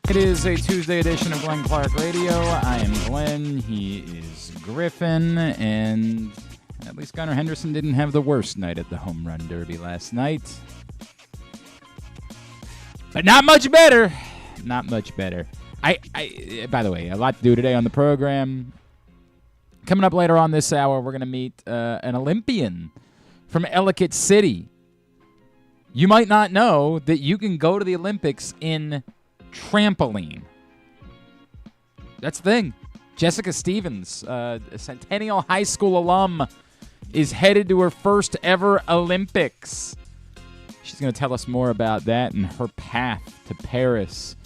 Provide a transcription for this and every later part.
It is a Tuesday edition of Glenn Clark Radio. I am Glenn. He is Griffin. And at least Gunnar Henderson didn't have the worst night at the home run derby last night. But not much better. Not much better. By the way, a lot to do today on the program. Coming up later on this hour, we're going to meet an Olympian from Ellicott City. You might not know that you can go to the Olympics in Trampoline. That's the thing. Jessica Stevens, a Centennial High School alum, is headed to her first ever Olympics. She's going to tell us more about that and her path to Paris.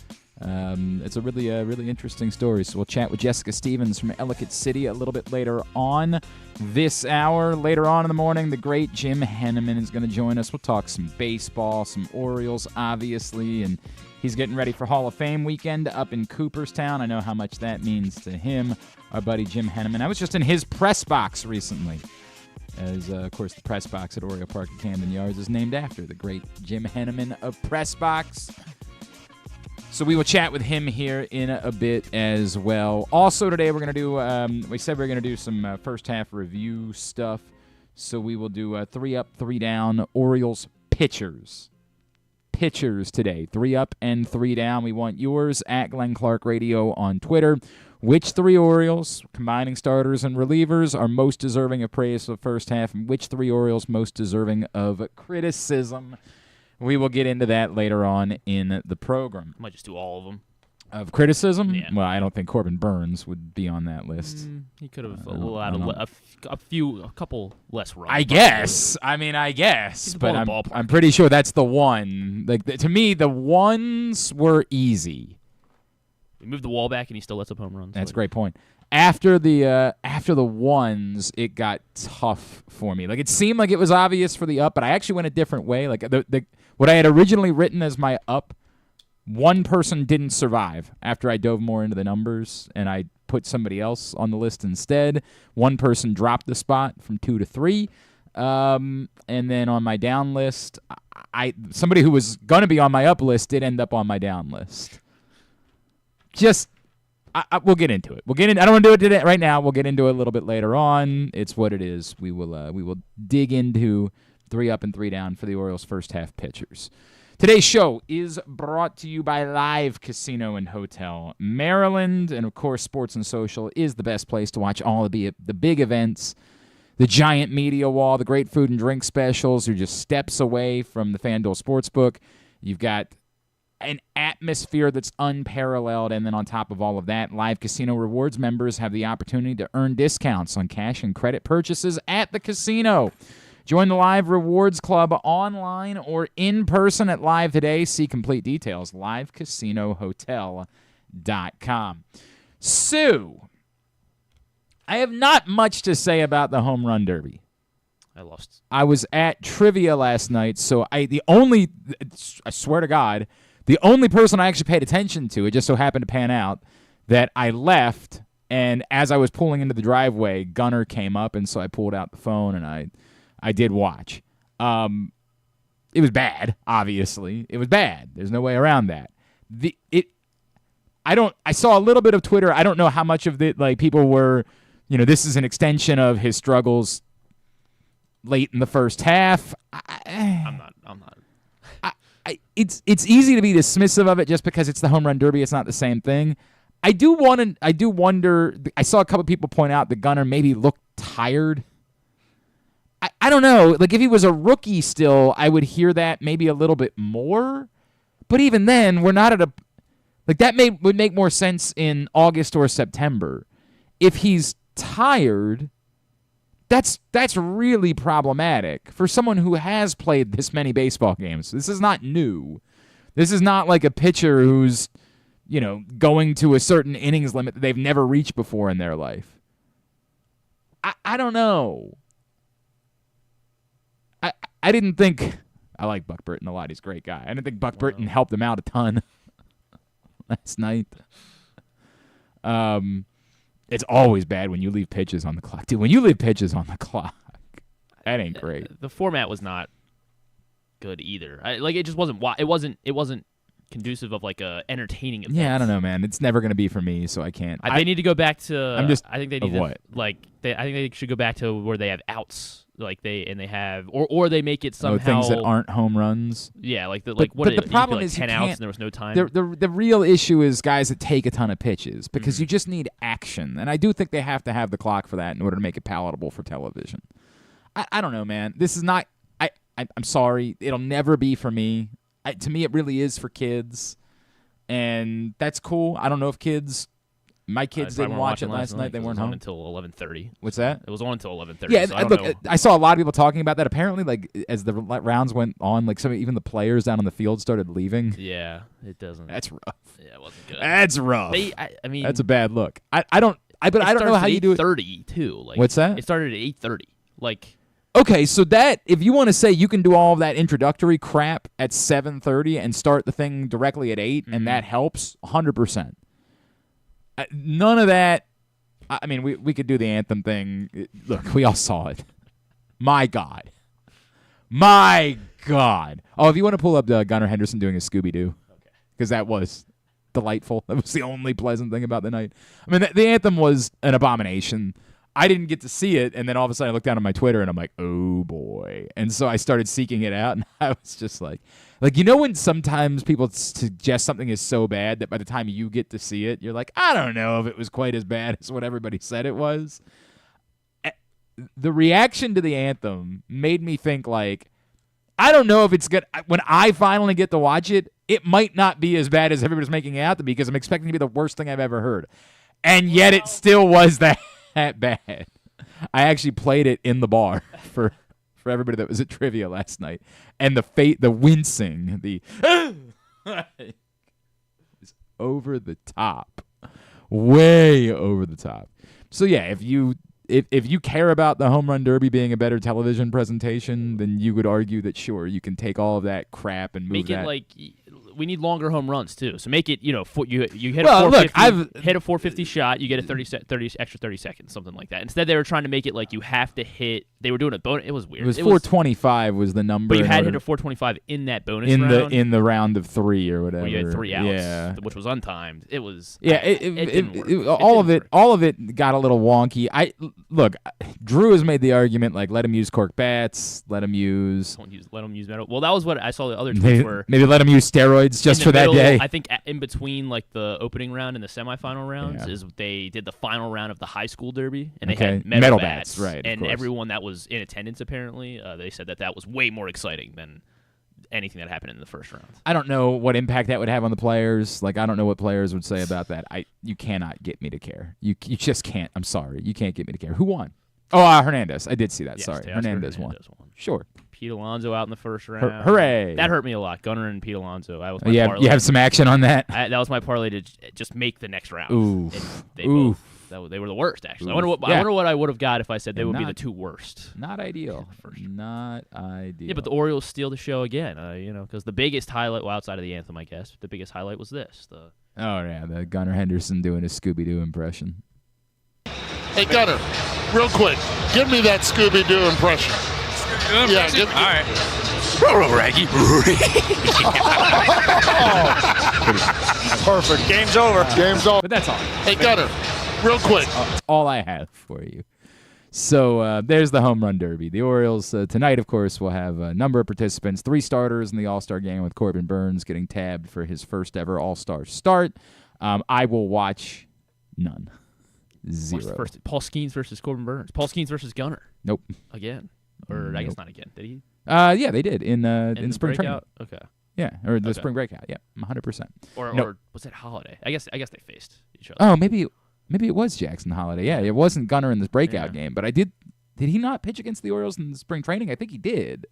It's a really interesting story. So we'll chat with Jessica Stevens from Ellicott City a little bit later on this hour. Later on in the morning, the great Jim Henneman is going to join us. We'll talk some baseball, some Orioles, obviously, and he's getting ready for Hall of Fame weekend up in Cooperstown. I know how much that means to him, our buddy Jim Henneman. I was just in his press box recently, as, of course, the press box at Oriole Park at Camden Yards is named after the great Jim Henneman of Press Box. So we will chat with him here in a bit as well. Also today we're going to do, we said we were going to do some first half review stuff. So we will do 3 up, 3 down Orioles pitchers. Pitchers today, 3 up and 3 down. We want yours at Glenn Clark Radio on Twitter. Which 3 Orioles, combining starters and relievers, are most deserving of praise for the first half, and which 3 Orioles most deserving of criticism? We will get into that later on in the program. Might just do all of them. Of criticism? Yeah. Well, I don't think Corbin Burns would be on that list. He could have allowed a couple less runs. I guess. I guess. But I'm pretty sure that's the one. Like to me, the ones were easy. We moved the wall back, and he still lets up home runs. That's a great point. After the ones, it got tough for me. Like it seemed like it was obvious for the up, but I actually went a different way. Like what I had originally written as my up, one person didn't survive after I dove more into the numbers, and I put somebody else on the list instead. One person dropped the spot from 2 to 3. And then on my down list, somebody who was going to be on my up list did end up on my down list. We'll get into it. I don't want to do it today, right now. We'll get into it a little bit later on. It's what it is. We will dig into 3 up and 3 down for the Orioles' first half pitchers. Today's show is brought to you by Live Casino and Hotel Maryland, and of course, Sports and Social is the best place to watch all of the big events. The giant media wall, the great food and drink specials. You're just steps away from the FanDuel Sportsbook. You've got an atmosphere that's unparalleled, and then on top of all of that, Live Casino Rewards members have the opportunity to earn discounts on cash and credit purchases at the casino. Join the Live Rewards Club online or in person at Live today. See complete details, livecasinohotel.com. Sue, I have not much to say about the home run derby. I lost. I was at trivia last night, so I swear to God, the only person I actually paid attention to, it just so happened to pan out, that I left, and as I was pulling into the driveway, Gunnar came up, and so I pulled out the phone, and I did watch. It was bad, obviously. It was bad. There's no way around that. I saw a little bit of Twitter. I don't know how much of it, like, people were, this is an extension of his struggles late in the first half. I'm not. It's easy to be dismissive of it just because it's the home run derby. It's not the same thing. I do wonder. I saw a couple people point out that Gunnar maybe looked tired. I don't know. Like if he was a rookie still, I would hear that maybe a little bit more. But even then, we're not at a that would make more sense in August or September. If he's tired, that's really problematic for someone who has played this many baseball games. This is not new. This is not like a pitcher who's, going to a certain innings limit that they've never reached before in their life. I don't know. I didn't think I like Buck Burton a lot. He's a great guy. I didn't think Buck Burton helped him out a ton last night. It's always bad when you leave pitches on the clock, dude. When you leave pitches on the clock, that ain't great. The format was not good either. It just wasn't. It wasn't conducive of like a entertaining event. Yeah, I don't know, man. It's never gonna be for me, so I can't. They need to go back to. I think they need to what? I think they should go back to where they have outs, like they have, or they make it somehow things that aren't home runs. Yeah, like the problem like is 10 outs and there was no time. The real issue is guys that take a ton of pitches because you just need action, and I do think they have to have the clock for that in order to make it palatable for television. I don't know, man. This is not. I'm sorry. It'll never be for me. To me, it really is for kids, and that's cool. I don't know if my kids didn't watch it last night. They weren't home until 11:30. What's that? It was on until 11:30. Yeah, so I saw a lot of people talking about that. Apparently, like as the rounds went on, like even the players down on the field started leaving. Yeah, it doesn't. That's rough. Yeah, it wasn't good. That's rough. I mean, that's a bad look. I don't know how you do it. 8:30 too. Like, what's that? It started at 8:30. Like. Okay, so that if you want to say you can do all of that introductory crap at 7:30 and start the thing directly at 8, and that helps, 100%. None of that. I mean, we could do the anthem thing. Look, we all saw it. My God. Oh, if you want to pull up Gunnar Henderson doing a Scooby-Doo, because that was delightful. That was the only pleasant thing about the night. I mean, the anthem was an abomination. I didn't get to see it, and then all of a sudden I looked down on my Twitter, and I'm like, oh, boy. And so I started seeking it out, and I was just like, when sometimes people suggest something is so bad that by the time you get to see it, you're like, I don't know if it was quite as bad as what everybody said it was. The reaction to the anthem made me think, like, I don't know if it's good. When I finally get to watch it, it might not be as bad as everybody's making it out to be because I'm expecting it to be the worst thing I've ever heard. And yet it still was that bad. I actually played it in the bar for everybody that was at trivia last night, and the wincing, is over the top, way over the top. So yeah, if you care about the home run derby being a better television presentation, then you would argue that sure you can take all of that crap and make that. It like. We need longer home runs too, so make it you hit a 450, hit a 450 shot, you get a 30 extra 30 seconds, something like that. Instead, they were trying to make it like you have to hit. They were doing a bonus. It was weird. It was 425 was the number, but you had to hit a 425 in that bonus round. In the round of 3 or whatever. Where you had 3 outs, which was untimed. It was all of it got a little wonky. Look, Drew has made the argument like let him use cork bats, let him use metal. Well, that was what I saw the other tweets were. Maybe let him use steroids just for that day. I think in between like the opening round and the semifinal rounds is they did the final round of the high school derby, and they had metal bats, right? And everyone that was in attendance apparently, they said that was way more exciting than anything that happened in the first round. I don't know what impact that would have on the players. Like I don't know what players would say about that. You cannot get me to care. You just can't. I'm sorry, you can't get me to care. Who won? Oh, Hernandez. I did see that. Yes, sorry, Hernandez won. Sure. Pete Alonso out in the first round. Hooray! That hurt me a lot. Gunnar and Pete Alonso. That was my parlay. You have some action on that? That was my parlay to just make the next round. Oof. They were the worst, actually. I wonder what I would have got if I said they would be the 2 worst. Not ideal. Not ideal. Yeah, but the Orioles steal the show again, because the biggest highlight, well, outside of the anthem, I guess, the biggest highlight was this. The Gunnar Henderson doing his Scooby-Doo impression. Hey, Gunnar, real quick, give me that Scooby-Doo impression. Yeah, all right. Raggy. Perfect. Game's over. But that's all. Hey, Gunnar, real quick. That's all I have for you. So there's the home run derby. The Orioles tonight, of course, will have a number of participants, 3 starters in the All-Star game with Corbin Burns getting tabbed for his first ever All-Star start. I will watch none. 0. Paul Skeens versus Corbin Burns. Paul Skeens versus Gunnar. Nope. Again. Or I guess not again. Did he? Yeah, they did in spring breakout? training. Okay. Yeah, or the spring breakout. Yeah, 100%. Or was it Holiday? I guess they faced each other. Oh, maybe it was Jackson Holiday. Yeah, it wasn't Gunnar in this breakout game, but did he not pitch against the Orioles in the spring training? I think he did.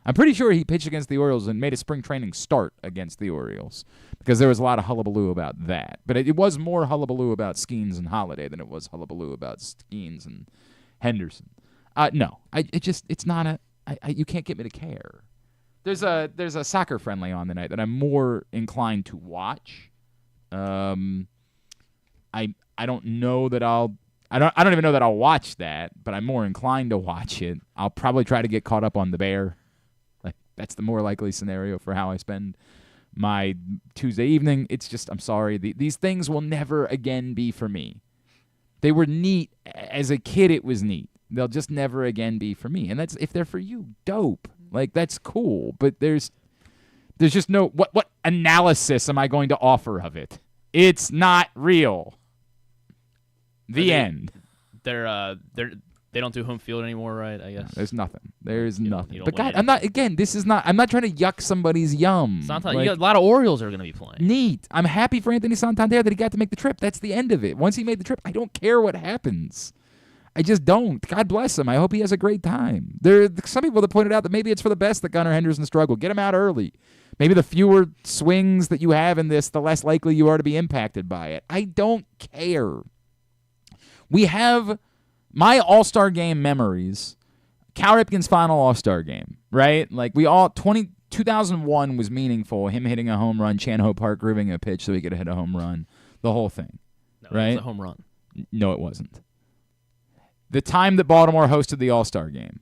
I'm pretty sure he pitched against the Orioles and made a spring training start against the Orioles because there was a lot of hullabaloo about that. But it was more hullabaloo about Skeens and Holiday than it was hullabaloo about Skeens and Henderson. No, it's not a. You can't get me to care. There's a soccer friendly on the night that I'm more inclined to watch. I don't know that I don't even know that I'll watch that, but I'm more inclined to watch it. I'll probably try to get caught up on the Bear. Like that's the more likely scenario for how I spend my Tuesday evening. It's just, I'm sorry. These things will never again be for me. They were neat. As a kid, it was neat. They'll just never again be for me. And that's, if they're for you, dope. Like, that's cool. But there's just no, what analysis am I going to offer of it? It's not real. The end. They don't do home field anymore, right? I guess. There's nothing. There's nothing. You But God, I'm not trying to yuck somebody's yum. Sometimes you got a lot of Orioles are going to be playing. Neat. I'm happy for Anthony Santander that he got to make the trip. That's the end of it. Once he made the trip, I don't care what happens. I just don't. God bless him. I hope he has a great time. There are some people that pointed out that maybe it's for the best that Gunnar Henderson struggled. Get him out early. Maybe the fewer swings that you have in this, the less likely you are to be impacted by it. I don't care. We have my All-Star Game memories. Cal Ripken's final All-Star Game, right? Like, 2001 was meaningful. Him hitting a home run, Chan Ho Park grooving a pitch so he could hit a home run. The whole thing, right? It was a home run. No, it wasn't. The time that Baltimore hosted the All-Star Game.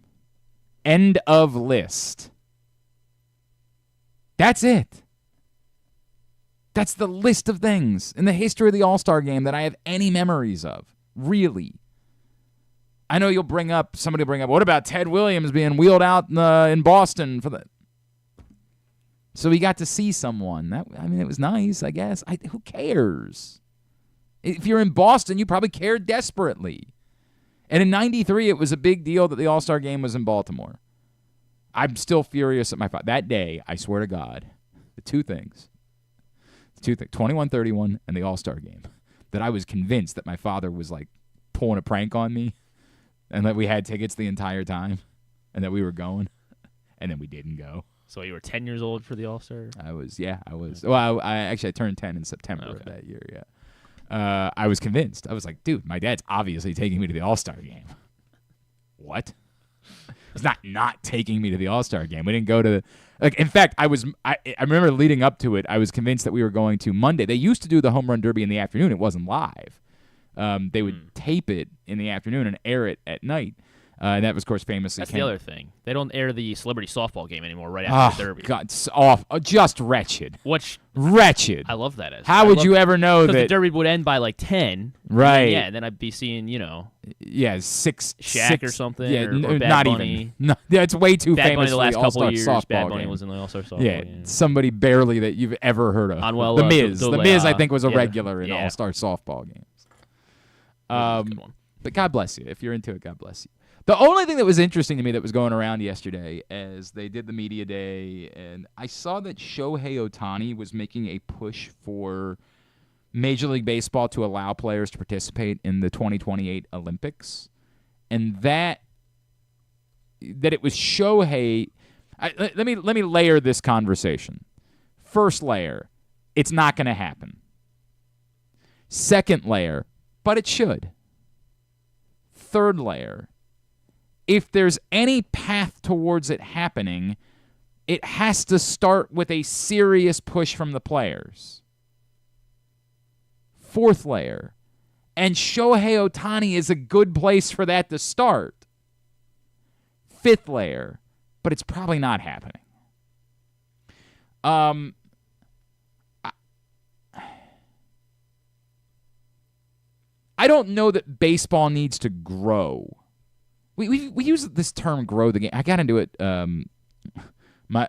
End of list. That's it. That's the list of things in the history of the All-Star Game that I have any memories of. Really. I know somebody will bring up, what about Ted Williams being wheeled out in Boston for the... So we got to see someone. It was nice, I guess. Who cares? If you're in Boston, you probably care desperately. And in 93, it was a big deal that the All-Star Game was in Baltimore. I'm still furious at my father. That day, I swear to God, the two things, 21-31 and the All-Star Game, that I was convinced that my father was like pulling a prank on me and that we had tickets the entire time and that we were going, and then we didn't go. So you were 10 years old for the All-Star? I was. Well, I turned 10 in September of that year, yeah. I was convinced. I was like, dude, my dad's obviously taking me to the All-Star Game. What? He's not taking me to the All-Star Game. We didn't go to in fact, I remember leading up to it, I was convinced that we were going to Monday. They used to do the Home Run Derby in the afternoon. It wasn't live. They would tape it in the afternoon and air it at night. And that was, of course, famously. That's the other thing. They don't air the celebrity softball game anymore right after the Derby. God, it's off. Just wretched. Wretched. I love that. How would you ever know that? Because the Derby would end by like 10. Right. And then I'd be seeing, Yeah, six. Shaq or something. Yeah, or Bad not Bunny. even. No, yeah, it's way too Bad famous Bunny the last for the couple All-Star of years. softball Bad Bunny game. was in the All-Star softball game. Somebody barely that you've ever heard of. The Miz. The Miz, I think, was a regular in All-Star softball games. Good one. But God bless you. If you're into it, God bless you. The only thing that was interesting to me that was going around yesterday as they did the media day, and I saw that Shohei Ohtani was making a push for Major League Baseball to allow players to participate in the 2028 Olympics, and that it was Shohei. Let me layer this conversation. First layer, it's not going to happen. Second layer, but it should. Third layer, if there's any path towards it happening, it has to start with a serious push from the players. Fourth layer, and Shohei Ohtani is a good place for that to start. Fifth layer, but it's probably not happening. I don't know that baseball needs to grow. We use this term "grow the game." I got into it. My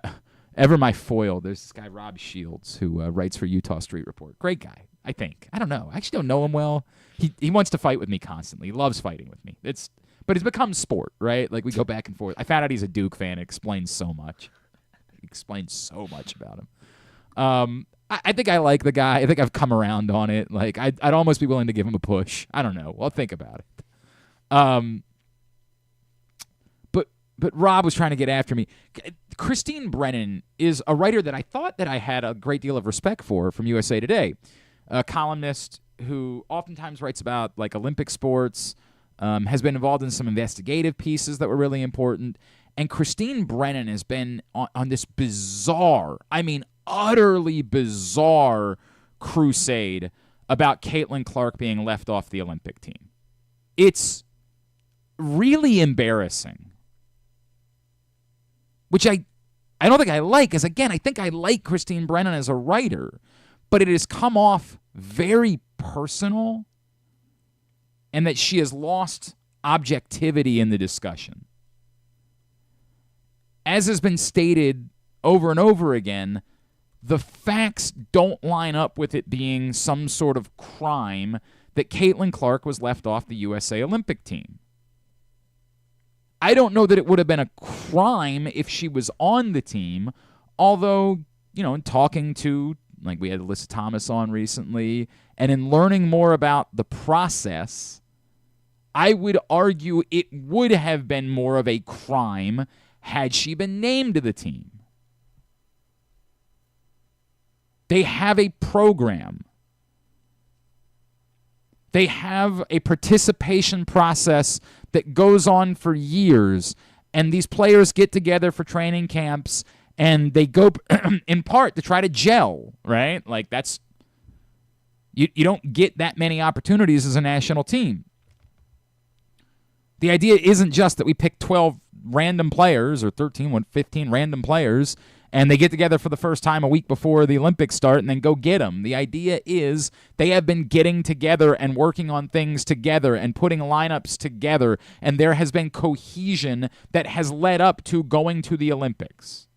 foil. There's this guy Rob Shields who writes for Utah Street Report. Great guy, I think. I don't know. I actually don't know him well. He wants to fight with me constantly. He loves fighting with me. But it's become sport, right? Like we go back and forth. I found out he's a Duke fan. It explains so much. It explains so much about him. I think I like the guy. I think I've come around on it. Like I'd almost be willing to give him a push. I don't know. I'll think about it. But Rob was trying to get after me. Christine Brennan is a writer that I thought that I had a great deal of respect for from USA Today, a columnist who oftentimes writes about like Olympic sports, has been involved in some investigative pieces that were really important. And Christine Brennan has been on this bizarre, utterly bizarre crusade about Caitlin Clark being left off the Olympic team. It's really embarrassing. Which I I don't think I like, because again, I think I like Christine Brennan as a writer, but it has come off very personal, and that she has lost objectivity in the discussion. As has been stated over and over again, the facts don't line up with it being some sort of crime that Caitlin Clark was left off the USA Olympic team. I don't know that it would have been a crime if she was on the team, although, in talking to, like we had Alyssa Thomas on recently, and in learning more about the process, I would argue it would have been more of a crime had she been named to the team. They have a program. They have a participation process that goes on for years, and these players get together for training camps, and they go in part to try to gel, right? Like that's you don't get that many opportunities as a national team. The idea isn't just that we pick 12 random players or 15 random players and they get together for the first time a week before the Olympics start and then go get them. The idea is they have been getting together and working on things together and putting lineups together, and there has been cohesion that has led up to going to the Olympics.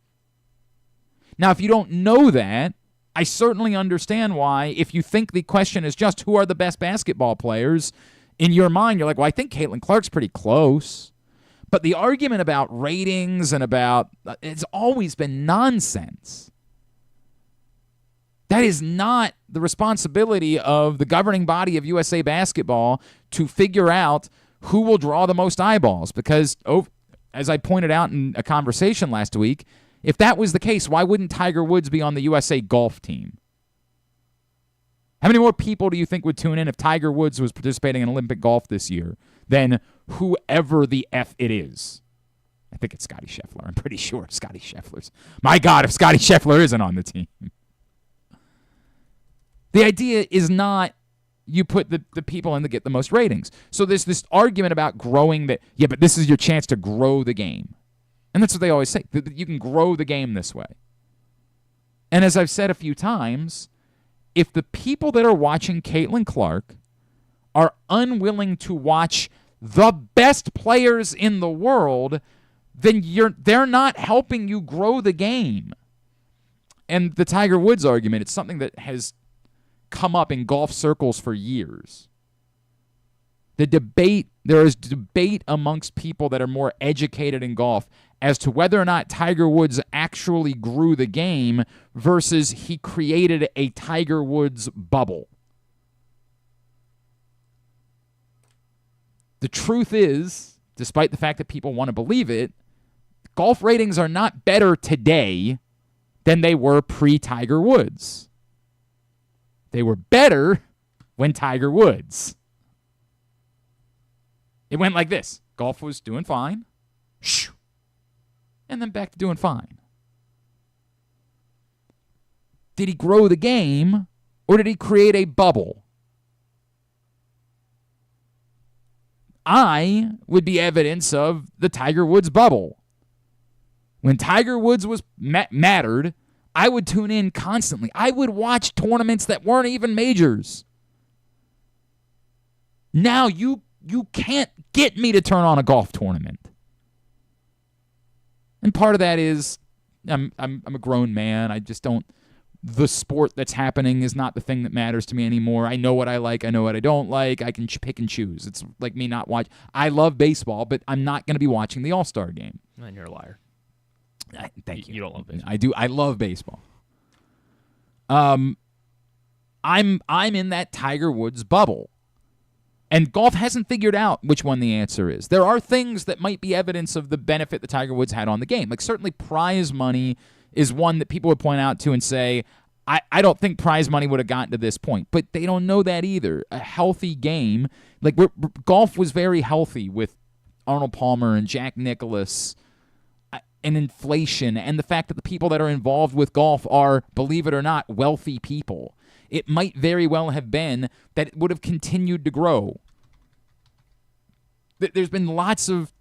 Now, if you don't know that, I certainly understand why, if you think the question is just who are the best basketball players, in your mind you're like, well, I think Caitlin Clark's pretty close. But the argument about ratings and about it's always been nonsense. That is not the responsibility of the governing body of USA Basketball to figure out who will draw the most eyeballs. Because, as I pointed out in a conversation last week, if that was the case, why wouldn't Tiger Woods be on the USA golf team? How many more people do you think would tune in if Tiger Woods was participating in Olympic golf this year than whoever the F it is? I think it's Scotty Scheffler. I'm pretty sure Scotty Scheffler's. My God, if Scotty Scheffler isn't on the team. The idea is not you put the people in to get the most ratings. So there's this argument about growing that, yeah, but this is your chance to grow the game. And that's what they always say. You can grow the game this way. And as I've said a few times, if the people that are watching Caitlin Clark are unwilling to watch the best players in the world, then they're not helping you grow the game. And the Tiger Woods argument, it's something that has come up in golf circles for years. There is debate amongst people that are more educated in golf as to whether or not Tiger Woods actually grew the game versus he created a Tiger Woods bubble. The truth is, despite the fact that people want to believe it, golf ratings are not better today than they were pre-Tiger Woods. They were better when Tiger Woods. It went like this. Golf was doing fine. Shoo. And then back to doing fine. Did he grow the game, or did he create a bubble? I would be evidence of the Tiger Woods bubble. When Tiger Woods was mattered, I would tune in constantly. I would watch tournaments that weren't even majors. Now you can't get me to turn on a golf tournament. And part of that is I'm a grown man. I just don't. The sport that's happening is not the thing that matters to me anymore. I know what I like. I know what I don't like. I can pick and choose. It's like me not watch. I love baseball, but I'm not going to be watching the All-Star game. And you're a liar. Thank you. You don't love baseball. I do. I love baseball. I'm in that Tiger Woods bubble. And golf hasn't figured out which one the answer is. There are things that might be evidence of the benefit that Tiger Woods had on the game. Like certainly prize money is one that people would point out to and say, I don't think prize money would have gotten to this point. But they don't know that either. A healthy game, like golf was very healthy with Arnold Palmer and Jack Nicklaus and inflation and the fact that the people that are involved with golf are, believe it or not, wealthy people. It might very well have been that it would have continued to grow. There's been lots of,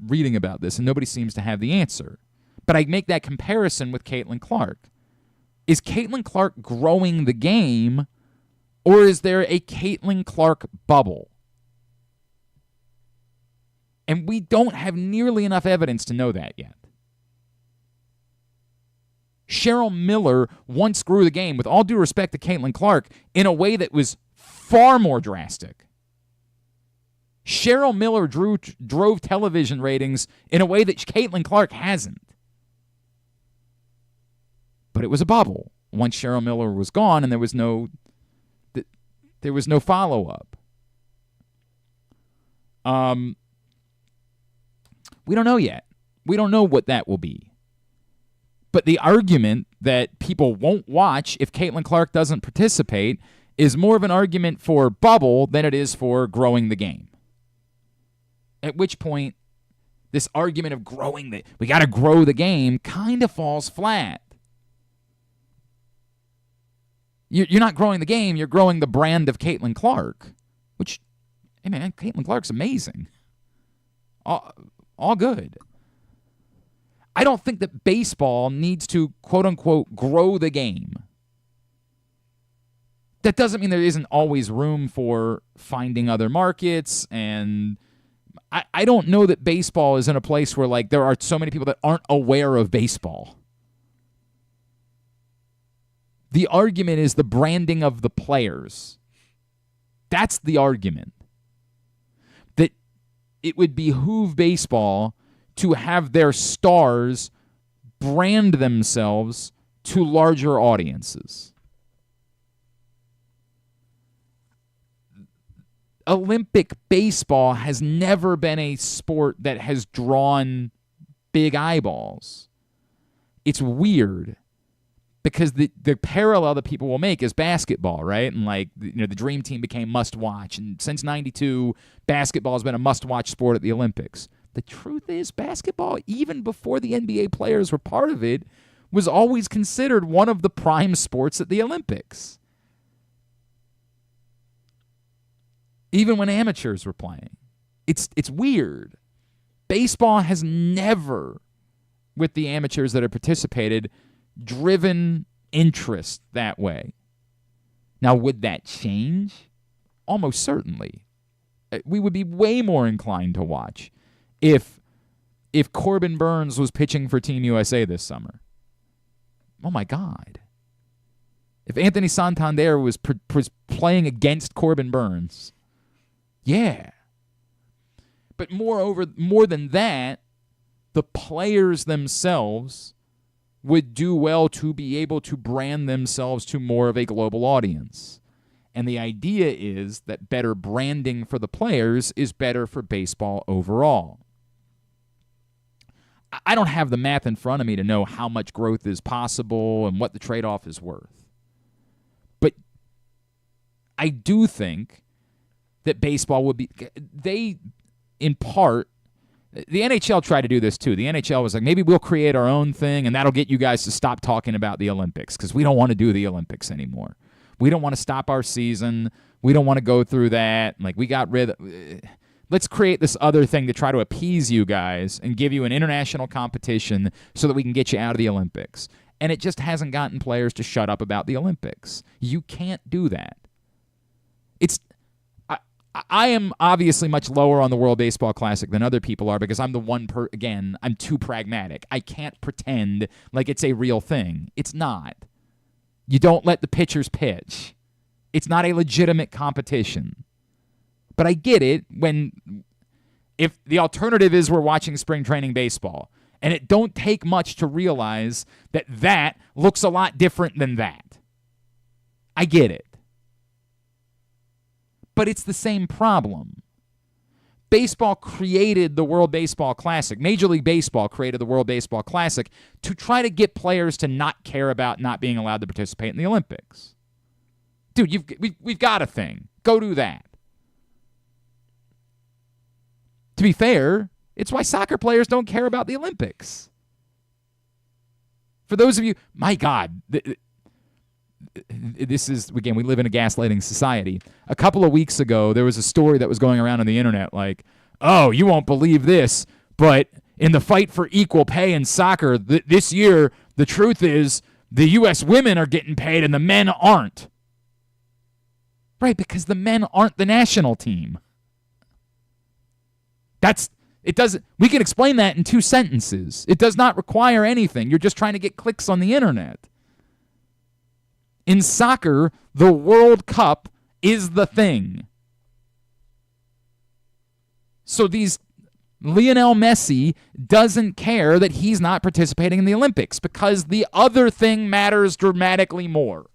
reading about this, and nobody seems to have the answer. But I make that comparison with Caitlin Clark. Is Caitlin Clark growing the game, or is there a Caitlin Clark bubble? And we don't have nearly enough evidence to know that yet. Cheryl Miller once grew the game, with all due respect to Caitlin Clark, in a way that was far more drastic. Cheryl Miller drove television ratings in a way that Caitlin Clark hasn't. But it was a bubble once Cheryl Miller was gone, and there was no follow-up. We don't know yet. We don't know what that will be. But the argument that people won't watch if Caitlin Clark doesn't participate is more of an argument for bubble than it is for growing the game. At which point, this argument of we got to grow the game kind of falls flat. You're not growing the game, you're growing the brand of Caitlin Clark, which, hey man, Caitlin Clark's amazing. All good. I don't think that baseball needs to, quote-unquote, grow the game. That doesn't mean there isn't always room for finding other markets, and I don't know that baseball is in a place where, like, there are so many people that aren't aware of baseball. The argument is the branding of the players. That's the argument. That it would behoove baseball to have their stars brand themselves to larger audiences. Olympic baseball has never been a sport that has drawn big eyeballs. It's weird because the parallel that people will make is basketball, right? And the Dream Team became must-watch, and since '92, basketball has been a must-watch sport at the Olympics. The truth is, basketball, even before the NBA players were part of it, was always considered one of the prime sports at the Olympics. Even when amateurs were playing. It's weird. Baseball has never, with the amateurs that have participated, driven interest that way. Now, would that change? Almost certainly. We would be way more inclined to watch if Corbin Burns was pitching for Team USA this summer. Oh, my God. If Anthony Santander was playing against Corbin Burns, yeah. But more than that, the players themselves would do well to be able to brand themselves to more of a global audience. And the idea is that better branding for the players is better for baseball overall. I don't have the math in front of me to know how much growth is possible and what the trade-off is worth. But I do think that baseball would be... in part, the NHL tried to do this too. The NHL was like, maybe we'll create our own thing, and that'll get you guys to stop talking about the Olympics because we don't want to do the Olympics anymore. We don't want to stop our season. We don't want to go through that. Like, we got rid of... Let's create this other thing to try to appease you guys and give you an international competition so that we can get you out of the Olympics. And it just hasn't gotten players to shut up about the Olympics. You can't do that. I am obviously much lower on the World Baseball Classic than other people are because I'm the one again, I'm too pragmatic. I can't pretend like it's a real thing. It's not. You don't let the pitchers pitch. It's not a legitimate competition. But I get it if the alternative is we're watching spring training baseball, and it don't take much to realize that looks a lot different than that. I get it. But it's the same problem. Baseball created the World Baseball Classic. Major League Baseball created the World Baseball Classic to try to get players to not care about not being allowed to participate in the Olympics. Dude, we've got a thing. Go do that. To be fair, it's why soccer players don't care about the Olympics. For those of you, my God, this is, again, we live in a gaslighting society. A couple of weeks ago, there was a story that was going around on the internet like, oh, you won't believe this, but in the fight for equal pay in soccer, this year, the truth is the U.S. women are getting paid and the men aren't. Right, because the men aren't the national team. We can explain that in 2 sentences. It does not require anything. You're just trying to get clicks on the internet. In soccer, the World Cup is the thing. So Lionel Messi doesn't care that he's not participating in the Olympics because the other thing matters dramatically more.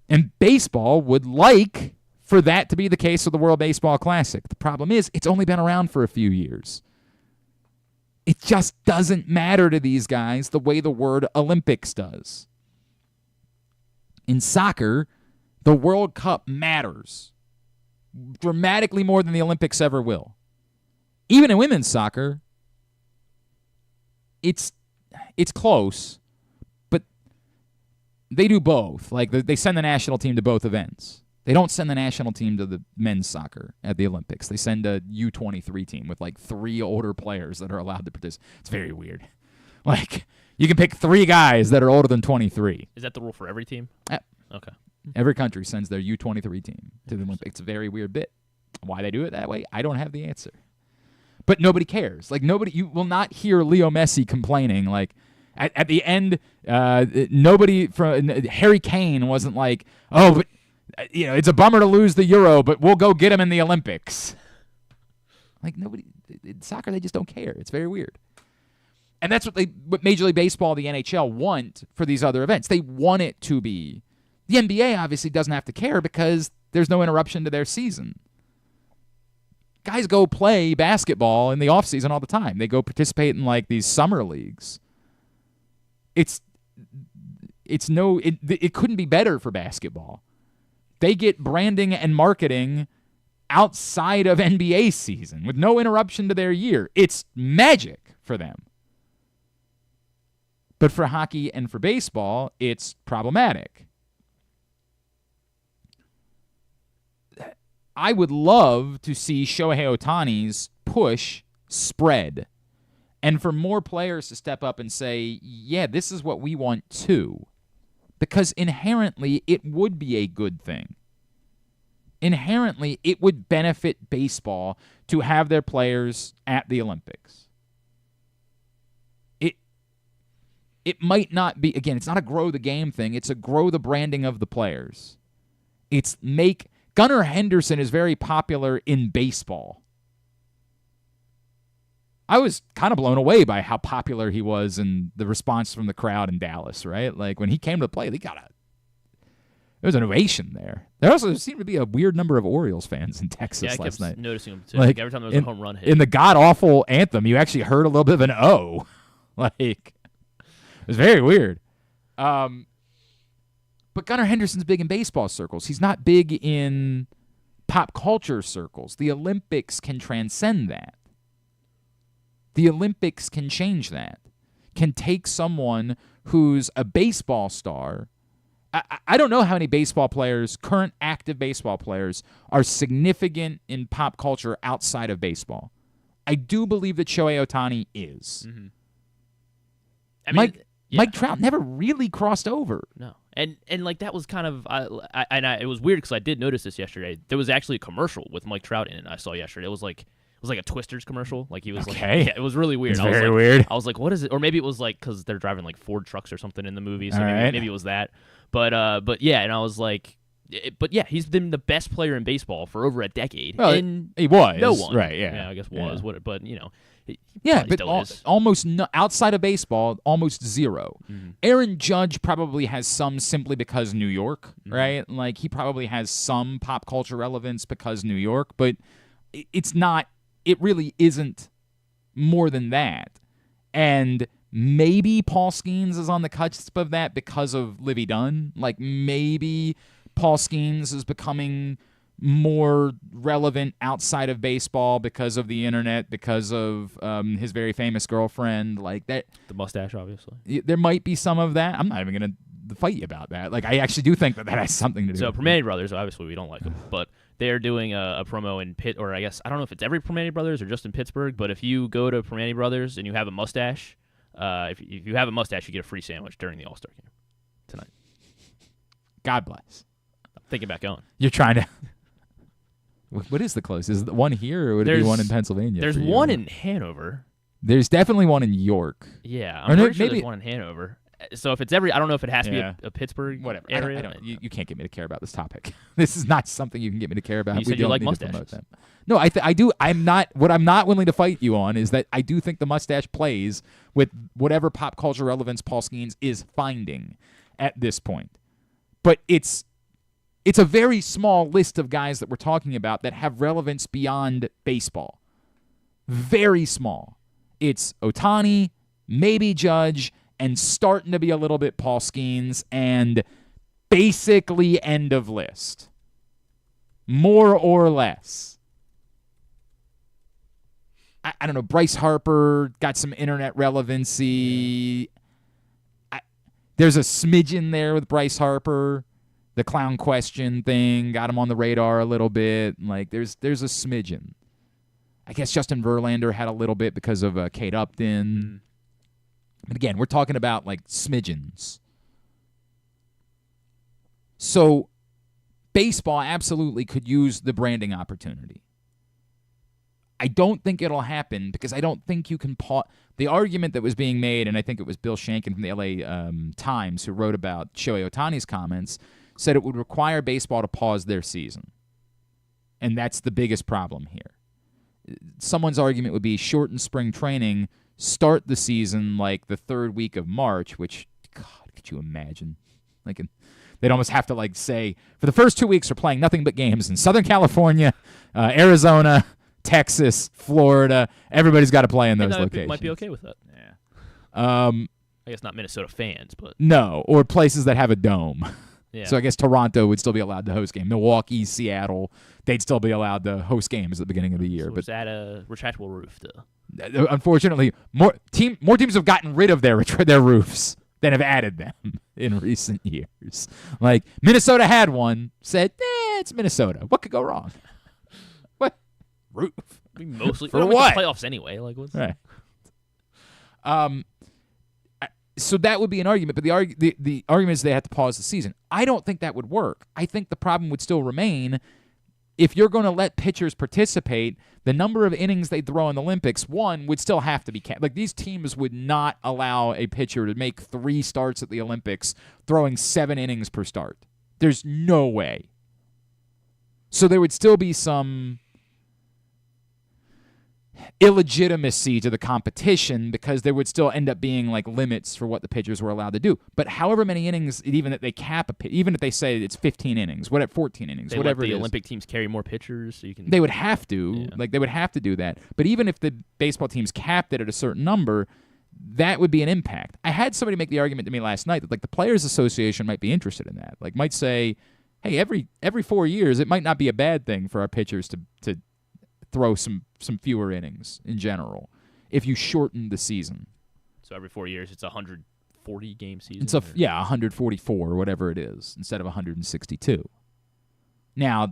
And baseball would like for that to be the case with the World Baseball Classic. The problem is it's only been around for a few years. It just doesn't matter to these guys the way the word Olympics does. In soccer, the World Cup matters dramatically more than the Olympics ever will. Even in women's soccer, it's close, but they do both. Like they send the national team to both events. They don't send the national team to the men's soccer at the Olympics. They send a U23 team with like 3 older players that are allowed to participate. It's very weird. Like, you can pick 3 guys that are older than 23. Is that the rule for every team? Yep. Okay. Every country sends their U23 team to the Olympics. It's a very weird bit. Why they do it that way, I don't have the answer. But nobody cares. Like, you will not hear Leo Messi complaining. Like, at the end, Harry Kane wasn't like, oh, but it's a bummer to lose the Euro, but we'll go get him in the Olympics. Like, nobody in soccer, they just don't care. It's very weird. And that's what Major League Baseball, the NHL, want for these other events. They want it to be. The NBA obviously doesn't have to care because there's no interruption to their season. Guys go play basketball in the offseason all the time. They go participate in like these summer leagues. It couldn't be better for basketball. They get branding and marketing outside of NBA season with no interruption to their year. It's magic for them. But for hockey and for baseball, it's problematic. I would love to see Shohei Ohtani's push spread and for more players to step up and say, yeah, this is what we want too. Because inherently, it would be a good thing. Inherently, it would benefit baseball to have their players at the Olympics. It might not be, again, it's not a grow the game thing. It's a grow the branding of the players. Gunnar Henderson is very popular in baseball. I was kind of blown away by how popular he was and the response from the crowd in Dallas, right? Like, when he came to play, there was an ovation there. There also seemed to be a weird number of Orioles fans in Texas last night. Noticing them, too. Like every time there was a home run hit. In the god-awful anthem, you actually heard a little bit of an O. Like, it was very weird. But Gunnar Henderson's big in baseball circles. He's not big in pop culture circles. The Olympics can transcend that. The Olympics can change that. Can take someone who's a baseball star. I don't know how many baseball players, current active baseball players, are significant in pop culture outside of baseball. I do believe that Shohei Ohtani is. Mm-hmm. I mean, Mike Trout never really crossed over. No. And like that was kind of it was weird because I did notice this yesterday. There was actually a commercial with Mike Trout in it I saw yesterday. It was like a Twisters commercial. Like he was it was really weird. It's very weird. I was like, what is it? Or maybe it was like because they're driving like Ford trucks or something in the movie. So maybe it was that. But yeah, and I was like, he's been the best player in baseball for over a decade. Well, and he was no one. Right? Yeah, I guess was. Yeah. But but almost outside of baseball, almost zero. Mm-hmm. Aaron Judge probably has some simply because New York, mm-hmm. right? Like he probably has some pop culture relevance because New York, but it's not. It really isn't more than that. And maybe Paul Skeens is on the cusp of that because of Livy Dunn. Like maybe Paul Skeens is becoming more relevant outside of baseball because of the internet, because of his very famous girlfriend, like that. The mustache, obviously. There might be some of that. I'm not even going to fight you about that. Like, I actually do think that has something to do with So, Permane Brothers, obviously we don't like them, but they're doing a promo in Pitt, or I guess I don't know if it's every Primanti Brothers or just in Pittsburgh, but if you go to Primanti Brothers and you have a mustache, if you have a mustache, you get a free sandwich during the All-Star game tonight. God bless. I'm thinking about going. You're trying to. What is the closest? Is the one here, or would it be one in Pennsylvania? There's one in Hanover. There's definitely one in York. Yeah, I'm pretty sure there's one in Hanover. So if it's I don't know if it has to be a Pittsburgh area. I don't, you can't get me to care about this topic. This is not something you can get me to care about. You said you like mustaches. No, I do. What I'm not willing to fight you on is that I do think the mustache plays with whatever pop culture relevance Paul Skeens is finding at this point. But it's a very small list of guys that we're talking about that have relevance beyond baseball. Very small. It's Ohtani, maybe Judge, and starting to be a little bit Paul Skeens, and basically end of list. More or less. I don't know. Bryce Harper got some internet relevancy. There's a smidgen there with Bryce Harper. The clown question thing got him on the radar a little bit. Like there's a smidgen. I guess Justin Verlander had a little bit because of Kate Upton. But again, we're talking about like smidgens. So baseball absolutely could use the branding opportunity. I don't think it'll happen because I don't think you can pause. The argument that was being made, and I think it was Bill Shankin from the LA Times who wrote about Shohei Ohtani's comments, said it would require baseball to pause their season. And that's the biggest problem here. Someone's argument would be shorten spring training, start the season like the third week of March, which, God, could you imagine? Like, they'd almost have to like say, for the first 2 weeks, we're playing nothing but games in Southern California, Arizona, Texas, Florida. Everybody's got to play in those locations. Might be okay with that. Yeah. I guess not Minnesota fans, but no, or places that have a dome. Yeah. So I guess Toronto would still be allowed to host games. Milwaukee, Seattle, they'd still be allowed to host games at the beginning of the year. So but is that a retractable roof? Unfortunately, more teams have gotten rid of their roofs than have added them in recent years. Like Minnesota had one, said, it's Minnesota. What could go wrong? What roof? We mostly for what? Playoffs anyway. Like what's right? So that would be an argument, but the argument is they have to pause the season. I don't think that would work. I think the problem would still remain if you're going to let pitchers participate. The number of innings they throw in the Olympics, would still have to be capped. Like these teams would not allow a pitcher to make 3 starts at the Olympics throwing 7 innings per start. There's no way. So there would still be some illegitimacy to the competition because there would still end up being like limits for what the pitchers were allowed to do. But however many innings, even that they cap even if they say it's 15 innings, 14 innings, whatever it is. The Olympic teams carry more pitchers, so you can. They would have to, they would have to do that. But even if the baseball teams capped it at a certain number, that would be an impact. I had somebody make the argument to me last night that like the Players Association might be interested in that. Like might say, hey, every 4 years, it might not be a bad thing for our pitchers to throw some fewer innings in general if you shorten the season. So every 4 years, it's a 140 game season. It's 144 or whatever it is instead of 162. Now,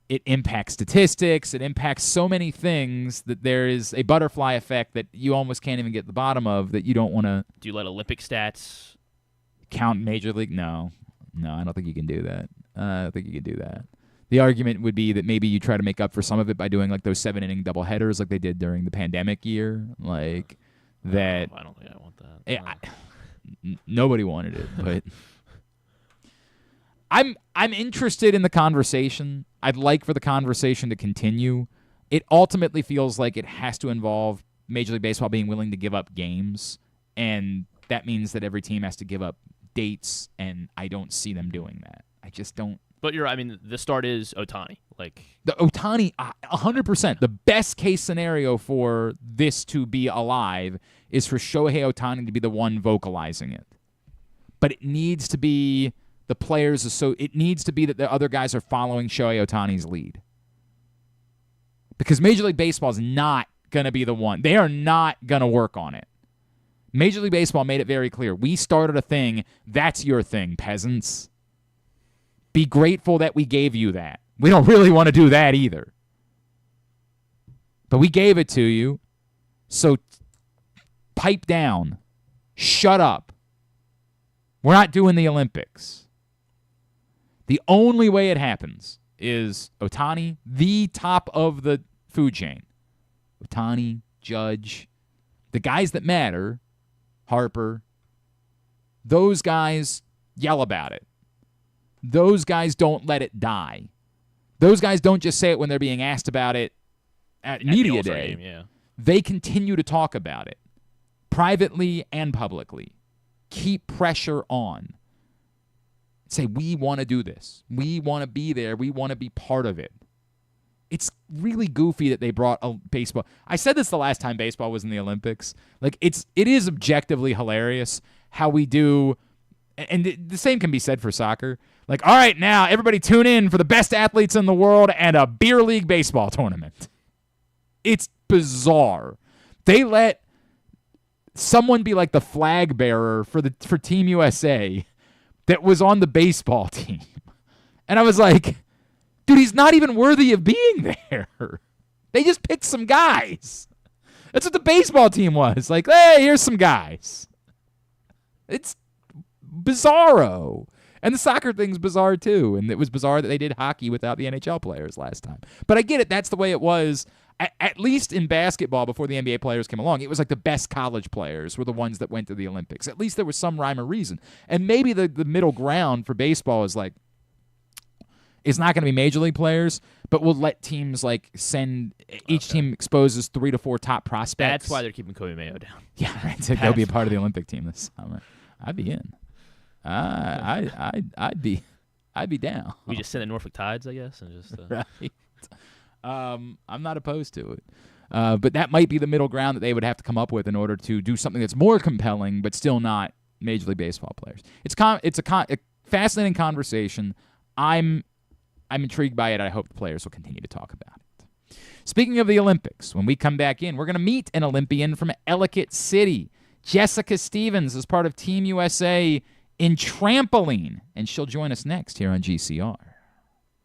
it impacts statistics. It impacts so many things that there is a butterfly effect that you almost can't even get to the bottom of that you don't want to. Do you let Olympic stats count Major League? No, I don't think you can do that. I don't think you can do that. The argument would be that maybe you try to make up for some of it by doing like those 7-inning doubleheaders like they did during the pandemic year. Like that. I don't think I want that. Nobody wanted it, but I'm interested in the conversation. I'd like for the conversation to continue. It ultimately feels like it has to involve Major League Baseball being willing to give up games, and that means that every team has to give up dates, and I don't see them doing that. I just don't. But the start is Ohtani. Like the Ohtani, 100%. The best case scenario for this to be alive is for Shohei Ohtani to be the one vocalizing it. But it needs to be the players. So it needs to be that the other guys are following Shohei Ohtani's lead. Because Major League Baseball is not going to be the one. They are not going to work on it. Major League Baseball made it very clear. We started a thing. That's your thing, peasants. Be grateful that we gave you that. We don't really want to do that either. But we gave it to you, so pipe down. Shut up. We're not doing the Olympics. The only way it happens is Ohtani, the top of the food chain. Ohtani, Judge, the guys that matter, Harper, those guys yell about it. Those guys don't let it die. Those guys don't just say it when they're being asked about it at media day. Game, yeah. They continue to talk about it, privately and publicly. Keep pressure on. Say, we want to do this. We want to be there. We want to be part of it. It's really goofy that they brought a baseball. I said this the last time baseball was in the Olympics. Like, it is objectively hilarious how we do, and the same can be said for soccer. Like, all right, now everybody tune in for the best athletes in the world and a beer league baseball tournament. It's bizarre. They let someone be like the flag bearer for Team USA that was on the baseball team. And I was like, dude, he's not even worthy of being there. They just picked some guys. That's what the baseball team was. Like, hey, here's some guys. It's bizarro. And the soccer thing's bizarre too. And it was bizarre that they did hockey without the NHL players last time. But I get it. That's the way it was. At least in basketball, before the NBA players came along, it was like the best college players were the ones that went to the Olympics. At least there was some rhyme or reason. And maybe the middle ground for baseball is like, it's not going to be major league players, but we'll let teams like each team exposes 3 to 4 top prospects. That's why they're keeping Kobe Mayo down. Yeah, right. So they'll be a part of the Olympic team this summer. I'd be in. I'd be down. We just send the Norfolk Tides, I guess, and just right. I'm not opposed to it. But that might be the middle ground that they would have to come up with in order to do something that's more compelling, but still not Major League Baseball players. It's a fascinating conversation. I'm intrigued by it. I hope the players will continue to talk about it. Speaking of the Olympics, when we come back in, we're going to meet an Olympian from Ellicott City. Jessica Stevens is part of Team USA in Trampoline, and she'll join us next here on GCR.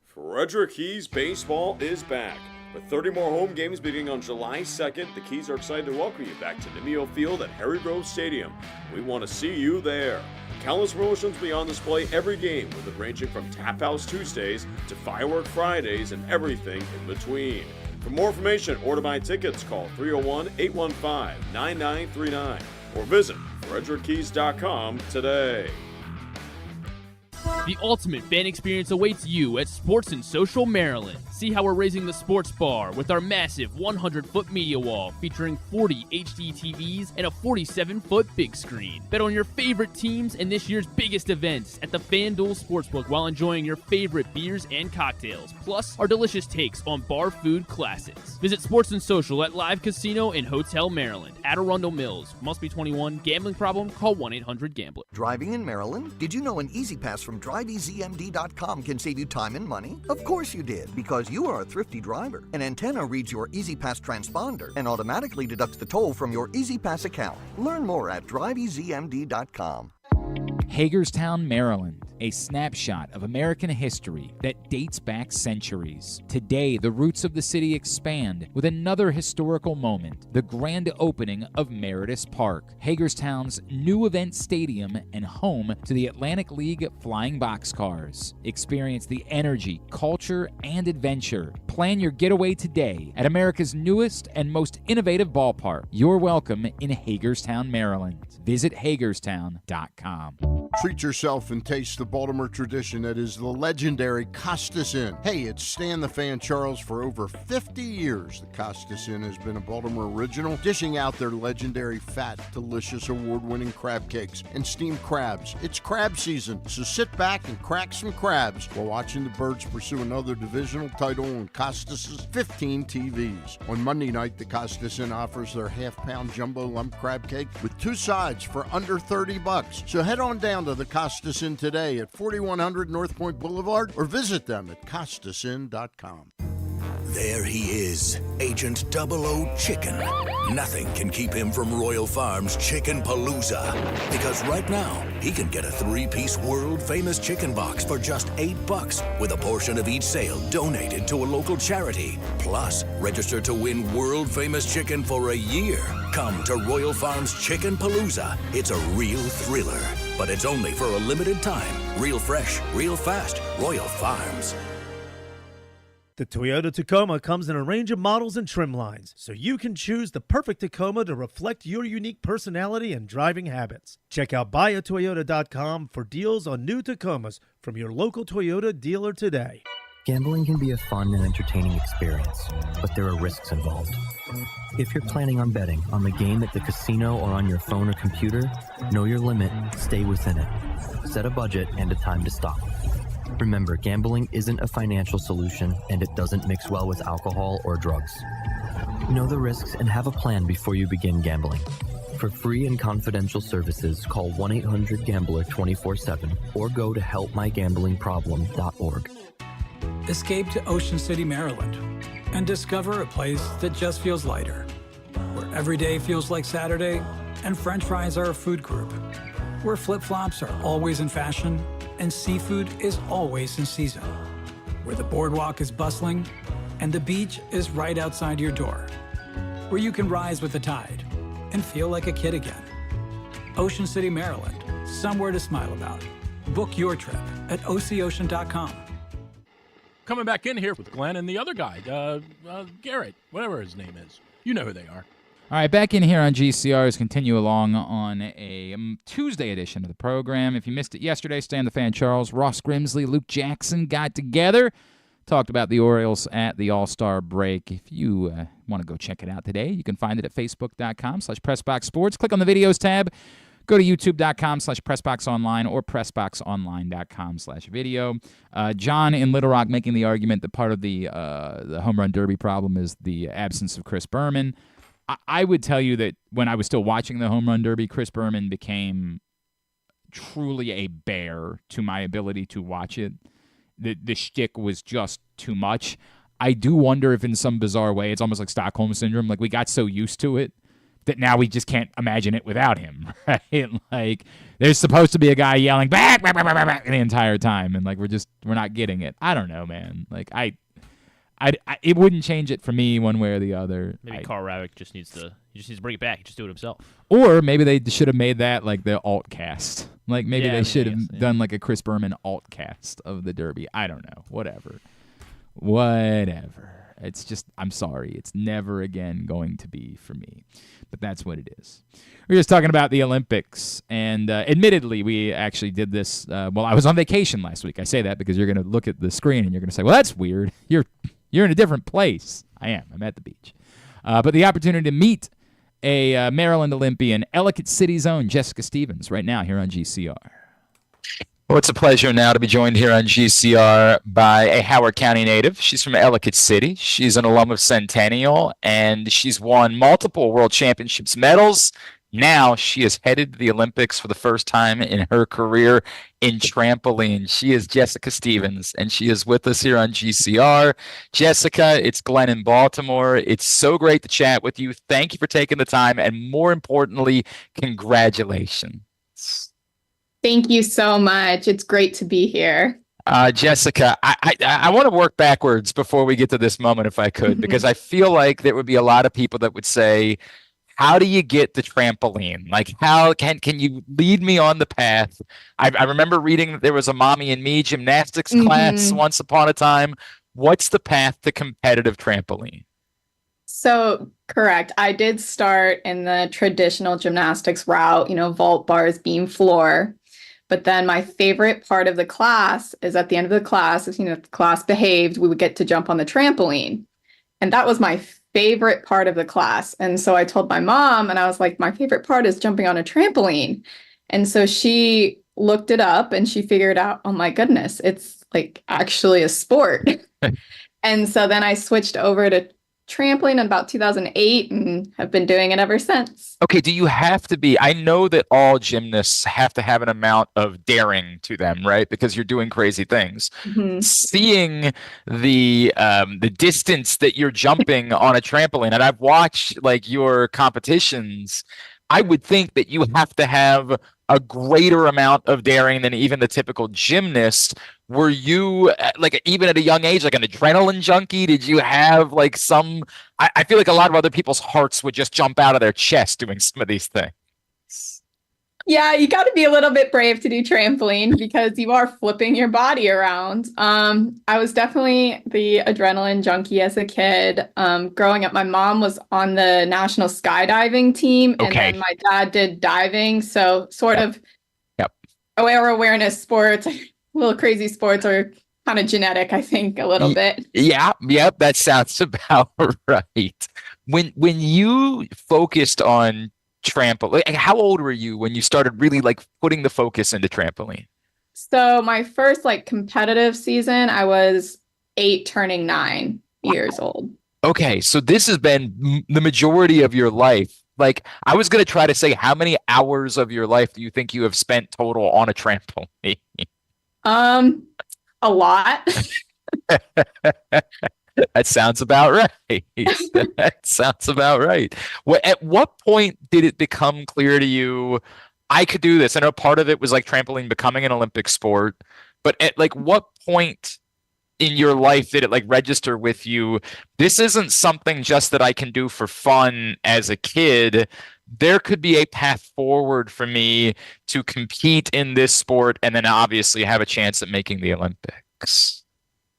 Frederick Keys baseball is back. With 30 more home games beginning on July 2nd, the Keys are excited to welcome you back to Nimio Field at Harry Grove Stadium. We want to see you there. Countless promotions will be on display every game, with it ranging from Tap House Tuesdays to Firework Fridays and everything in between. For more information or to buy tickets, call 301-815-9939 or visit frederickkeys.com today. The ultimate fan experience awaits you at Sports and Social Maryland. See how we're raising the sports bar with our massive 100-foot media wall featuring 40 HD TVs and a 47-foot big screen. Bet on your favorite teams and this year's biggest events at the FanDuel Sportsbook while enjoying your favorite beers and cocktails, plus our delicious takes on bar food classics. Visit Sports and Social at Live Casino and Hotel Maryland at Arundel Mills. Must be 21. Gambling problem? Call 1-800-GAMBLER. Driving in Maryland? Did you know an Easy Pass from DriveEasyMD.com can save you time and money? Of course you did, because you are a thrifty driver. An antenna reads your Easy Pass transponder and automatically deducts the toll from your Easy Pass account. Learn more at DriveEasyMD.com. Hagerstown, Maryland, a snapshot of American history that dates back centuries. Today, the roots of the city expand with another historical moment, the grand opening of Meredith Park, Hagerstown's new event stadium and home to the Atlantic League Flying Boxcars. Experience the energy, culture, and adventure. Plan your getaway today at America's newest and most innovative ballpark. You're welcome in Hagerstown, Maryland. Visit Hagerstown.com. Treat yourself and taste the Baltimore tradition that is the legendary Costas Inn. Hey, it's Stan the Fan Charles. For over 50 years, the Costas Inn has been a Baltimore original, dishing out their legendary fat, delicious, award-winning crab cakes and steamed crabs. It's crab season, so sit back and crack some crabs while watching the Birds pursue another divisional title on Costas' 15 TVs. On Monday night, the Costas Inn offers their half-pound jumbo lump crab cake with 2 sides for under $30. So head on down to the Costas Inn today at 4100 North Point Boulevard or visit them at CostasInn.com. There he is, Agent 00 Chicken. Nothing can keep him from Royal Farms Chicken Palooza. Because right now, he can get a 3-piece world-famous chicken box for just $8 with a portion of each sale donated to a local charity. Plus, register to win world-famous chicken for a year. Come to Royal Farms Chicken Palooza. It's a real thriller, but it's only for a limited time. Real fresh, real fast. Royal Farms. The Toyota Tacoma comes in a range of models and trim lines, so you can choose the perfect Tacoma to reflect your unique personality and driving habits. Check out buyatoyota.com for deals on new Tacomas from your local Toyota dealer today. Gambling can be a fun and entertaining experience, but there are risks involved. If you're planning on betting on the game at the casino or on your phone or computer, know your limit, stay within it. Set a budget and a time to stop. Remember, gambling isn't a financial solution, and it doesn't mix well with alcohol or drugs. Know the risks and have a plan before you begin gambling. For free and confidential services, call 1-800-GAMBLER 24/7 or go to helpmygamblingproblem.org. Escape to Ocean City, Maryland, and discover a place that just feels lighter, where every day feels like Saturday and French fries are a food group, where flip-flops are always in fashion and seafood is always in season, where the boardwalk is bustling and the beach is right outside your door, where you can rise with the tide and feel like a kid again. Ocean City, Maryland, somewhere to smile about. Book your trip at OCOcean.com. Coming back in here with Glenn and the other guy, Garrett, whatever his name is. You know who they are. All right, back in here on GCRs, continue along on a Tuesday edition of the program. If you missed it yesterday, Stan the Fan Charles, Ross Grimsley, Luke Jackson got together, talked about the Orioles at the All-Star break. If you want to go check it out today, you can find it at facebook.com/PressBoxSports. Click on the videos tab. Go to youtube.com/PressBoxOnline or PressBoxOnline.com/video. John in Little Rock making the argument that part of the home run derby problem is the absence of Chris Berman. I would tell you that when I was still watching the home run derby, Chris Berman became truly a bear to my ability to watch it. The shtick was just too much. I do wonder if in some bizarre way it's almost like Stockholm Syndrome. Like we got so used to it that now we just can't imagine it without him, right? Like there's supposed to be a guy yelling back the entire time, and like we're not getting it. I don't know, man. Like it wouldn't change it for me one way or the other. Maybe Carl Ravick just needs to bring it back. He just do it himself. Or maybe they should have made that like the alt cast. Like maybe they should have done like a Chris Berman alt cast of the Derby. I don't know. Whatever. It's just, I'm sorry. It's never again going to be for me. But that's what it is. We're just talking about the Olympics. And admittedly, we actually did this while I was on vacation last week. I say that because you're going to look at the screen and you're going to say, well, that's weird. You're in a different place. I am. I'm at the beach. But the opportunity to meet a Maryland Olympian, Ellicott City's own Jessica Stevens, right now here on GCR. Well, it's a pleasure now to be joined here on GCR by a Howard County native. She's from Ellicott City. She's an alum of Centennial, and she's won multiple World Championships medals. Now she is headed to the Olympics for the first time in her career in trampoline. She is Jessica Stevens, and she is with us here on GCR. Jessica, it's Glenn in Baltimore. It's so great to chat with you. Thank you for taking the time, and more importantly, congratulations. Thank you so much. It's great to be here. Jessica, I want to work backwards before we get to this moment, if I could, because I feel like there would be a lot of people that would say, how do you get the trampoline? Like, how can you lead me on the path? I remember reading that there was a Mommy and Me gymnastics class once upon a time. What's the path to competitive trampoline? So, correct. I did start in the traditional gymnastics route, vault, bars, beam, floor. But then my favorite part of the class is at the end of the class, if the class behaved, we would get to jump on the trampoline. And that was my favorite part of the class. And so I told my mom, and I was like, my favorite part is jumping on a trampoline. And so she looked it up and she figured out, oh my goodness, it's like actually a sport. And so then I switched over to trampoline in about 2008 and have been doing it ever since. Okay, do you have to be? I know that all gymnasts have to have an amount of daring to them, right? Because you're doing crazy things. Mhm. Seeing the distance that you're jumping on a trampoline, and I've watched like your competitions, I would think that you have to have a greater amount of daring than even the typical gymnast. Were you like, even at a young age, like an adrenaline junkie? Did you have like some, I feel like a lot of other people's hearts would just jump out of their chest doing some of these things. Yeah, you got to be a little bit brave to do trampoline because you are flipping your body around. I was definitely the adrenaline junkie as a kid. Growing up, my mom was on the national skydiving team, and then my dad did diving. So sort of awareness sports, little crazy sports are kind of genetic, I think, a little bit. Yeah, that sounds about right. When you focused on trampoline, like, how old were you when you started really like putting the focus into trampoline? So my first like competitive season, I was 8 turning 9 years old. Okay, so this has been the majority of your life. Like, I was going to try to say, how many hours of your life do you think you have spent total on a trampoline? A lot. That sounds about right. That sounds about right. At what point did it become clear to you, I could do this? I know part of it was like trampoline becoming an Olympic sport, but at like what point in your life did it like register with you, this isn't something just that I can do for fun as a kid? There could be a path forward for me to compete in this sport and then obviously have a chance at making the Olympics.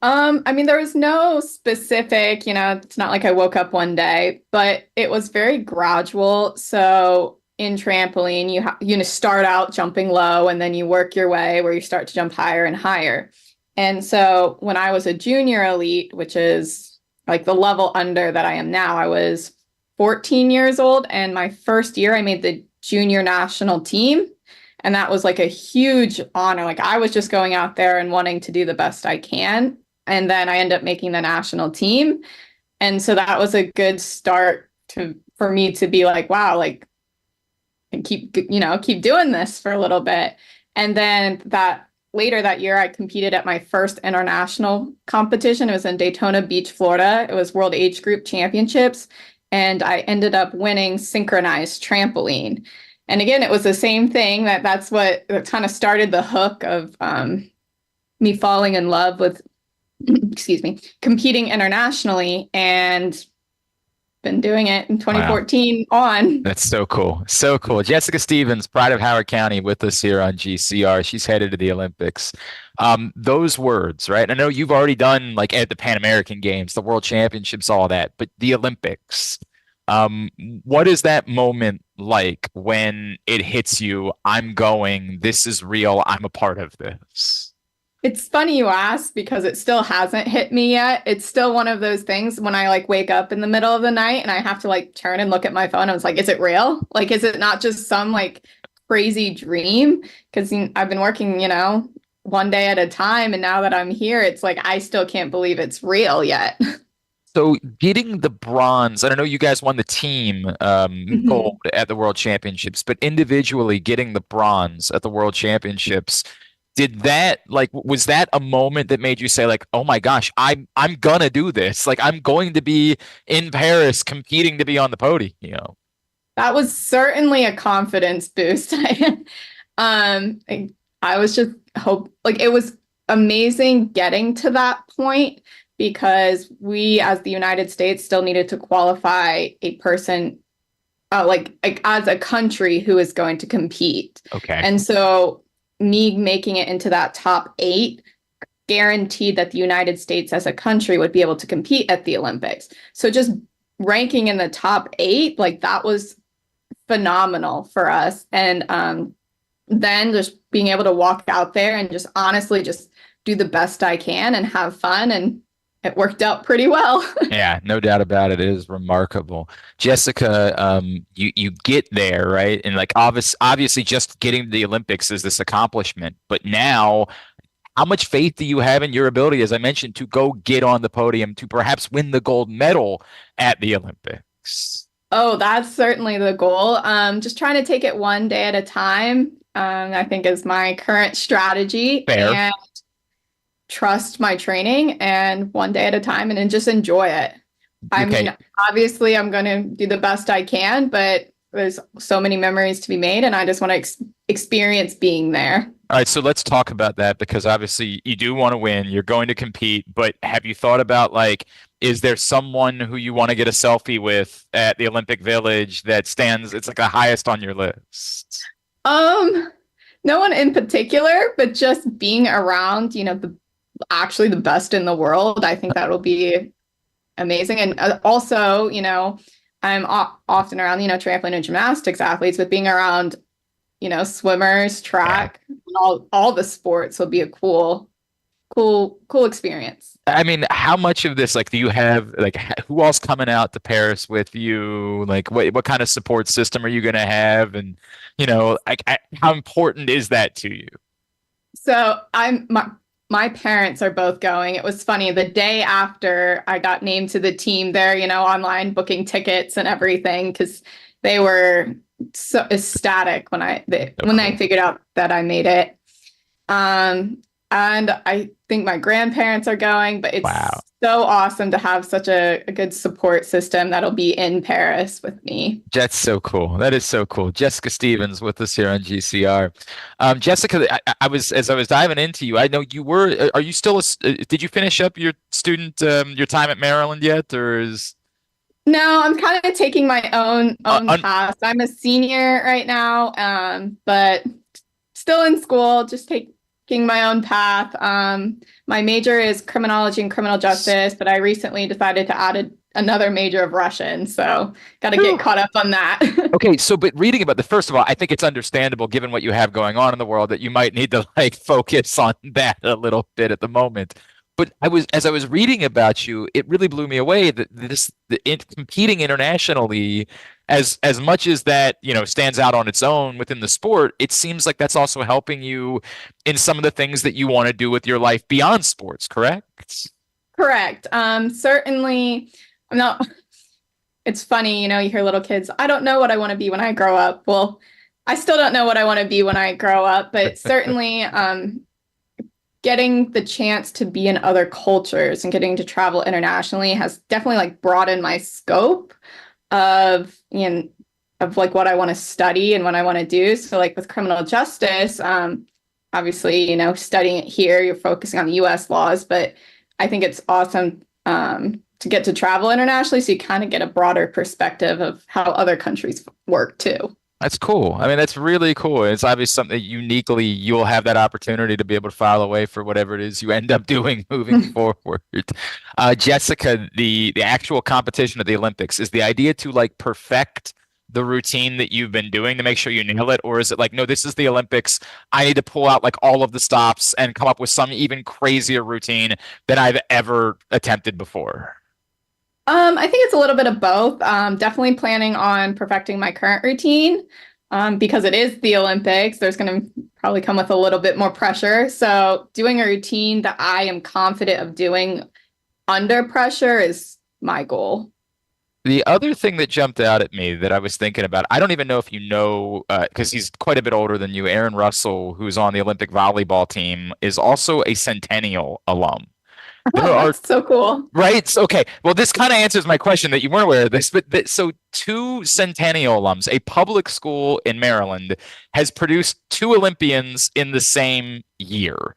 I mean, there was no specific, it's not like I woke up one day, but it was very gradual. So in trampoline, you start out jumping low and then you work your way where you start to jump higher and higher. And so when I was a junior elite, which is like the level under that I am now, I was 14 years old. And my first year, I made the junior national team. And that was like a huge honor. Like, I was just going out there and wanting to do the best I can. And then I ended up making the national team. And so that was a good start for me to be like, wow, like, and keep doing this for a little bit. And then later that year, I competed at my first international competition. It was in Daytona Beach, Florida. It was World Age Group Championships. And I ended up winning synchronized trampoline. And again, it was the same thing. That's what kind of started the hook of me falling in love with competing internationally, and been doing it in 2014 on. That's so cool. So cool. Jessica Stevens, pride of Howard County, with us here on GCR. She's headed to the Olympics. Those words, right? I know you've already done like at the Pan American Games, the World Championships, all that, but the Olympics, what is that moment like when it hits you? I'm going, this is real. I'm a part of this. It's funny you ask, because it still hasn't hit me yet. It's still one of those things when I like wake up in the middle of the night and I have to like turn and look at my phone. I was like, is it real? Like, is it not just some like crazy dream? Because I've been working, one day at a time. And now that I'm here, it's like, I still can't believe it's real yet. So getting the bronze, I don't know, you guys won the team gold at the World Championships, but individually getting the bronze at the World Championships, was that a moment that made you say like, oh my gosh, I'm gonna do this. Like, I'm going to be in Paris competing to be on the podium, That was certainly a confidence boost. I was just it was amazing getting to that point, because we as the United States still needed to qualify a person as a country who is going to compete. Okay. And so me making it into that top 8 guaranteed that the United States as a country would be able to compete at the Olympics. So just ranking in the top 8, like, that was phenomenal for us. And then just being able to walk out there and just honestly just do the best I can and have fun, and it worked out pretty well. Yeah, no doubt about it. It is remarkable. Jessica, you get there, right? And like obviously just getting to the Olympics is this accomplishment, but now how much faith do you have in your ability, as I mentioned, to go get on the podium to perhaps win the gold medal at the Olympics? Oh, that's certainly the goal. Just trying to take it one day at a time, I think is my current strategy. Fair. And trust my training and one day at a time and then just enjoy it. I mean, obviously I'm going to do the best I can, but there's so many memories to be made and I just want to experience being there. All right, so let's talk about that because obviously you do want to win, you're going to compete, but have you thought about like, is there someone who you want to get a selfie with at the Olympic Village that stands, it's like the highest on your list? No one in particular, but just being around, actually the best in the world. I think that will be amazing. And also, I'm often around, trampoline and gymnastics athletes, but being around, swimmers, track, all the sports will be a cool experience. I mean, how much of this, like, do you have, like, who else coming out to Paris with you? Like, what kind of support system are you going to have? And, how important is that to you? So my parents are both going. It was funny. The day after I got named to the team, they're, online booking tickets and everything because they were so ecstatic when I figured out that I made it. And I think my grandparents are going, but it's so awesome to have such a good support system that'll be in Paris with me. That's so cool. That is so cool. Jessica Stevens with us here on GCR. Jessica, as I was diving into you, I know you were, are you still, did you finish up your your time at Maryland yet, or is? No, I'm kind of taking my own path. I'm a senior right now, but still in school, just taking my own path. My major is criminology and criminal justice, but I recently decided to add another major of Russian, so got to get caught up on that. Okay, so but reading about first of all, I think it's understandable given what you have going on in the world that you might need to like focus on that a little bit at the moment. But as I was reading about you, it really blew me away that competing internationally, as much as that stands out on its own within the sport, it seems like that's also helping you in some of the things that you want to do with your life beyond sports. Correct? Correct. Certainly, I'm not. It's funny, you hear little kids. I don't know what I want to be when I grow up. Well, I still don't know what I want to be when I grow up, but certainly, getting the chance to be in other cultures and getting to travel internationally has definitely like broadened my scope of like what I want to study and what I want to do. So like with criminal justice, obviously, studying it here, you're focusing on the US laws, but I think it's awesome to get to travel internationally. So you kind of get a broader perspective of how other countries work too. That's cool. I mean, that's really cool. It's obviously something that uniquely you'll have that opportunity to be able to file away for whatever it is you end up doing moving forward. Jessica, the actual competition of the Olympics, is the idea to like perfect the routine that you've been doing to make sure you nail it? Or is it like, no, this is the Olympics. I need to pull out like all of the stops and come up with some even crazier routine than I've ever attempted before? I think it's a little bit of both. Definitely planning on perfecting my current routine because it is the Olympics. There's going to probably come with a little bit more pressure. So doing a routine that I am confident of doing under pressure is my goal. The other thing that jumped out at me that I was thinking about, I don't even know if you know, because he's quite a bit older than you, Aaron Russell, who's on the Olympic volleyball team, is also a Centennial alum. That's so cool. Right. Okay. Well, this kind of answers my question that you weren't aware of this, but so two Centennial alums, a public school in Maryland has produced two Olympians in the same year.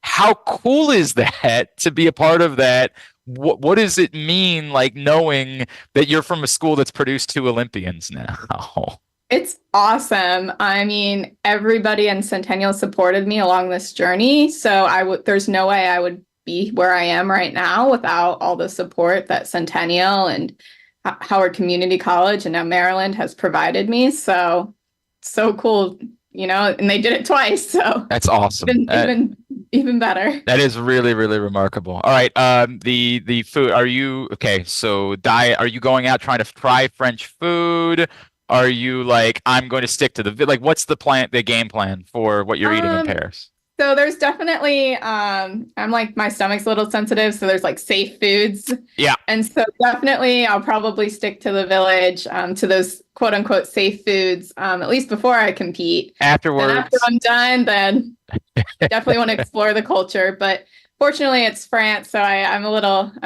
How cool is that to be a part of that? What does it mean, like knowing that you're from a school that's produced two Olympians now? It's awesome. I mean, everybody in Centennial supported me along this journey. So there's no way I would be where I am right now without all the support that Centennial and Howard Community College and now Maryland has provided me. So cool, and they did it twice. So that's awesome. Even better. That is really, really remarkable. All right. The food, are you okay? So diet, are you going out trying to try French food? Are you like, I'm going to stick to what's the game plan for what you're eating in Paris? So there's definitely, I'm like, my stomach's a little sensitive, so there's like safe foods. Yeah. And so definitely I'll probably stick to the village, to those quote unquote safe foods, at least before I compete. Afterwards. And after I'm done, then definitely want to explore the culture. But fortunately it's France, so I'm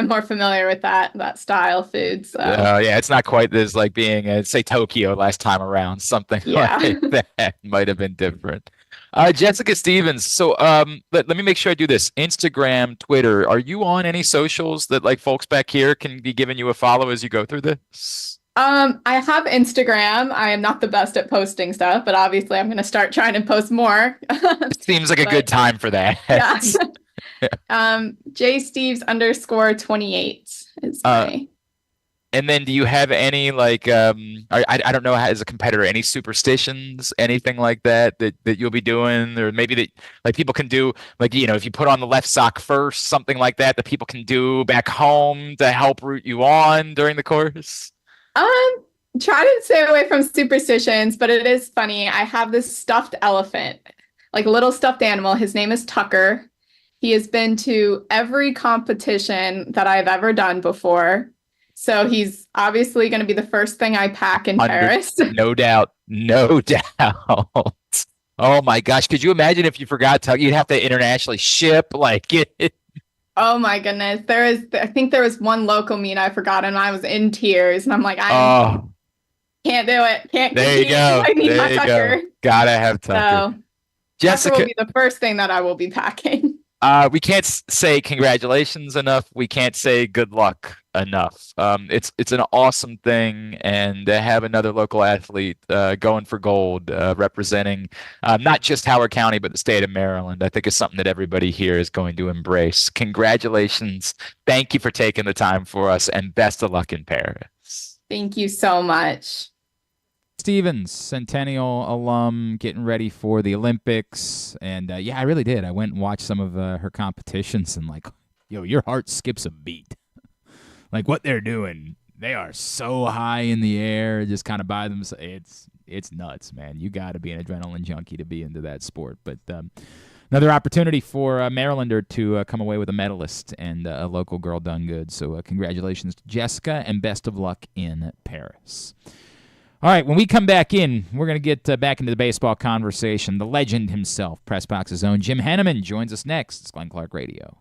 more familiar with that style food. So yeah, it's not quite as like being, say, Tokyo last time around. Something like that might have been different. Jessica Stevens. So let me make sure I do this. Instagram, Twitter. Are you on any socials that like folks back here can be giving you a follow as you go through this? I have Instagram. I am not the best at posting stuff, but obviously I'm going to start trying to post more. Seems like a good time for that. Yeah. jsteves_28 is my. And then do you have any like I don't know, as a competitor, any superstitions, anything like that you'll be doing, or maybe that like people can do, like, you know, if you put on the left sock first, something like that people can do back home to help root you on during the course? Try to stay away from superstitions, but it is funny. I have this stuffed elephant, like a little stuffed animal. His name is Tucker. He has been to every competition that I've ever done before. So he's obviously going to be the first thing I pack in Paris. No doubt. No doubt. Oh my gosh. Could you imagine if you forgot Tucker? You'd have to internationally ship like it. Oh my goodness. I think there was one local meet I forgot and I was in tears and I'm like, can't do it. Can't There you go. I need there my you Tucker. Go. Gotta have Tucker. So Jessica Tucker will be the first thing that I will be packing. We can't say congratulations enough. We can't say good luck enough. It's an awesome thing, and to have another local athlete going for gold, representing not just Howard County but the state of Maryland, I think is something that everybody here is going to embrace. Congratulations! Thank you for taking the time for us, and best of luck in Paris. Thank you so much. Stevens, Centennial alum, getting ready for the Olympics. And yeah, I really did. I went and watched some of her competitions and like, yo, your heart skips a beat. Like what they're doing, they are so high in the air, just kind of by themselves. It's nuts, man. You got to be an adrenaline junkie to be into that sport. But another opportunity for a Marylander to come away with a medalist and a local girl done good. So congratulations to Jessica and best of luck in Paris. All right, when we come back in, we're going to get back into the baseball conversation. The legend himself, Press Box's own Jim Henneman, joins us next. It's Glenn Clark Radio.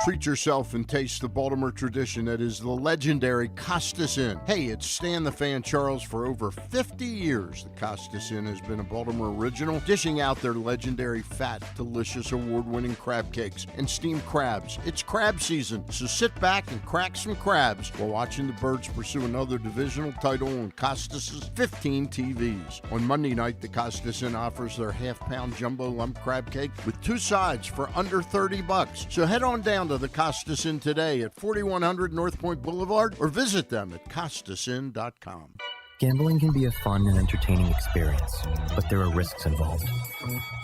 Treat yourself and taste the Baltimore tradition that is the legendary Costas Inn. Hey, it's Stan the Fan Charles. For over 50 years, the Costas Inn has been a Baltimore original, dishing out their legendary fat, delicious, award-winning crab cakes and steamed crabs. It's crab season, so sit back and crack some crabs while watching the Birds pursue another divisional title on Costas's 15 TVs. On Monday night, the Costas Inn offers their half-pound jumbo lump crab cake with 2 sides for under $30. So head on down to the Costas Inn today at 4100 North Point Boulevard or visit them at CostasInn.com. Gambling can be a fun and entertaining experience, but there are risks involved.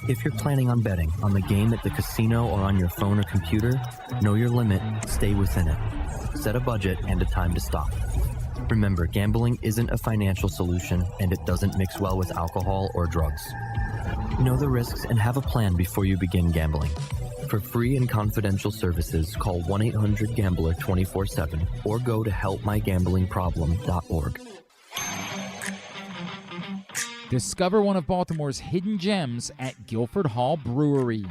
If you're planning on betting on the game at the casino or on your phone or computer, know your limit, stay within it. Set a budget and a time to stop. Remember, gambling isn't a financial solution and it doesn't mix well with alcohol or drugs. Know the risks and have a plan before you begin gambling. For free and confidential services, call 1-800-GAMBLER 24/7 or go to helpmygamblingproblem.org. Discover one of Baltimore's hidden gems at Guilford Hall Brewery.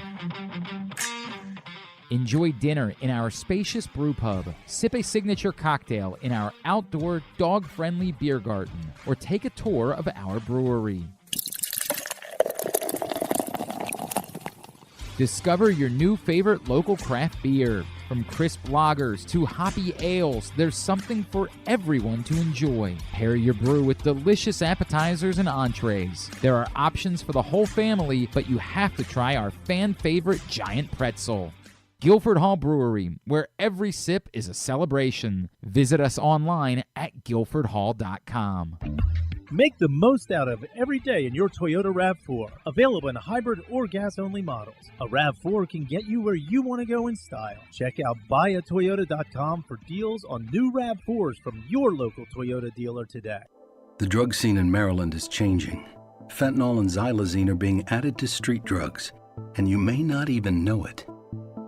Enjoy dinner in our spacious brew pub, sip a signature cocktail in our outdoor dog-friendly beer garden, or take a tour of our brewery. Discover your new favorite local craft beer. From crisp lagers to hoppy ales, there's something for everyone to enjoy. Pair your brew with delicious appetizers and entrees. There are options for the whole family, but you have to try our fan-favorite giant pretzel. Guilford Hall Brewery, where every sip is a celebration. Visit us online at guilfordhall.com. Make the most out of every day in your Toyota RAV4. Available in hybrid or gas-only models. A RAV4 can get you where you want to go in style. Check out buyatoyota.com for deals on new RAV4s from your local Toyota dealer today. The drug scene in Maryland is changing. Fentanyl and xylazine are being added to street drugs, and you may not even know it.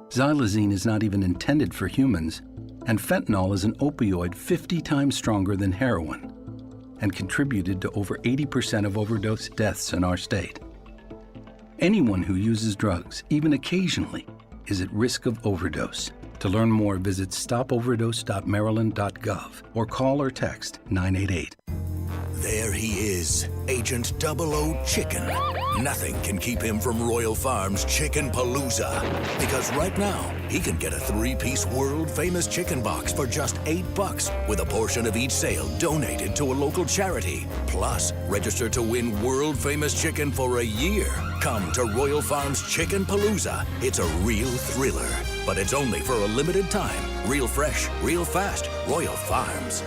Xylazine is not even intended for humans, and fentanyl is an opioid 50 times stronger than heroin and contributed to over 80% of overdose deaths in our state. Anyone who uses drugs, even occasionally, is at risk of overdose. To learn more, visit stopoverdose.maryland.gov or call or text 988. There he is, Agent 00 Chicken. Nothing can keep him from Royal Farms Chicken Palooza. Because right now, he can get a 3-piece world-famous chicken box for just $8 with a portion of each sale donated to a local charity. Plus, register to win world-famous chicken for a year. Come to Royal Farms Chicken Palooza. It's a real thriller, but it's only for a limited time. Real fresh, real fast. Royal Farms.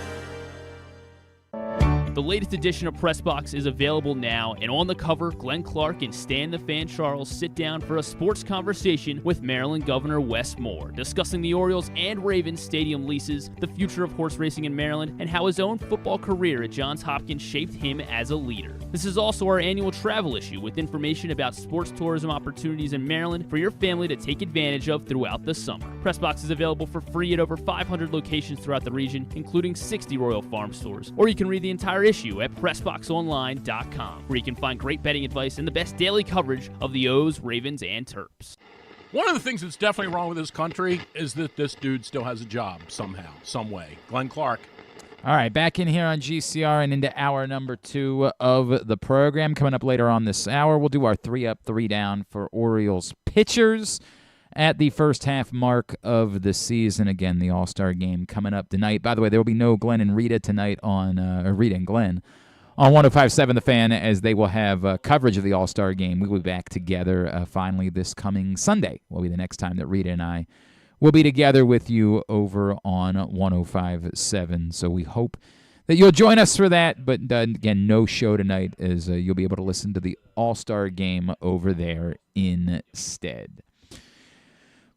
The latest edition of Press Box is available now, and on the cover, Glenn Clark and Stan the Fan Charles sit down for a sports conversation with Maryland Governor Wes Moore, discussing the Orioles and Ravens stadium leases, the future of horse racing in Maryland, and how his own football career at Johns Hopkins shaped him as a leader. This is also our annual travel issue with information about sports tourism opportunities in Maryland for your family to take advantage of throughout the summer. Press Box is available for free at over 500 locations throughout the region, including 60 Royal Farm stores, or you can read the entire issue at PressBoxOnline.com, where you can find great betting advice and the best daily coverage of the O's, Ravens, and Terps. One of the things that's definitely wrong with this country is that this dude still has a job somehow, some way. Glenn Clark. All right, back in here on GCR and into hour number 2 of the program. Coming up later on this hour, we'll do our 3 up, 3 down for Orioles pitchers at the first half mark of the season. Again, the All-Star game coming up tonight. By the way, there will be no Glenn and Rita tonight on, or Rita and Glenn, on 105.7 The Fan, as they will have coverage of the All-Star game. We will be back together finally this coming Sunday. Will be the next time that Rita and I will be together with you over on 105.7. So we hope that you'll join us for that. But again, no show tonight, as you'll be able to listen to the All-Star game over there instead.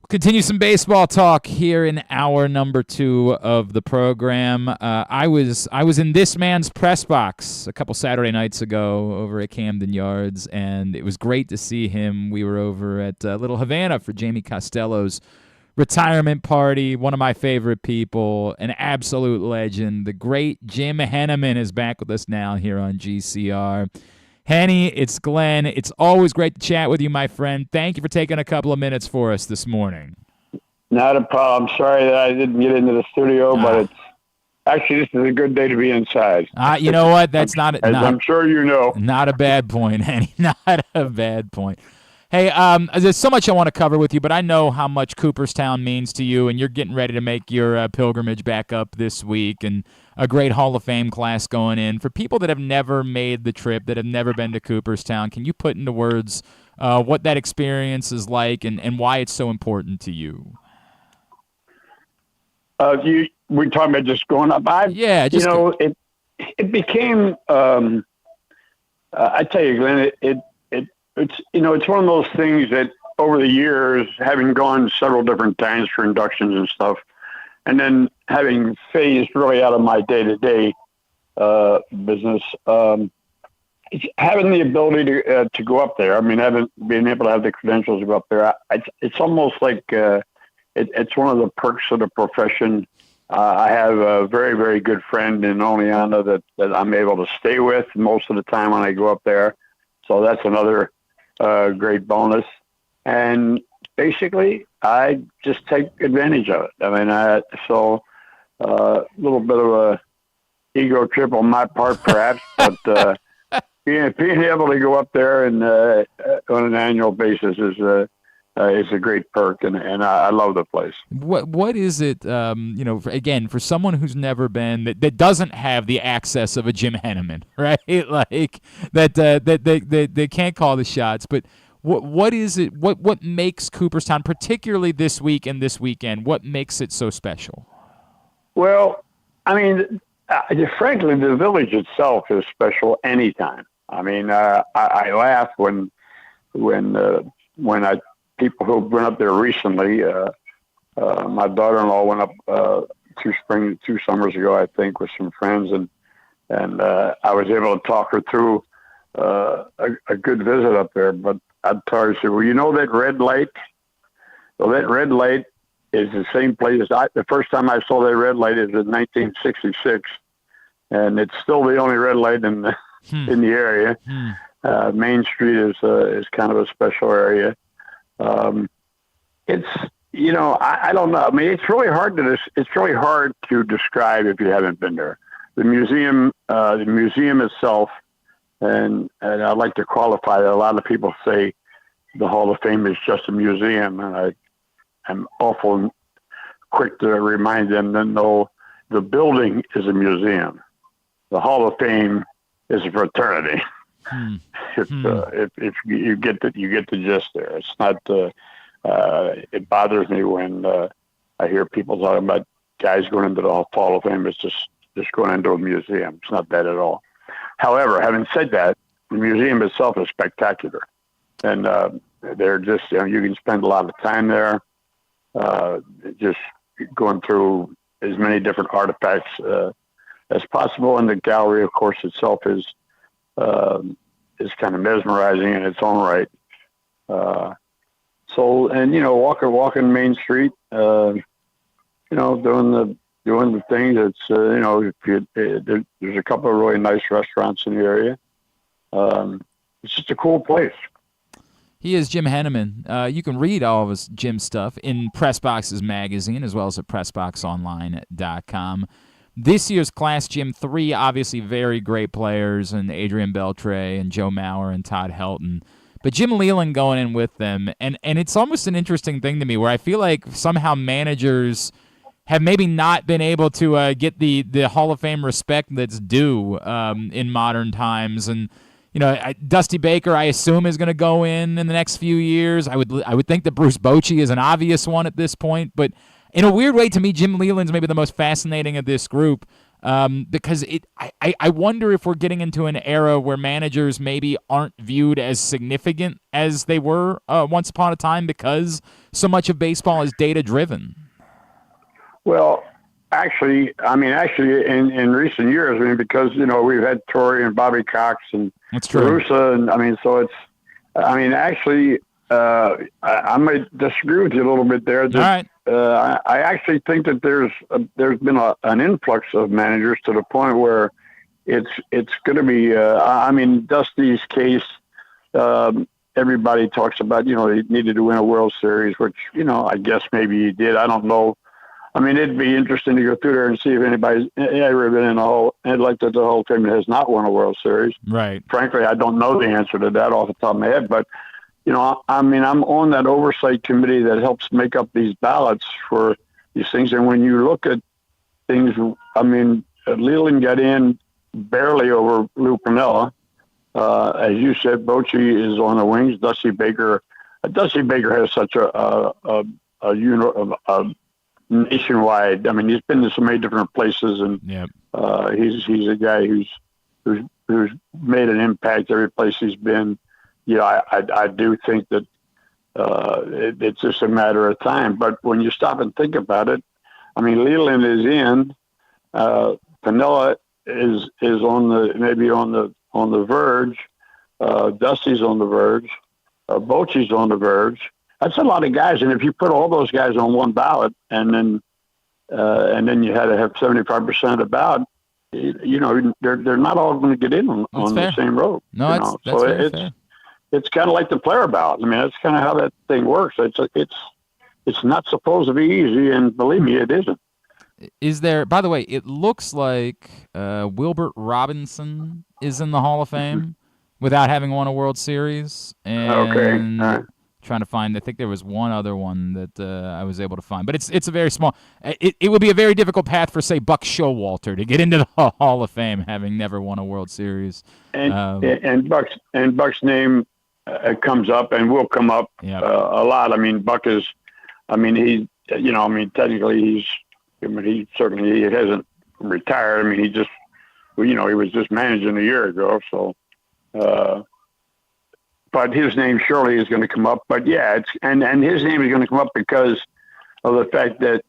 Continue some baseball talk here in hour number 2 of the program. I was in this man's press box a couple Saturday nights ago over at Camden Yards, and it was great to see him. We were over at Little Havana for Jamie Costello's retirement party. One of my favorite people, an absolute legend. The great Jim Henneman is back with us now here on GCR. Henny, it's Glenn. It's always great to chat with you, my friend. Thank you for taking a couple of minutes for us this morning. Not a problem. Sorry that I didn't get into the studio, but it's actually, this is a good day to be inside. You know what? That's I'm sure you know. Not a bad point, Henny. Not a bad point. Hey, there's so much I want to cover with you, but I know how much Cooperstown means to you, and you're getting ready to make your pilgrimage back up this week, and a great Hall of Fame class going in. For people that have never made the trip, that have never been to Cooperstown, can you put into words what that experience is like and why it's so important to you? We're talking about just going up. It became. I tell you, Glenn, it's it's one of those things that over the years, having gone several different times for inductions and stuff, and then having phased really out of my day-to-day business, it's having the ability to go up there. I mean, being able to have the credentials to go up there, it's almost like it's one of the perks of the profession. I have a very, very good friend in Oleana that I'm able to stay with most of the time when I go up there. So that's another great bonus. And basically, I just take advantage of it. I mean, a little bit of a ego trip on my part, perhaps, but being able to go up there and on an annual basis is a great perk, and I love the place. What is it? Again, for someone who's never been, that doesn't have the access of a Jim Henneman, right? Like that they can't call the shots, but. What is it? What makes Cooperstown, particularly this week and this weekend, what makes it so special? Well, I mean, frankly, the village itself is special anytime. I mean, I laugh when people who've been up there recently. My daughter-in-law went up 2 summers ago, I think, with some friends, and I was able to talk her through a good visit up there. But I'd tell you, well, you know that red light? Well, that red light is the same place. The first time I saw that red light is in 1966, and it's still the only red light in the area. Main Street is kind of a special area. It's I don't know. I mean, it's really hard to describe if you haven't been there. The museum itself, and I'd like to qualify that. A lot of people say the Hall of Fame is just a museum, and I'm awful quick to remind them that no, the building is a museum. The Hall of Fame is a fraternity. If you get the gist there, it's not. It bothers me when I hear people talking about guys going into the Hall of Fame. It's just going into a museum. It's not that at all. However, having said that, the museum itself is spectacular, and they're just you can spend a lot of time there, just going through as many different artifacts as possible. And the gallery, of course, itself is kind of mesmerizing in its own right. So, and walking Main Street, doing the thing. It's there's a couple of really nice restaurants in the area. It's just a cool place. He is Jim Henneman. You can read all of his Jim stuff in Pressbox's magazine as well as at PressBoxOnline.com. This year's class, Jim, 3 obviously very great players, and Adrian Beltre and Joe Mauer and Todd Helton. But Jim Leland going in with them, and it's almost an interesting thing to me where I feel like somehow managers have maybe not been able to get the Hall of Fame respect that's due in modern times. And Dusty Baker, I assume, is going to go in the next few years. I would think that Bruce Bochy is an obvious one at this point, but in a weird way, to me, Jim Leland's maybe the most fascinating of this group. Because I wonder if we're getting into an era where managers maybe aren't viewed as significant as they were once upon a time because so much of baseball is data-driven. Well, actually, in recent years, because, we've had Torrey and Bobby Cox and Carusa, and so it's, actually, I might disagree with you a little bit there. All right. I actually think that there's been an influx of managers to the point where it's going to be. Dusty's case. Everybody talks about he needed to win a World Series, which I guess maybe he did. I don't know. It'd be interesting to go through there and see if anybody's ever been in the Hall of Fame that has not won a World Series. Right. Frankly, I don't know the answer to that off the top of my head, but. I'm on that oversight committee that helps make up these ballots for these things. And when you look at things, Leland got in barely over Lou Piniella. As you said, Bochy is on the wings. Dusty Baker has such a nationwide. He's been to so many different places, and he's a guy who's made an impact every place he's been. I do think that it's just a matter of time. But when you stop and think about it, Leland is in. Piniella is on the verge. Dusty's on the verge. Bochy's on the verge. That's a lot of guys, and if you put all those guys on one ballot, and then you had to have 75% of the ballot, they're not all going to get in on the same road. No, that's very fair. It's kind of like the player ballot. That's kind of how that thing works. It's not supposed to be easy, and believe me, it isn't. Is there? By the way, it looks like Wilbert Robinson is in the Hall of Fame without having won a World Series. And okay. All right. Trying to find. I think there was one other one that I was able to find, but it's a very small. It would be a very difficult path for, say, Buck Showalter to get into the Hall of Fame having never won a World Series. And Buck's name. Comes up and will come up a lot. Buck is, technically he certainly hasn't retired. He just, he was just managing a year ago. So, but his name surely is going to come up. But yeah, and his name is going to come up because of the fact that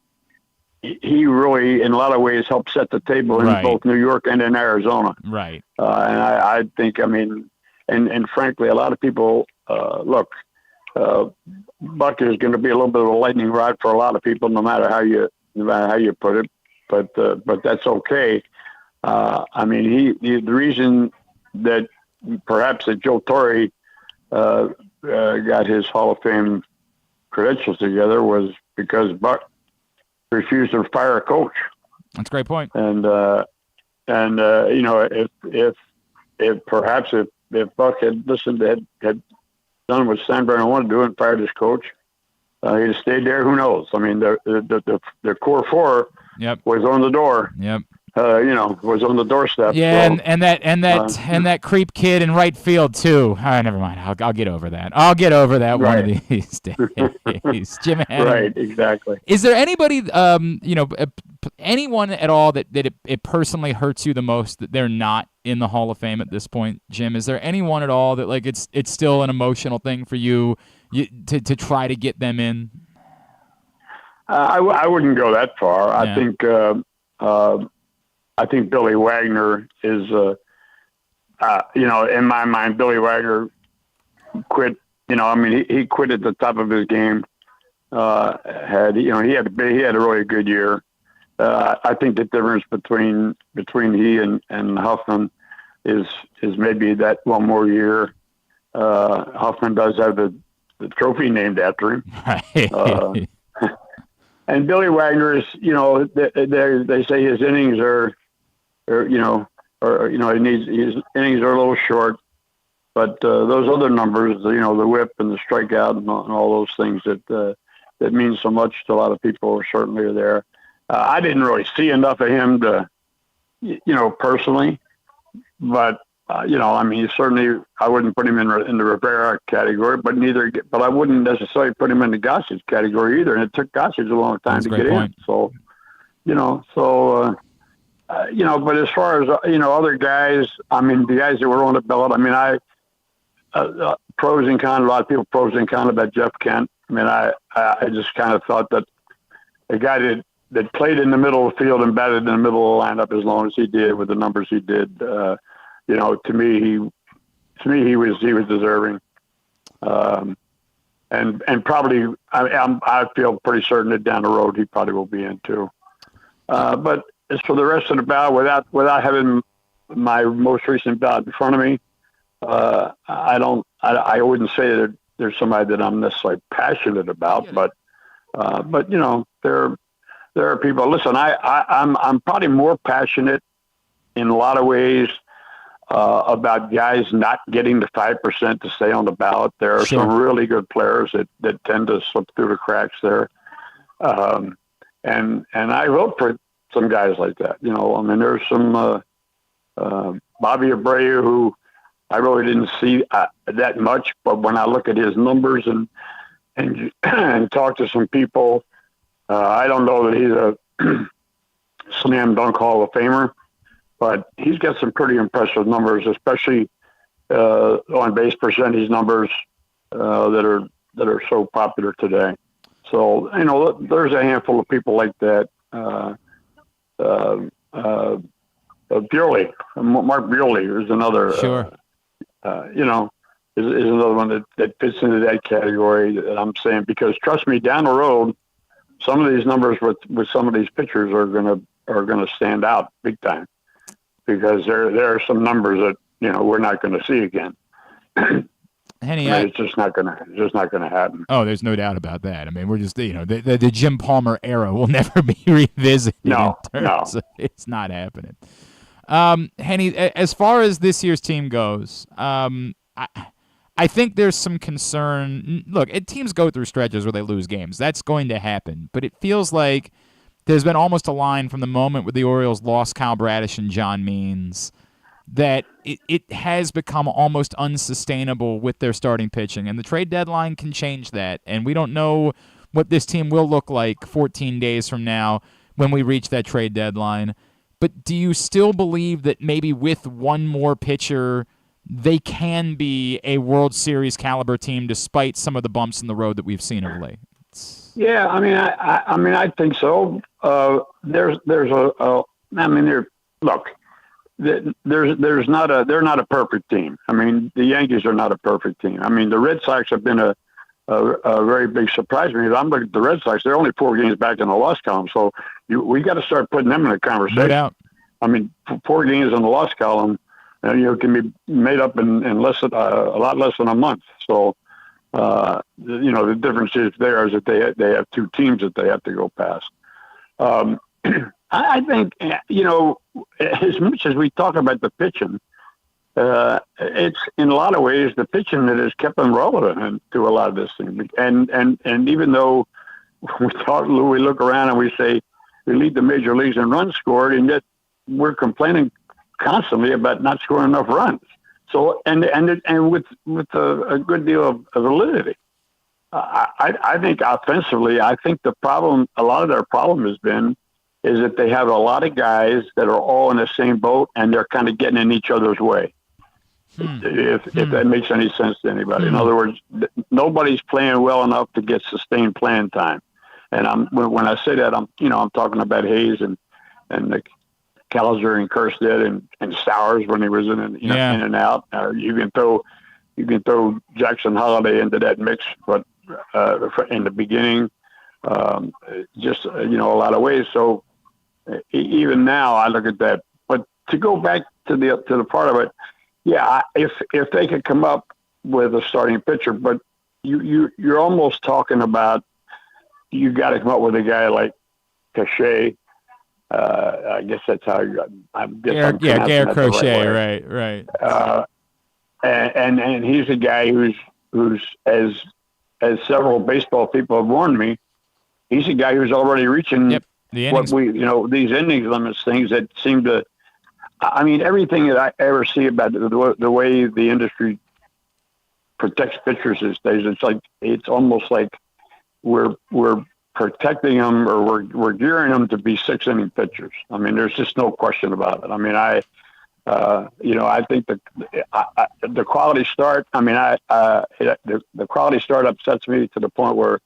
he really, in a lot of ways, helped set the table in both New York and in Arizona. Right. And I think, and frankly, a lot of people look, Buck is going to be a little bit of a lightning rod for a lot of people, no matter how you put it. But that's okay. I mean, the reason that perhaps that Joe Torre got his Hall of Fame credentials together was because Buck refused to fire a coach. That's a great point. And you know, if perhaps Buck had listened, had done what Steinbrenner wanted to do and fired his coach, he'd have stayed there. Who knows? I mean, the core four was on the door. Yep. You know, was on the doorstep. Yeah, so, and that creep kid in right field too. All right, never mind. I'll get over that. I'll get over that one of these days. Jim Henneman. Right, exactly. Is there anybody, anyone at all that it personally hurts you the most that they're not in the Hall of Fame at this point, Jim? Is there anyone at all that like it's still an emotional thing for you to try to get them in? I wouldn't go that far. Yeah. I think Billy Wagner is, in my mind, Billy Wagner quit. You know, I mean, he quit at the top of his game. He had a really good year. I think the difference between he and Huffman is maybe that one more year. Huffman does have the trophy named after him. Right. And Billy Wagner is, they say his innings his innings are a little short, but those other numbers, the whip and the strikeout and all those things that mean so much to a lot of people certainly are there. I didn't really see enough of him to, personally, but certainly I wouldn't put him in the Rivera category, but I wouldn't necessarily put him in the Gossage category either. And it took Gossage a long time to get in. So, but as far as, other guys, I mean, the guys that were on the ballot, I mean, pros and cons, a lot of people pros and cons about Jeff Kent. I mean, I just kind of thought that a guy that played in the middle of the field and batted in the middle of the lineup as long as he did with the numbers he did, to me, he was deserving. And probably, I feel pretty certain that down the road, he probably will be in too. But as for the rest of the ballot, without having my most recent ballot in front of me, I wouldn't say that there's somebody that I'm necessarily passionate about, but there are people. Listen, I'm probably more passionate in a lot of ways about guys not getting the 5% to stay on the ballot. There are some really good players that tend to slip through the cracks there, and I vote for some guys like that. I mean, there's some Bobby Abreu who I really didn't see that much, but when I look at his numbers and talk to some people, I don't know that he's a slam dunk Hall of Famer, but he's got some pretty impressive numbers, especially on base percentage numbers that are so popular today. So there's a handful of people like that. Buehrle, Mark Buehrle is another. Is another one that fits into that category that I'm saying, because trust me, down the road, some of these numbers with some of these pitchers are gonna stand out big time, because there are some numbers that we're not going to see again. Henny, it's just not going to happen. Oh, there's no doubt about that. I mean, we're just the Jim Palmer era will never be revisited. No. It's not happening. Henny, as far as this year's team goes, I think there's some concern. Look, teams go through stretches where they lose games. That's going to happen. But it feels like there's been almost a line from the moment where the Orioles lost Kyle Bradish and John Means that it has become almost unsustainable with their starting pitching. And the trade deadline can change that. And we don't know what this team will look like 14 days from now when we reach that trade deadline. But do you still believe that maybe with one more pitcher, they can be a World Series caliber team despite some of the bumps in the road that we've seen of late? Yeah, I mean, I think so. Look, they're not a perfect team. I mean, the Yankees are not a perfect team. I mean, the Red Sox have been a very big surprise to me. I'm looking at the Red Sox; they're only 4 games back in the loss column, so we got to start putting them in the conversation. No doubt. I mean, 4 games in the loss column, can be made up in less than a lot less than a month. So, the difference is there is that they have 2 teams that they have to go past. I think, as much as we talk about the pitching, it's in a lot of ways the pitching that has kept them relevant to a lot of this thing. And even though we look around and we say we lead the major leagues in runs scored, and yet we're complaining constantly about not scoring enough runs. So, and with a good deal of validity. I think offensively, I think a lot of their problem has been is that they have a lot of guys that are all in the same boat, and they're kind of getting in each other's way. If that makes any sense to anybody. In other words, nobody's playing well enough to get sustained playing time. And when I say that, I'm talking about Hayes and the Callister and Kerstead and Stowers when he was in and out. You can throw Jackson Holiday into that mix, but in the beginning, just a lot of ways. So even now, I look at that. But to go back to the part of it, yeah, if they could come up with a starting pitcher, but you're almost talking about you got to come up with a guy like Cachet. I guess that's how Garrett Crochet, right. And he's a guy who's as several baseball people have warned me, he's a guy who's already reaching what these innings limits things that seem to. I mean, everything that I ever see about the way the industry protects pitchers these days, it's almost like we're protecting them or we're gearing them to be 6-inning pitchers. I mean, there's just no question about it. I mean, I think the quality start. I mean, the quality start upsets me to the point where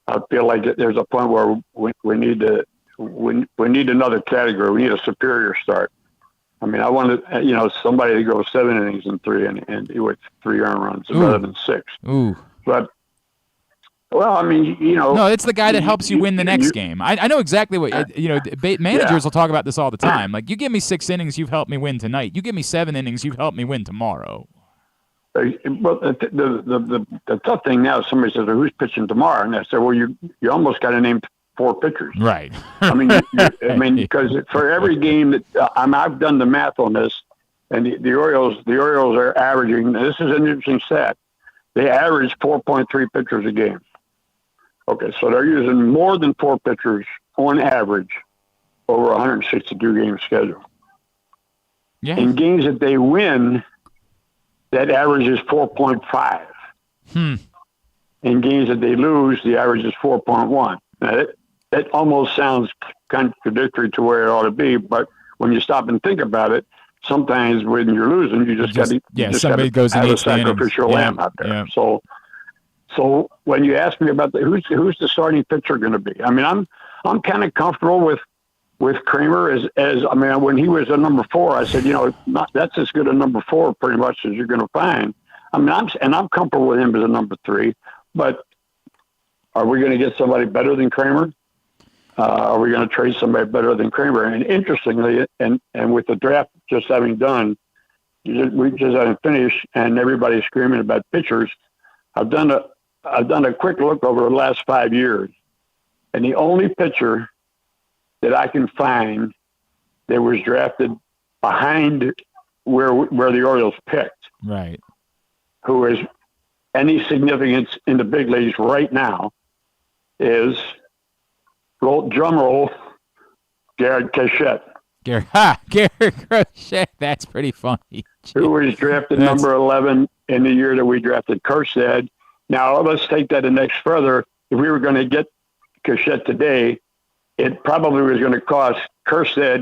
I feel like there's a point where we need another category. We need a superior start. I mean, I wanted somebody to go 7 innings and 3 and with 3 earned runs rather than 6. Ooh. But well, I mean, no, it's the guy that helps you win the next game. I know exactly what managers will talk about this all the time. Like, you give me 6 innings, you've helped me win tonight. You give me 7 innings, you've helped me win tomorrow. Well, the tough thing now is somebody says, well, who's pitching tomorrow? And I say, well, you almost got to name 4 pitchers. Right. I mean, because for every game that I've done the math on this, and the Orioles are averaging. This is an interesting stat. They average 4.3 pitchers a game. Okay, so they're using more than 4 pitchers on average over a 162-game schedule. Yeah. In games that they win, that average is 4.5. In games that they lose, the average is 4.1. Now, that almost sounds contradictory to where it ought to be, but when you stop and think about it, sometimes when you're losing, you just got to somebody goes have in a sacrificial lamb out there. Yeah. So when you ask me about who's the starting pitcher going to be, I mean, I'm kind of comfortable with Kramer as I mean, when he was a number 4, I said, that's as good a number 4 pretty much as you're going to find. I mean, I'm comfortable with him as a number 3, but are we going to get somebody better than Kramer? Are we going to trade somebody better than Kramer? And interestingly, and with the draft just having done, we just haven't finished, and everybody's screaming about pitchers. I've done a quick look over the last 5 years, and the only pitcher that I can find that was drafted behind where the Orioles picked, right, who has any significance in the big leagues right now, is drum roll, Garrett Cachet. Garrett Crochet. That's pretty funny. Who was drafted number 11 in the year that we drafted Kerstead. Now, let's take that a next further. If we were going to get Cachet today, it probably was going to cost Kerstead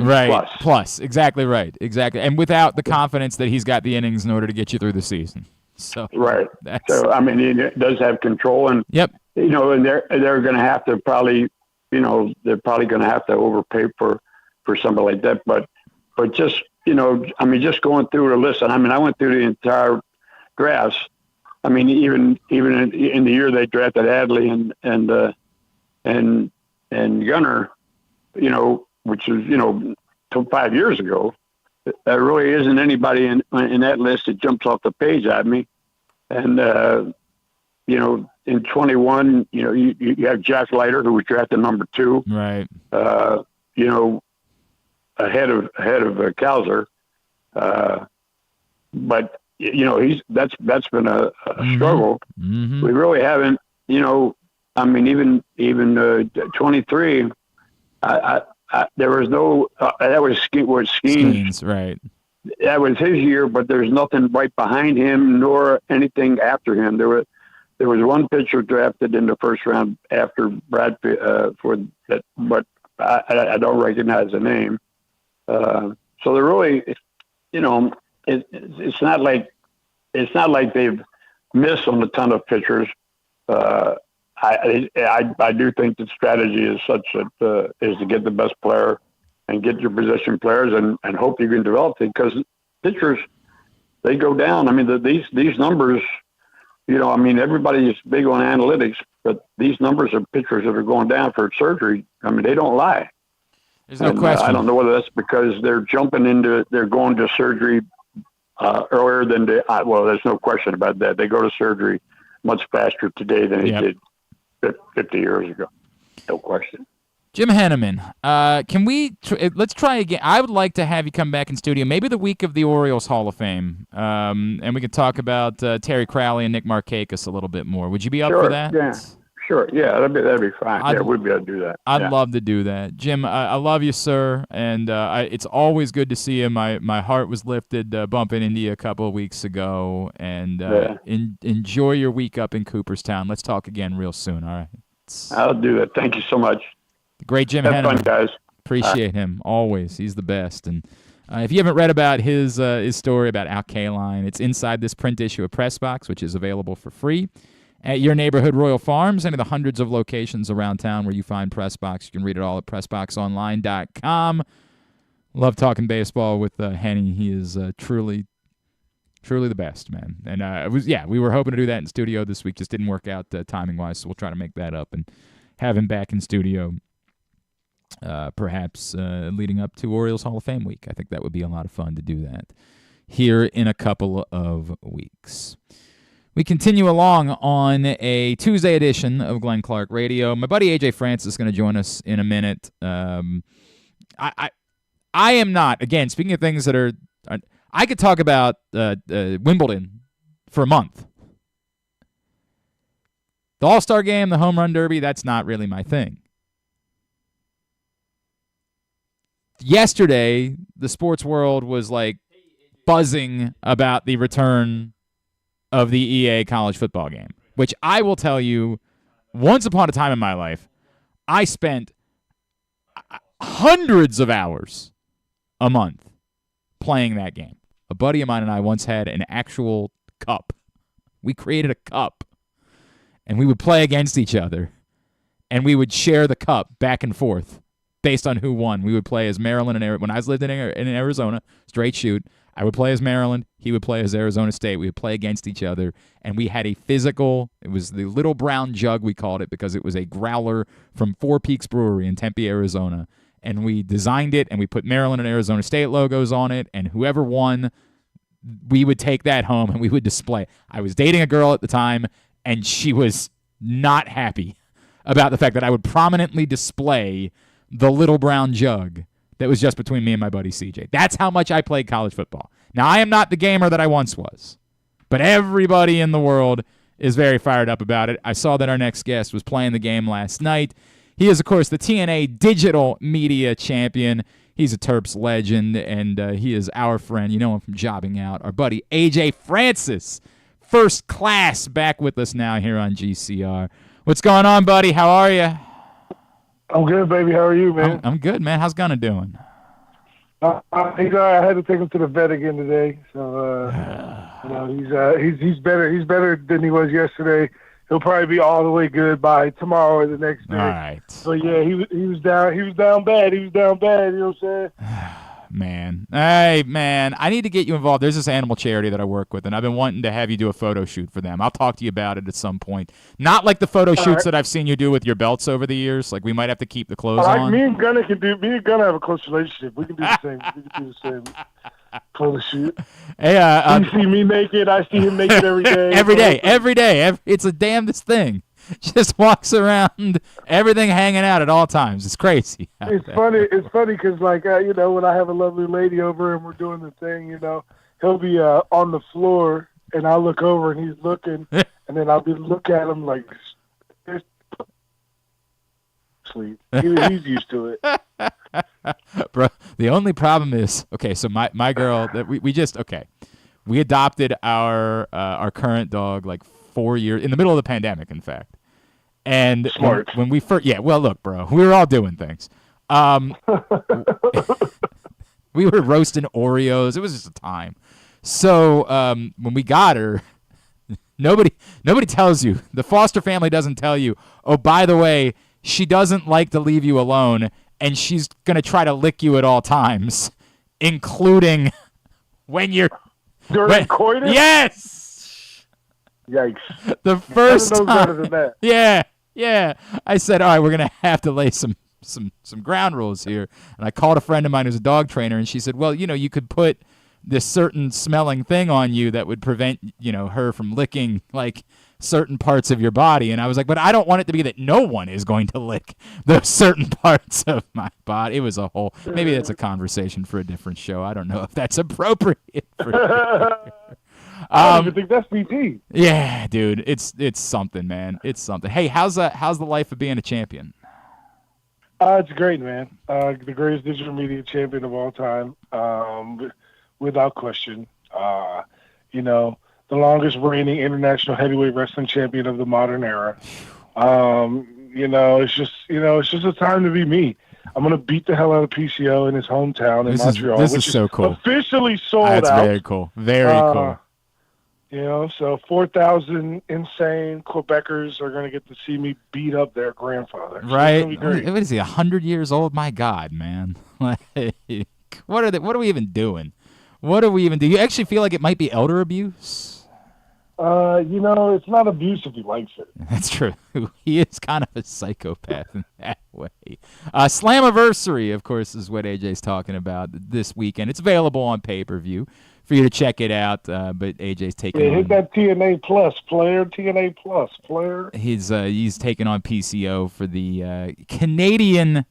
plus. Exactly right. Exactly. And without the confidence that he's got the innings in order to get you through the season. So right. So, I mean, he does have control. And, yep. And they're going to have to probably, they're probably going to have to overpay for somebody like that. But but just, just going through the list, and I went through the entire drafts. I mean, even in the year they drafted Adley and Gunnar, which is, 5 years ago, there really isn't anybody in that list that jumps off the page at me. And, in 21, you have Jack Leiter, who was drafted number 2. Right. Ahead of Cowser. But, that's been a struggle. Mm-hmm. We really haven't, even 23, there was no, that was Skeens. Right. That was his year, but there's nothing right behind him nor anything after him. There was one pitcher drafted in the first round after Brad for that, but I don't recognize the name. So they're really, it's not like they've missed on a ton of pitchers. I do think the strategy is such that is to get the best player and get your position players and hope you can develop it, because pitchers, they go down. I mean, these numbers, everybody is big on analytics, but these numbers of pitchers that are going down for surgery, they don't lie. There's no question. I don't know whether that's because they're going to surgery earlier than there's no question about that. They go to surgery much faster today than they did 50 years ago. No question. Jim Henneman, can we let's try again. I would like to have you come back in studio, maybe the week of the Orioles Hall of Fame, and we could talk about Terry Crowley and Nick Markakis a little bit more. Would you be up for that? Yeah, sure. Yeah, that'd be fine. We'd be able to do that. I'd love to do that. Jim, I love you, sir, and it's always good to see you. My heart was lifted bumping into you a couple of weeks ago, and enjoy your week up in Cooperstown. Let's talk again real soon, all right? I'll do that. Thank you so much. The great Jim Have Henneman. fun, guys. Appreciate him always. He's the best. And if you haven't read about his story about Al Kaline, it's inside this print issue of Press Box, which is available for free at your neighborhood Royal Farms, any of the hundreds of locations around town where you find Press Box. You can read it all at PressBoxOnline.com. Love talking baseball with Henny. He is truly the best, man. And we were hoping to do that in studio this week. Just didn't work out timing-wise, so we'll try to make that up and have him back in studio. Perhaps leading up to Orioles Hall of Fame week. I think that would be a lot of fun to do that here in a couple of weeks. We continue along on a Tuesday edition of Glenn Clark Radio. My buddy AJ Francis is going to join us in a minute. I am not, again, speaking of things that are, I could talk about Wimbledon for a month. The All-Star Game, the Home Run Derby, that's not really my thing. Yesterday, the sports world was like buzzing about the return of the EA college football game, which I will tell you, once upon a time in my life, I spent hundreds of hours a month playing that game. A buddy of mine and I once had an actual cup. We created a cup, and we would play against each other, and we would share the cup back and forth based on who won. We would play as Maryland and when I lived in Arizona, straight shoot, I would play as Maryland, he would play as Arizona State. We would play against each other, and we had a physical, it was the Little Brown Jug, we called it, because it was a growler from Four Peaks Brewery in Tempe, Arizona, and we designed it, and we put Maryland and Arizona State logos on it, and whoever won, we would take that home, and we would display. I was dating a girl at the time, and she was not happy about the fact that I would prominently display the Little Brown Jug that was just between me and my buddy CJ. That's how much I played college football. Now, I am not the gamer that I once was, but everybody in the world is very fired up about it. I saw that our next guest was playing the game last night. He is, of course, the TNA Digital Media Champion. He's a Terps legend, and he is our friend. You know him from Jobbing Out. Our buddy AJ Francis, first class, back with us now here on GCR. What's going on, buddy? How are you? I'm good, baby. How are you, man? I'm good, man. How's Gunnar doing? I had to take him to the vet again today, so he's better. He's better than he was yesterday. He'll probably be all the way good by tomorrow or the next day. All right. So yeah, he was down. He was down bad. You know what I'm saying? man. Hey, man, I need to get you involved. There's this animal charity that I work with, and I've been wanting to have you do a photo shoot for them. I'll talk to you about it at some point. Not like the photo shoots that I've seen you do with your belts over the years. Like, we might have to keep the clothes on. Me and Gunnar have a close relationship. We can do the same. We can do the same photo shoot. Hey, you see me naked. I see him naked every day. every day. It's a damnedest thing. Just walks around, everything hanging out at all times. It's crazy. It's funny. It's funny because, like, when I have a lovely lady over and we're doing the thing, he'll be on the floor and I'll look over and he's looking, and then I'll look at him like, sleep. He's used to it. Bro, the only problem is, okay, so my girl that we adopted our current dog like 4 years in the middle of the pandemic, in fact. And when we first, look, bro, we were all doing things. We were roasting Oreos. It was just a time. So when we got her, nobody tells you. The foster family doesn't tell you, oh, by the way, she doesn't like to leave you alone, and she's going to try to lick you at all times, including when you're... During coitus? Yes! Yikes. The first time. Better than that. Yeah. I said, all right, we're going to have to lay some ground rules here. And I called a friend of mine who's a dog trainer, and she said, well, you could put this certain smelling thing on you that would prevent, her from licking, like, certain parts of your body. And I was like, but I don't want it to be that no one is going to lick those certain parts of my body. It was maybe that's a conversation for a different show. I don't know if that's appropriate for I don't even think that's PT. Yeah, dude, it's something, man. It's something. Hey, how's the life of being a champion? It's great, man. The greatest digital media champion of all time, without question. The longest reigning international heavyweight wrestling champion of the modern era. It's just a time to be me. I'm gonna beat the hell out of PCO in his hometown in Montreal. This is so cool. Officially sold out. That's very cool. Very cool. So 4,000 insane Quebecers are going to get to see me beat up their grandfather. Right. What is he, 100 years old? My God, man. What are we even doing? What do we even do? You actually feel like it might be elder abuse? It's not abuse if he likes it. That's true. He is kind of a psychopath in that way. Slammiversary, of course, is what AJ's talking about this weekend. It's available on pay-per-view for you to check it out, but AJ's taking on... hit that TNA Plus player, TNA Plus player. He's taking on PCO for the Canadian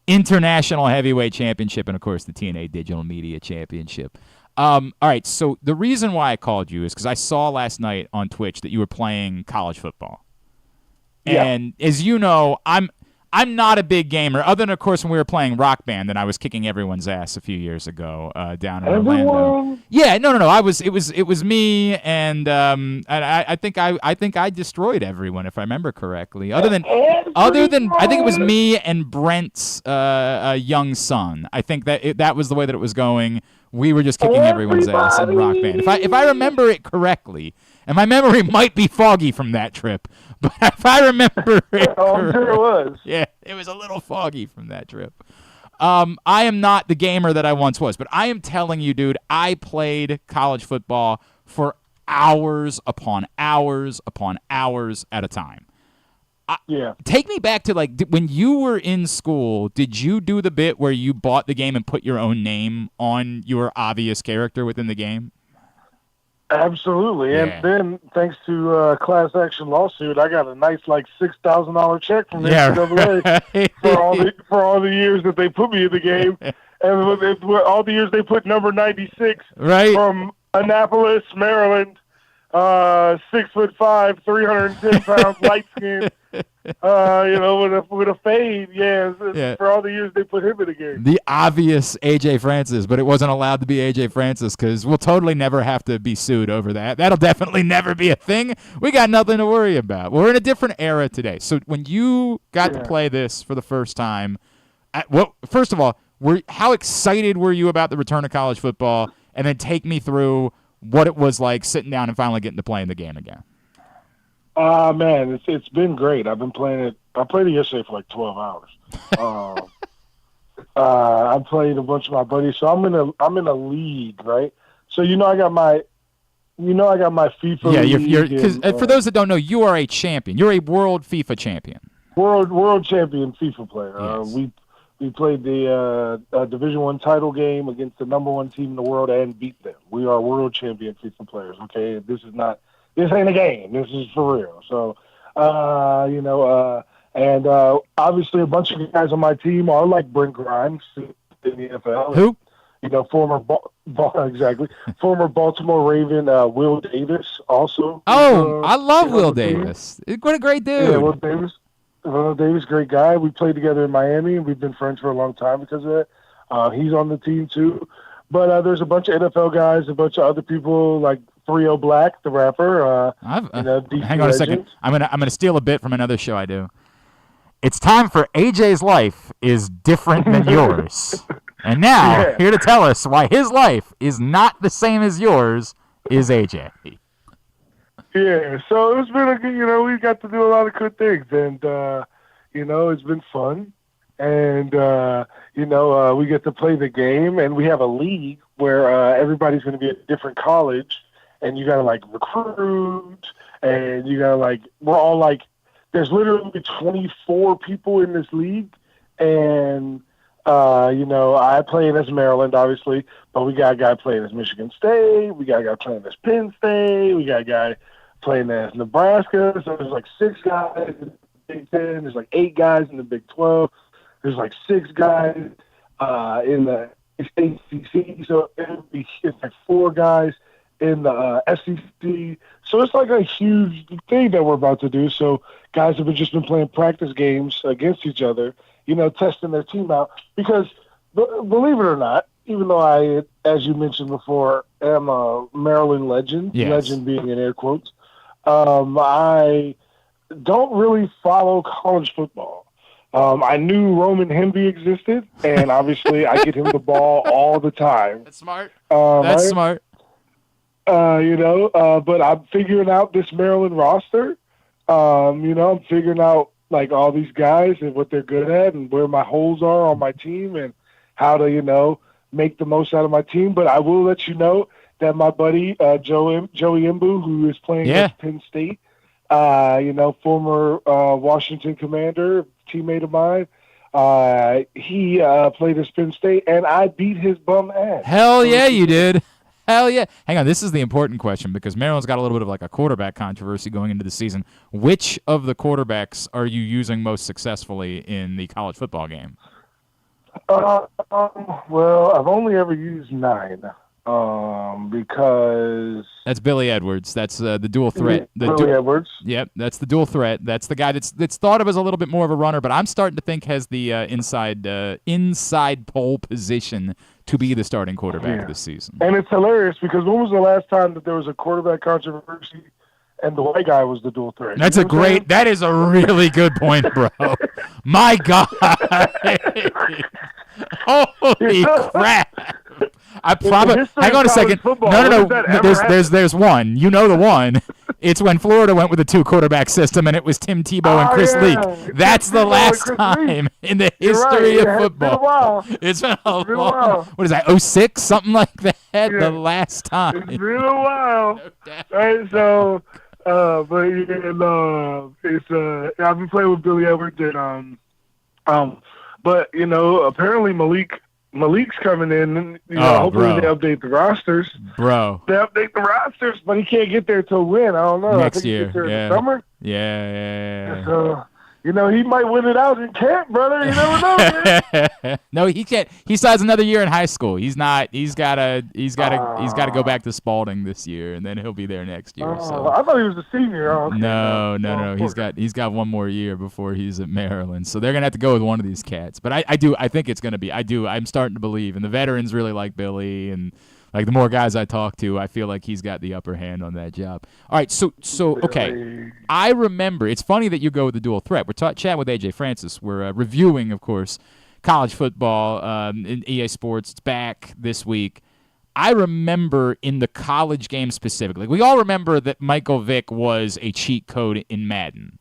International Heavyweight Championship and, of course, the TNA Digital Media Championship. All right, so the reason why I called you is because I saw last night on Twitch that you were playing college football. Yeah. And as you know, I'm not a big gamer, other than, of course, when we were playing Rock Band and I was kicking everyone's ass a few years ago down in Orlando. Yeah, no. It was me, and I think I destroyed everyone, if I remember correctly. Other than I think it was me and Brent's young son. I think that was the way that it was going. We were just kicking everyone's ass in Rock Band. If I remember it correctly, and my memory might be foggy from that trip, but if I remember it I'm sure it was. Yeah, it was a little foggy from that trip. I am not the gamer that I once was, but I am telling you, dude, I played college football for hours upon hours upon hours at a time. Take me back to, like, when you were in school, did you do the bit where you bought the game and put your own name on your obvious character within the game? Absolutely. Yeah. And then, thanks to a class action lawsuit, I got a nice, like, $6,000 check from the NCAA for all the years that they put me in the game. And all the years they put number 96 from Annapolis, Maryland, 6'5", 310 pounds, light skin. With a fade, for all the years they put him in the game. The obvious AJ Francis, but it wasn't allowed to be AJ Francis because we'll totally never have to be sued over that. That'll definitely never be a thing. We got nothing to worry about. We're in a different era today. So when you got to play this for the first time, first of all, how excited were you about the return of college football? And then take me through what it was like sitting down and finally getting to play in the game again. Man, it's been great. I've been playing it. I played it yesterday for like 12 hours. I played a bunch of my buddies. So I'm in a league, right? So I got my FIFA. Yeah, league you're because for those that don't know, you are a champion. You're a world FIFA champion. World champion FIFA player. Yes. We played the Division I title game against the number 1 team in the world and beat them. We are world champion FIFA players. Okay, this ain't a game. This is for real. So, and obviously a bunch of guys on my team are like Brent Grimes in the NFL. Who? Former Baltimore Raven Will Davis also. Oh, I love Will Davis. What a great dude. Yeah, Will Davis. Will Davis, great guy. We played together in Miami, and we've been friends for a long time because of that. He's on the team too. But there's a bunch of NFL guys, a bunch of other people like 3-0 Black, the rapper. Hang on a second. I'm gonna steal a bit from another show I do. It's time for AJ's life is different than yours. And now, here to tell us why his life is not the same as yours is AJ. Yeah, so it's been we got to do a lot of good things, and it's been fun, and we get to play the game, and we have a league where everybody's going to be at a different college, and you got to recruit, and you got to we're all there's literally 24 people in this league, and I play as Maryland, obviously, but we got a guy playing as Michigan State, we got a guy playing as Penn State, we got a guy playing as Nebraska. So there's 6 guys in the Big Ten, there's 8 guys in the Big 12, there's 6 guys in the ACC, so it's 4 guys in the SEC. So it's a huge thing that we're about to do. So guys have just been playing practice games against each other, testing their team out. Because believe it or not, even though I, as you mentioned before, am a Maryland legend, legend being in air quotes, I don't really follow college football. I knew Roman Hemby existed, and obviously I get him the ball all the time. That's smart. That's smart. But I'm figuring out this Maryland roster. I'm figuring out all these guys and what they're good at and where my holes are on my team and how to, make the most out of my team. But I will let you know that my buddy, Joey Mbu, who is playing at Penn State, former Washington Commander, teammate of mine, he played at Penn State, and I beat his bum ass. Hell yeah, you did. Hell yeah. Hang on, this is the important question because Maryland's got a little bit of a quarterback controversy going into the season. Which of the quarterbacks are you using most successfully in the college football game? Well, I've only ever used 9 because... That's Billy Edwards. That's the dual threat. Billy Edwards. Yep, that's the dual threat. That's the guy that's thought of as a little bit more of a runner, but I'm starting to think has the inside pole position to be the starting quarterback this season. And it's hilarious because when was the last time that there was a quarterback controversy and the white guy was the dual threat? That is a really good point, bro. My God. Holy crap. Hang on a second. No. There's one. You know the one. It's when Florida went with a 2 quarterback system, and it was Tim Tebow and Chris Leak. That's the last time in the history of football. It's been a long. What is that? 06, something like that. Yeah. The last time. It's been a while. Right. So, I've been playing with Billy Edwards, and but apparently Malik's coming in, and hopefully they update the rosters. Bro. They update the rosters, but he can't get there till when? I don't know. Next year. In the summer. Yeah. So, he might win it out in camp, brother. You never know, man. No, he can't. He signs another year in high school. He's not. He's got to go back to Spalding this year, and then he'll be there next year. So. I thought he was a senior. Okay. No. He's got one more year before he's at Maryland. So they're gonna have to go with one of these cats. But I think it's gonna be. I'm starting to believe, and the veterans really like Billy, and the more guys I talk to, I feel like he's got the upper hand on that job. All right, so okay. I remember, it's funny that you go with the dual threat. We're chatting with AJ Francis. We're reviewing, of course, college football in EA Sports. It's back this week. I remember in the college game specifically, we all remember that Michael Vick was a cheat code in Madden.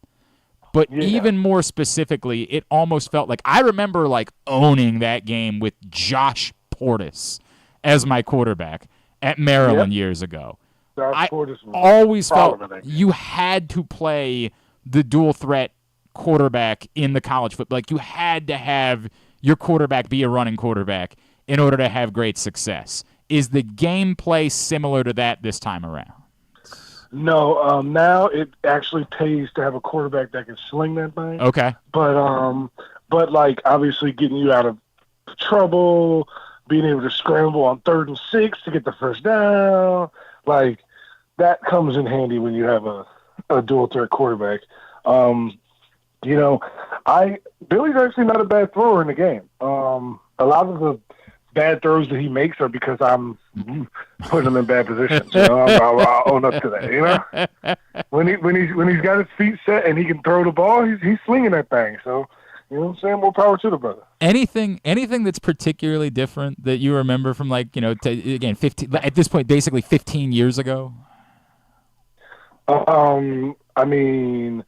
But even more specifically, it almost felt like I remember like owning that game with Josh Portis as my quarterback at Maryland years ago. I always felt you had to play the dual threat quarterback in the college football. Like you had to have your quarterback be a running quarterback in order to have great success. Is the gameplay similar to that this time around? No, now it actually pays to have a quarterback that can sling that thing. Okay. But like obviously getting you out of trouble, being able to scramble on 3rd and 6 to get the first down, like that comes in handy when you have a dual threat quarterback. You know, Billy's actually not a bad thrower in the game. A lot of the bad throws that he makes are because I'm putting him in bad positions. You know, I'll own up to that. You know, when he's got his feet set and he can throw the ball, he's slinging that thing. So, you know what I'm saying? More power to the brother. Anything that's particularly different that you remember from like, you know, again, 15 at this point, basically 15 years ago? I mean,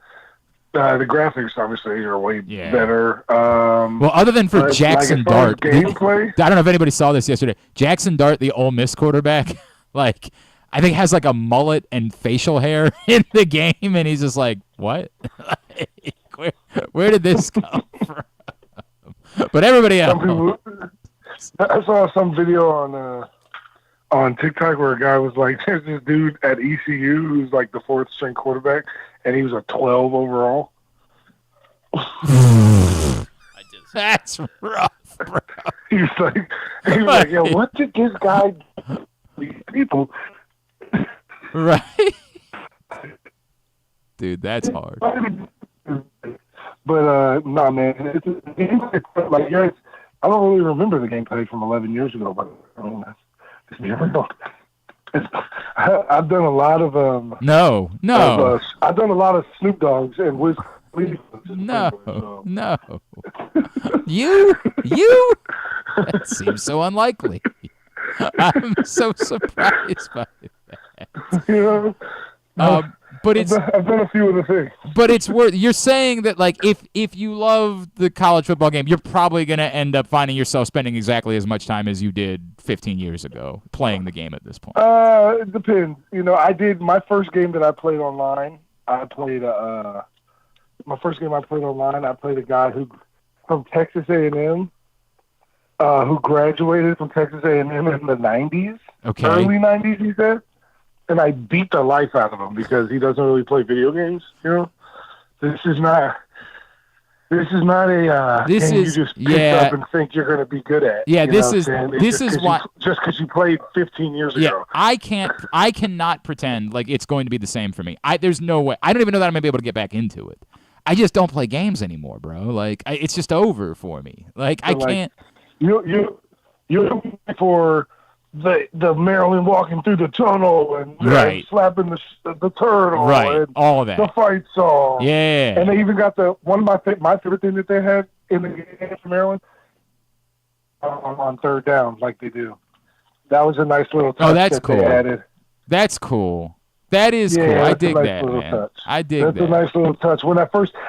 the graphics obviously are way better. Well, other than for Jackson like Dart, gameplay, I don't know if anybody saw this yesterday. Jackson Dart, the Ole Miss quarterback, like I think has like a mullet and facial hair in the game, and he's just like, what? Like, where did this come from? But everybody else. I saw some video on TikTok where a guy was like, there's this dude at ECU who's like the 4th string quarterback, and he was a 12 overall. That's rough, bro. He was like, yo, what did this guy do? These people? Right. Dude, that's hard. But nah, man, it's like I don't really remember the gameplay from 11 years ago, but I mean, I've done a lot of No. I've done a lot of Snoop Dogg's and Wiz. No. You? That seems so unlikely. I'm so surprised by that. You know, but I've done a few of the things. But it's worth. You're saying that like if you love the college football game, you're probably going to end up finding yourself spending exactly as much time as you did 15 years ago playing the game at this point. It depends. You know, I did my first game that I played online. I played my first game I played online. I played a guy who from Texas A&M, who graduated from Texas A&M in the 90s, early 90s. He said. And I beat the life out of him because he doesn't really play video games. You know, this is not a game you just pick up and think you're going to be good at. Yeah, this is why just because you played 15 years ago. I cannot pretend like it's going to be the same for me. There's no way. I don't even know that I'm going to be able to get back into it. I just don't play games anymore, bro. Like it's just over for me. Like so I can't. You're looking for the Maryland walking through the tunnel and slapping the turtle and all that. The fight song. Yeah. And they even got one of my favorite thing that they had in the game for Maryland on 3rd down like they do. That was a nice little touch. Oh, that's that cool. They added. That's cool. That is cool. I dig that, man. Touch. I dig that. That's a nice little touch. When I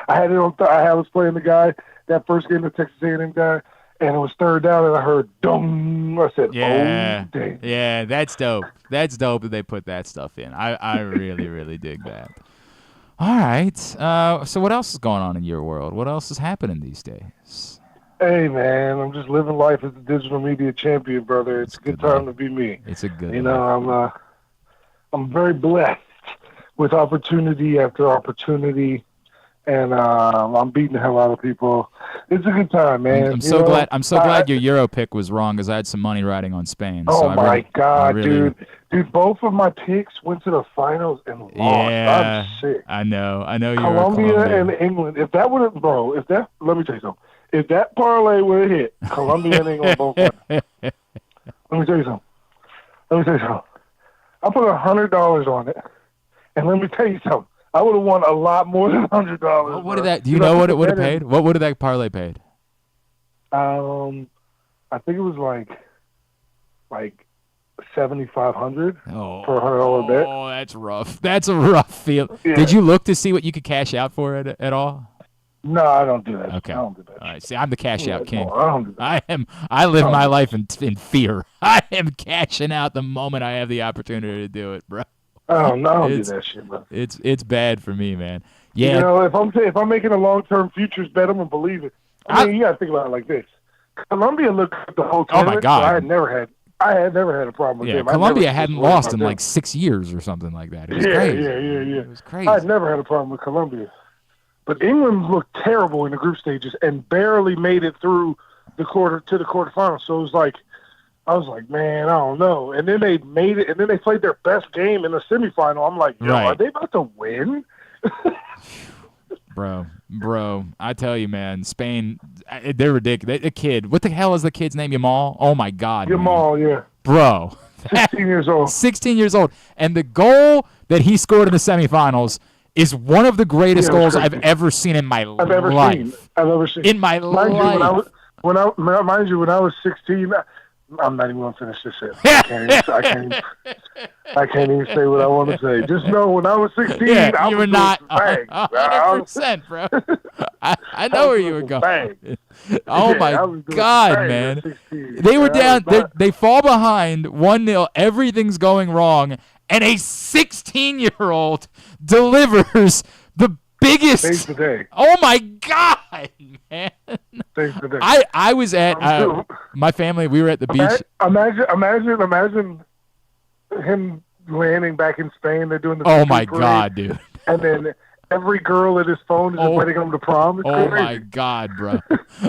had it on, I was playing the guy, that first game, the Texas A&M guy, and it was 3rd down, and I heard dong. I said, yeah. Oh, dang. Yeah, that's dope. That's dope that they put that stuff in. I really, really dig that. All right. So what else is going on in your world? What else is happening these days? Hey, man, I'm just living life as a digital media champion, brother. It's a good time to be me. It's a good You know, I'm very blessed with opportunity after opportunity, and I'm beating the hell out of people. It's a good time, man. I'm so glad. I'm so glad your Euro pick was wrong because I had some money riding on Spain. Oh so my God, dude! Both of my picks went to the finals and lost. Yeah, I'm sick. I know. You're Colombia and England. If that would have, let me tell you something. If that parlay would have hit, Colombia and England both won. Let me tell you something. I put $100 on it, and let me tell you something. I would have won a lot more than $100. What did that? Do you know what it would have paid? What would have that parlay paid? I think it was like $7,500 Oh, for a $100 bet. Oh, that's rough. That's a rough feel. Yeah. Did you look to see what you could cash out for it at all? No, I don't do that. Okay. I don't do that. All right. See, I'm the cash out king. No, I don't do that. I live my life in fear. I am cashing out the moment I have the opportunity to do it, bro. I don't do that shit, bro. It's bad for me, man. Yeah. You know, if I'm making a long-term futures bet, I'm gonna believe it. I mean, you gotta think about it like this. Columbia looked at the whole tournament. Oh my God. So I had never had a problem with them. Columbia hadn't lost in like 6 years or something like that. It was crazy. Yeah. It was crazy. I had never had a problem with Columbia. But England looked terrible in the group stages and barely made it through the quarterfinals. So it was like, I was like, man, I don't know. And then they made it, and then they played their best game in the semifinal. I'm like, yo, are they about to win? Bro, I tell you, man, Spain, they're ridiculous. The kid, what the hell is the kid's name? Yamal? Oh my God, Yamal, man. Yeah. Bro. 16 years old. 16 years old. And the goal that he scored in the semifinals is one of the greatest goals I've ever seen in my life. I've ever seen. In my life. Mind you, when I was 16, I'm not even going to finish this shit. I can't even say what I want to say. Just know when I was 16, I you was were not bang, 100%, bro. I know where you were going. Oh my God, man. They were down. They fall behind 1-0. Everything's going wrong, and a 16-year-old delivers the biggest. Saves the day. Oh my God, man. Saves the day. I was at my family. We were at the beach. Imagine him landing back in Spain. They're doing the oh my parade, God, dude. And then every girl at his phone is inviting him to prom. It's oh crazy. My God, bro.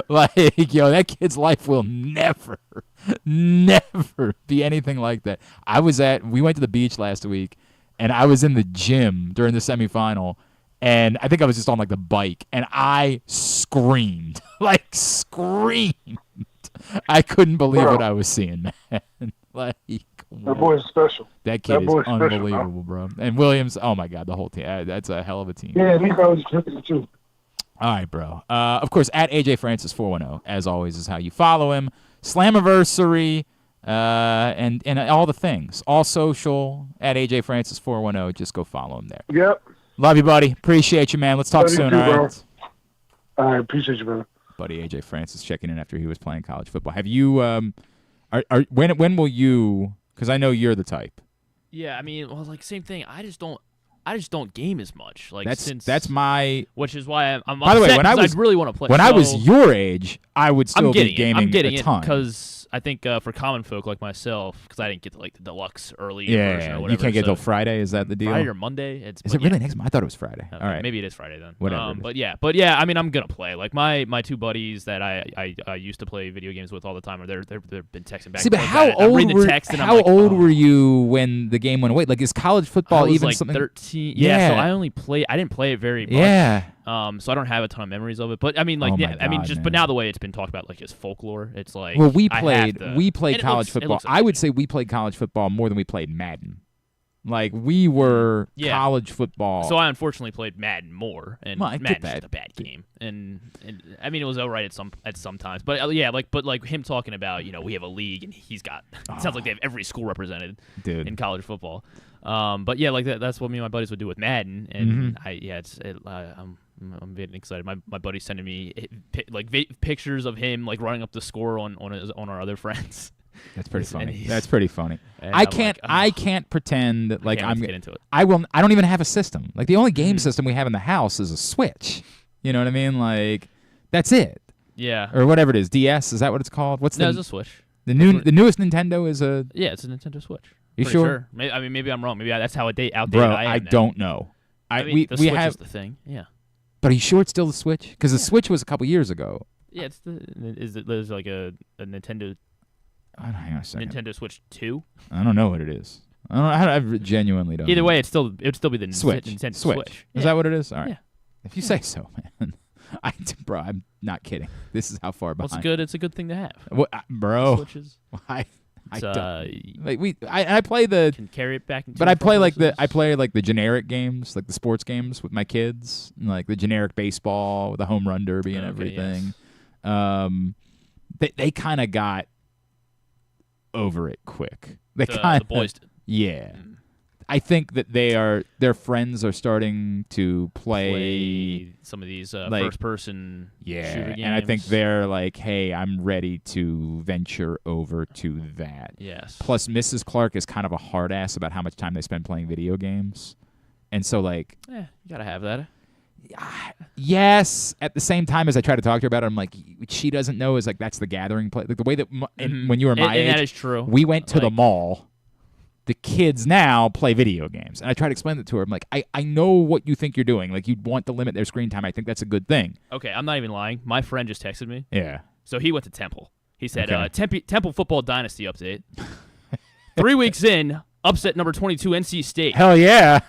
Like, yo, that kid's life will never be anything like that. We went to the beach last week, and I was in the gym during the semifinal, and I think I was just on like the bike, and I screamed. I couldn't believe what I was seeing, man. Like, that boy's special. That kid is unbelievable, bro. And Williams, oh my God, the whole team. That's a hell of a team. Yeah, he was tripping too. All right, bro. Of course, at AJ Francis 410, as always, is how you follow him. Slammiversary, and all the things. All social, at AJ Francis 410. Just go follow him there. Yep. Love you, buddy. Appreciate you, man. Let's talk soon, all right? I appreciate you, brother. Buddy AJ Francis checking in after he was playing college football. Have you, when will you, because I know you're the type. Yeah, I mean, well, like, same thing. I just don't game as much. Like, that's my. Which is why I'm. By the way, when I really want to play. When I was your age, I would still be gaming I'm getting a ton. Because I think for common folk like myself, because I didn't get the deluxe early version or whatever. You can't get till Friday. Is that the deal? Friday or Monday? Is it really next month? I thought it was Friday. All right, maybe it is Friday then. Whatever. But yeah. I mean, I'm gonna play. Like my two buddies that I used to play video games with all the time, or they've been texting back. See, but how old were you when the game went away? Like, is college football even like something? 13. Yeah. So I didn't play it very much. Yeah. So I don't have a ton of memories of it. But I mean, like, but now the way it's been talked about, like, as folklore, it's like. Well, we played college football. Like I would say we played college football more than we played Madden. Like, we were college football. So I unfortunately played Madden more, and Madden's just a bad game. And I mean, it was alright at some times, but but him talking about, we have a league and he's got. It sounds like they have every school represented in college football. But yeah, like that's what me and my buddies would do with Madden, and I'm getting excited. My buddy's sending me pictures of him like running up the score on our other friends. That's pretty funny. That's pretty funny. I can't pretend like I'm get into it. I don't even have a system. Like, the only game system we have in the house is a Switch. You know what I mean? Like, that's it. Yeah. Or whatever it is. DS, is that what it's called? It's a Switch. The newest Nintendo is a. Yeah, it's a Nintendo Switch. You sure? I mean, maybe I'm wrong. Maybe that's how outdated Bro, I am. I don't know. The Switch is the thing. Yeah. But are you sure it's still the Switch? Because the Switch was a couple years ago. Yeah, there's like a Nintendo. Hang on a second. Nintendo Switch 2? I don't know what it is. I genuinely don't. Either know. way, it would still be the Switch. Nintendo Switch. Is that what it is? All right. Yeah. If you say so, man. Bro, I'm not kidding. This is how far behind. Well, it's a good thing to have. What, bro? Switches. I don't. Like I play the. Can carry it back. But I play the generic games, like the sports games with my kids, like the generic baseball, the home run derby, and everything. Yes. They kind of got over it quick. They The boys did. Yeah. I think that their friends are starting to play some of these like, first-person shooter games. and I think they're like, hey, I'm ready to venture over to that. Yes. Plus, Mrs. Clark is kind of a hard ass about how much time they spend playing video games. And so, like... you got to have that. Yes. At the same time as I try to talk to her about it, I'm like, she doesn't know is like that's the gathering place. Like the way that when you were my age, that is true. We went to the mall. The kids now play video games. And I try to explain that to her. I'm like, I know what you think you're doing. Like, you'd want to limit their screen time. I think that's a good thing. Okay, I'm not even lying. My friend just texted me. Yeah. So he went to Temple. He said, Okay. Temple Football Dynasty update. 3 weeks in, upset number 22, NC State. Hell yeah.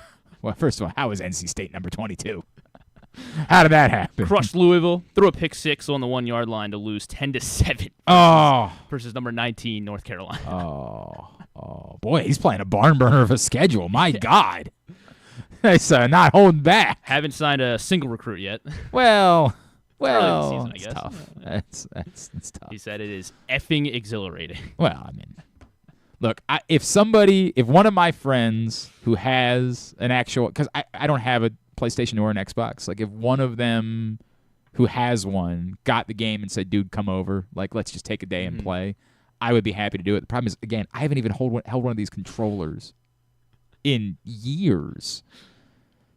Well, first of all, how is NC State number 22? How did that happen? Crushed Louisville, threw a pick 6 on the 1 yard line to lose 10-7. Versus number 19, North Carolina. Oh, boy, he's playing a barn burner of a schedule. My God. It's not holding back. Haven't signed a single recruit yet. Well, Early in the season, I it's guess. tough. It's tough. He said it is effing exhilarating. Well, I mean, look, if one of my friends who has an actual, because I don't have a PlayStation or an Xbox, like if one of them who has one got the game and said, dude, come over, like let's just take a day and play, I would be happy to do it. The problem is, again, I haven't even held one of these controllers in years.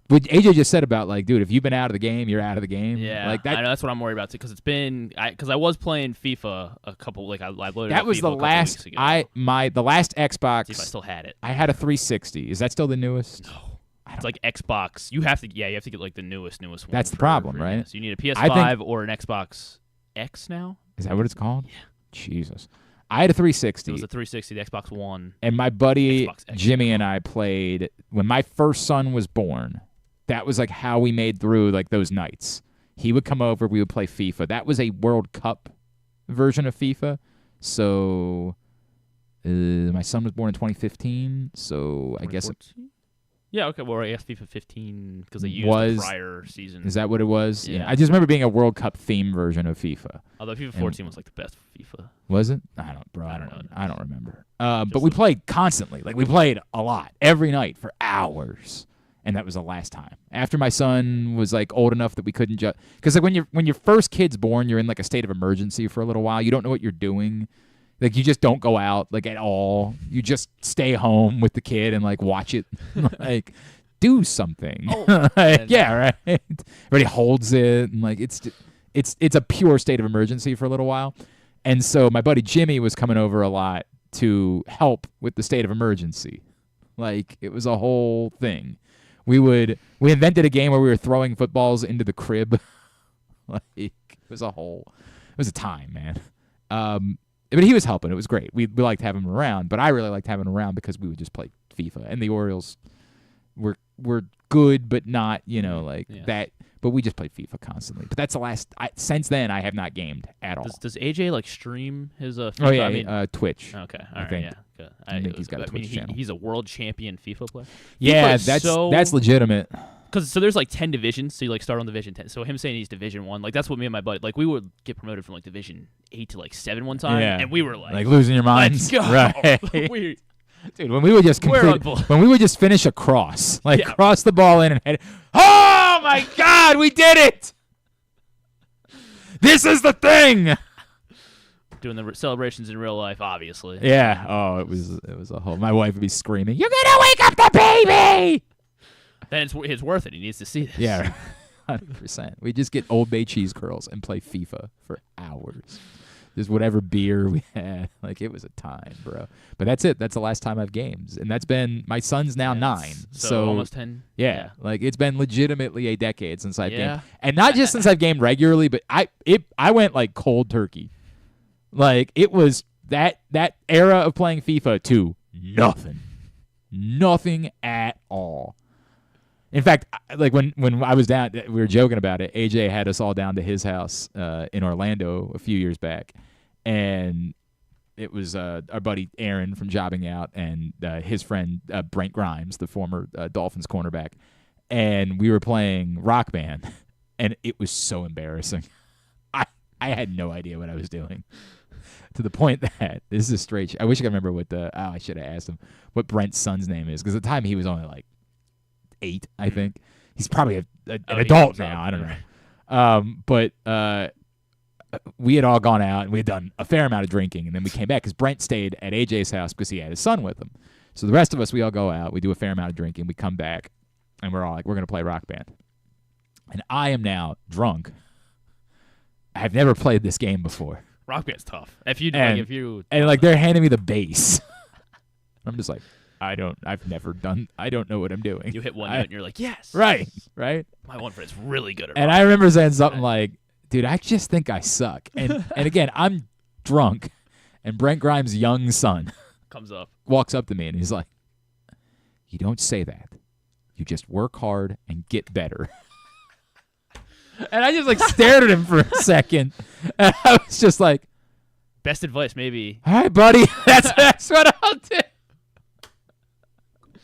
What AJ just said about, like, dude, if you've been out of the game, you're out of the game. Yeah, like that. I know, that's what I'm worried about too, because it's been because I was playing FIFA a couple, like I loaded. That up was FIFA the a couple last. weeks ago. The last Xbox. See if I still had it. I had a 360. Is that still the newest? No. It's like Xbox. You have to get like the newest one. That's the problem, right? So you need a PS5 or an Xbox X now. Is that what it's called? Yeah. Jesus. I had a 360. It was a 360, the Xbox One. And my buddy Jimmy and I played when my first son was born. That was like how we made through like those nights. He would come over, we would play FIFA. That was a World Cup version of FIFA. So my son was born in 2015, so I guess Yeah, okay, well, I guess FIFA 15 because they used the prior season. Is that what it was? Yeah. I just remember being a World Cup theme version of FIFA. Although FIFA 14 was like the best FIFA. Was it? I don't know. I don't remember. But we played constantly. Like we played a lot every night for hours. And that was the last time. After my son was like old enough that we couldn't just, because like when your first kid's born, you're in like a state of emergency for a little while. You don't know what you're doing. Like you just don't go out like at all. You just stay home with the kid and like watch it, like do something. Yeah, right. Everybody holds it and like it's a pure state of emergency for a little while. And so my buddy Jimmy was coming over a lot to help with the state of emergency. Like it was a whole thing. We invented a game where we were throwing footballs into the crib. Like it was a time, man. But he was helping. It was great. We liked having him around, but I really liked having him around because we would just play FIFA. And the Orioles were good, but not, that. But we just played FIFA constantly. But that's the last. Since then, I have not gamed at all. Does AJ like stream his FIFA? Oh yeah, Twitch. Okay, all right, yeah. Good. I think he's got a Twitch channel. He's a world champion FIFA player. Yeah, that's legitimate. Because there's like 10 divisions, so you like start on Division 10. So him saying he's Division 1, like that's what me and my buddy, like we would get promoted from like Division 8 to like 7 one time, and we were like losing your minds. Let's go. Right. Dude, when we would just finish a cross, cross the ball in and head. Oh my God, we did it! This is the thing. Doing the celebrations in real life, obviously. Yeah. Oh, it was a whole. My wife would be screaming, "You're gonna wake up the baby!" Then it's worth it. He needs to see this. Yeah, 100%. We just get Old Bay cheese curls and play FIFA for hours. Just whatever beer we had. Like, it was a time, bro. But that's it. That's the last time I've gamed. And that's been, my son's now 9. So almost 10. Yeah. Like, it's been legitimately a decade since I've gamed. And not just since I've gamed regularly, but I went, like, cold turkey. Like, it was that era of playing FIFA to nothing. Nothing at all. In fact, like when I was down, we were joking about it. AJ had us all down to his house in Orlando a few years back, and it was our buddy Aaron from Jobbing Out and his friend Brent Grimes, the former Dolphins cornerback, and we were playing Rock Band, and it was so embarrassing. I had no idea what I was doing. To the point that this is a straight. I wish I could remember what I should have asked him what Brent's son's name is, because at the time he was only like 8, I think. He's probably an adult now. I don't know. But we had all gone out and we had done a fair amount of drinking, and then we came back because Brent stayed at AJ's house because he had his son with him. So the rest of us, we all go out, we do a fair amount of drinking, we come back, and we're all like, we're going to play Rock Band. And I am now drunk. I've never played this game before. Rock Band's tough. If you and they're handing me the bass. I'm just like, I don't know what I'm doing. You hit one note and you're like, yes. Right. My one friend's really good at And I remember saying something like, dude, I just think I suck. And again, I'm drunk, and Brent Grimes' young son walks up to me and he's like, you don't say that. You just work hard and get better. And I just like stared at him for a second. And I was just like, best advice, maybe. All right, buddy. That's what I'll do.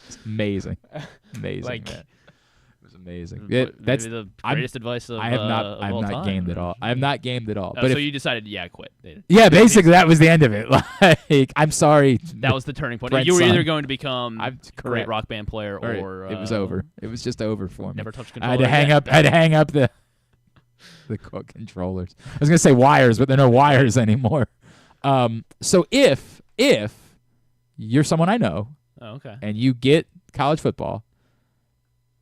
It's amazing. Man. It was amazing. That's the greatest advice of I have not all not time. gamed at all. I have not gamed at all. Oh, but so you decided, quit. Yeah, basically that was the end of it. Like, I'm sorry. That was the turning point. Brent's You were son. either going to become a great correct. Rock Band player, or it was over. It was just over for me. Never touched I had to hang up. I had to hang up the controllers. I was gonna say wires, but there are no wires anymore. So if you're someone I know, and you get college football,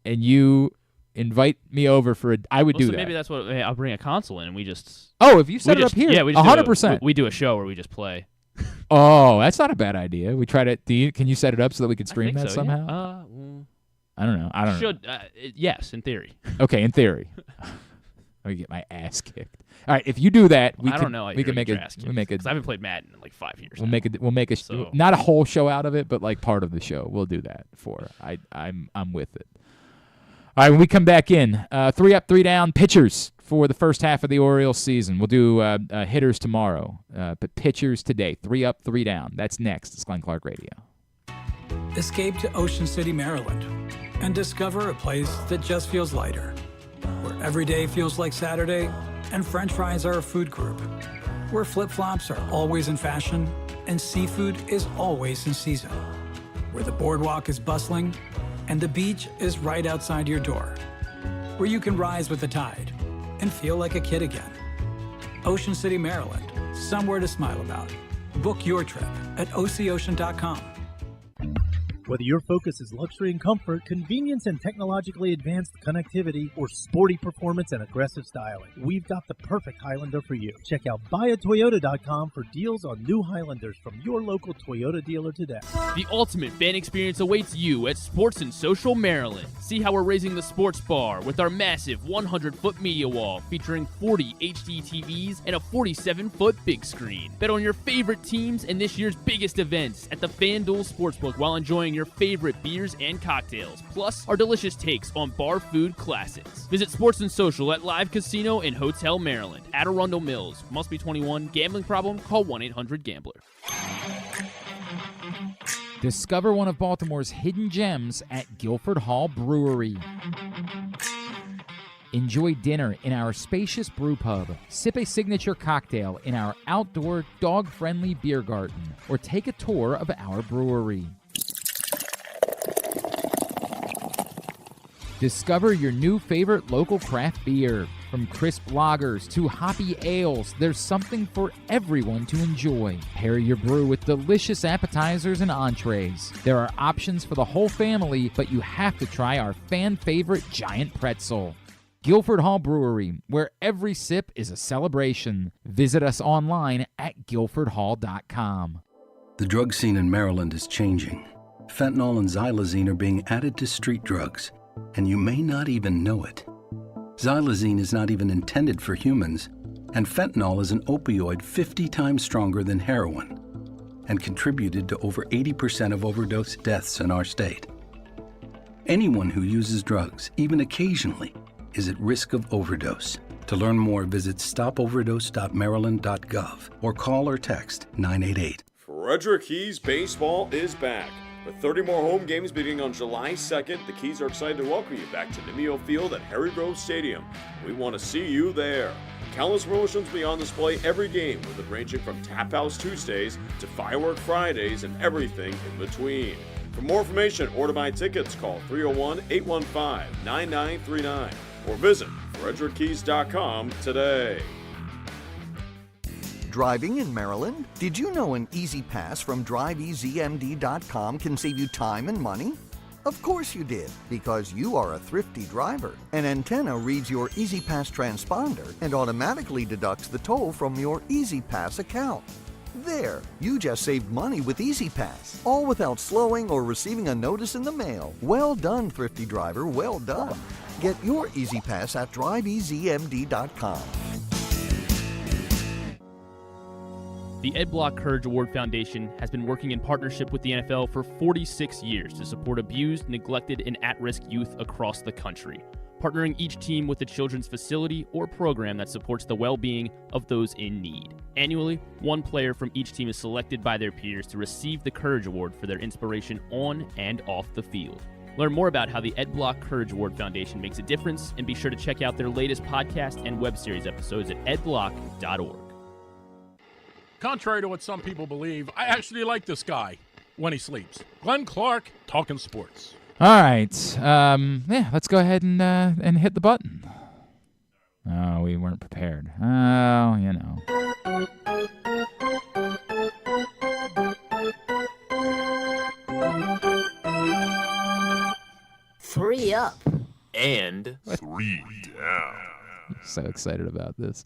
and you invite me over for I would do that. Maybe that's what I'll bring a console in, and we just. Oh, if you set it up here, yeah, 100%. We do a show where we just play. Oh, that's not a bad idea. We try to. Can you set it up so that we can stream that somehow? Yeah. I don't know. Should yes, in theory. Okay, in theory. Let me get my ass kicked. All right, if you do that, we can make a. Because I haven't played Madden in like 5 years. We'll make a not a whole show out of it, but like part of the show. We'll do that for. I'm with it. All right, when we come back in, 3 up, 3 down pitchers for the first half of the Orioles season. We'll do hitters tomorrow, but pitchers today. 3 up, 3 down. That's next. It's Glenn Clark Radio. Escape to Ocean City, Maryland, and discover a place that just feels lighter, where every day feels like Saturday, and French fries are a food group, where flip-flops are always in fashion, and seafood is always in season, where the boardwalk is bustling, and the beach is right outside your door, where you can rise with the tide and feel like a kid again. Ocean City, Maryland, somewhere to smile about. Book your trip at OCOcean.com. Whether your focus is luxury and comfort, convenience and technologically advanced connectivity, or sporty performance and aggressive styling, we've got the perfect Highlander for you. Check out buyatoyota.com for deals on new Highlanders from your local Toyota dealer today. The ultimate fan experience awaits you at Sports and Social Maryland. See how we're raising the sports bar with our massive 100-foot media wall featuring 40 HD TVs and a 47-foot big screen. Bet on your favorite teams and this year's biggest events at the FanDuel Sportsbook while enjoying your favorite beers and cocktails, plus our delicious takes on bar food classics. Visit Sports and Social at Live Casino and Hotel Maryland at Arundel Mills. Must be 21. Gambling problem? Call 1-800-GAMBLER. Discover one of Baltimore's hidden gems at Guilford Hall Brewery. Enjoy dinner in our spacious brew pub, sip a signature cocktail in our outdoor dog-friendly beer garden, or take a tour of our brewery. Discover your new favorite local craft beer. From crisp lagers to hoppy ales, there's something for everyone to enjoy. Pair your brew with delicious appetizers and entrees. There are options for the whole family, but you have to try our fan-favorite giant pretzel. Guilford Hall Brewery, where every sip is a celebration. Visit us online at guilfordhall.com. The drug scene in Maryland is changing. Fentanyl and xylazine are being added to street drugs, and you may not even know it. Xylazine is not even intended for humans, and fentanyl is an opioid 50 times stronger than heroin and contributed to over 80% of overdose deaths in our state. Anyone who uses drugs, even occasionally, is at risk of overdose. To learn more, visit stopoverdose.maryland.gov or call or text 988. Frederick Keys baseball is back. With 30 more home games beginning on July 2nd, the Keys are excited to welcome you back to Nimio Field at Harry Grove Stadium. We want to see you there. Countless promotions will be on display every game, with it ranging from Tap House Tuesdays to Firework Fridays and everything in between. For more information or to buy tickets, call 301-815-9939 or visit frederickkeys.com today. Driving in Maryland? Did you know an Easy Pass from driveeasymd.com can save you time and money? Of course you did, because you are a thrifty driver. An antenna reads your Easy Pass transponder and automatically deducts the toll from your Easy Pass account. There, you just saved money with Easy Pass, all without slowing or receiving a notice in the mail. Well done, thrifty driver, well done. Get your Easy Pass at driveeasymd.com. The Ed Block Courage Award Foundation has been working in partnership with the NFL for 46 years to support abused, neglected, and at-risk youth across the country, partnering each team with a children's facility or program that supports the well-being of those in need. Annually, one player from each team is selected by their peers to receive the Courage Award for their inspiration on and off the field. Learn more about how the Ed Block Courage Award Foundation makes a difference, and be sure to check out their latest podcast and web series episodes at edblock.org. Contrary to what some people believe, I actually like this guy when he sleeps. Glenn Clark, talking sports. All right. Let's go ahead and hit the button. Oh, we weren't prepared. Oh, you know. Three up. And 3 down. So excited about this.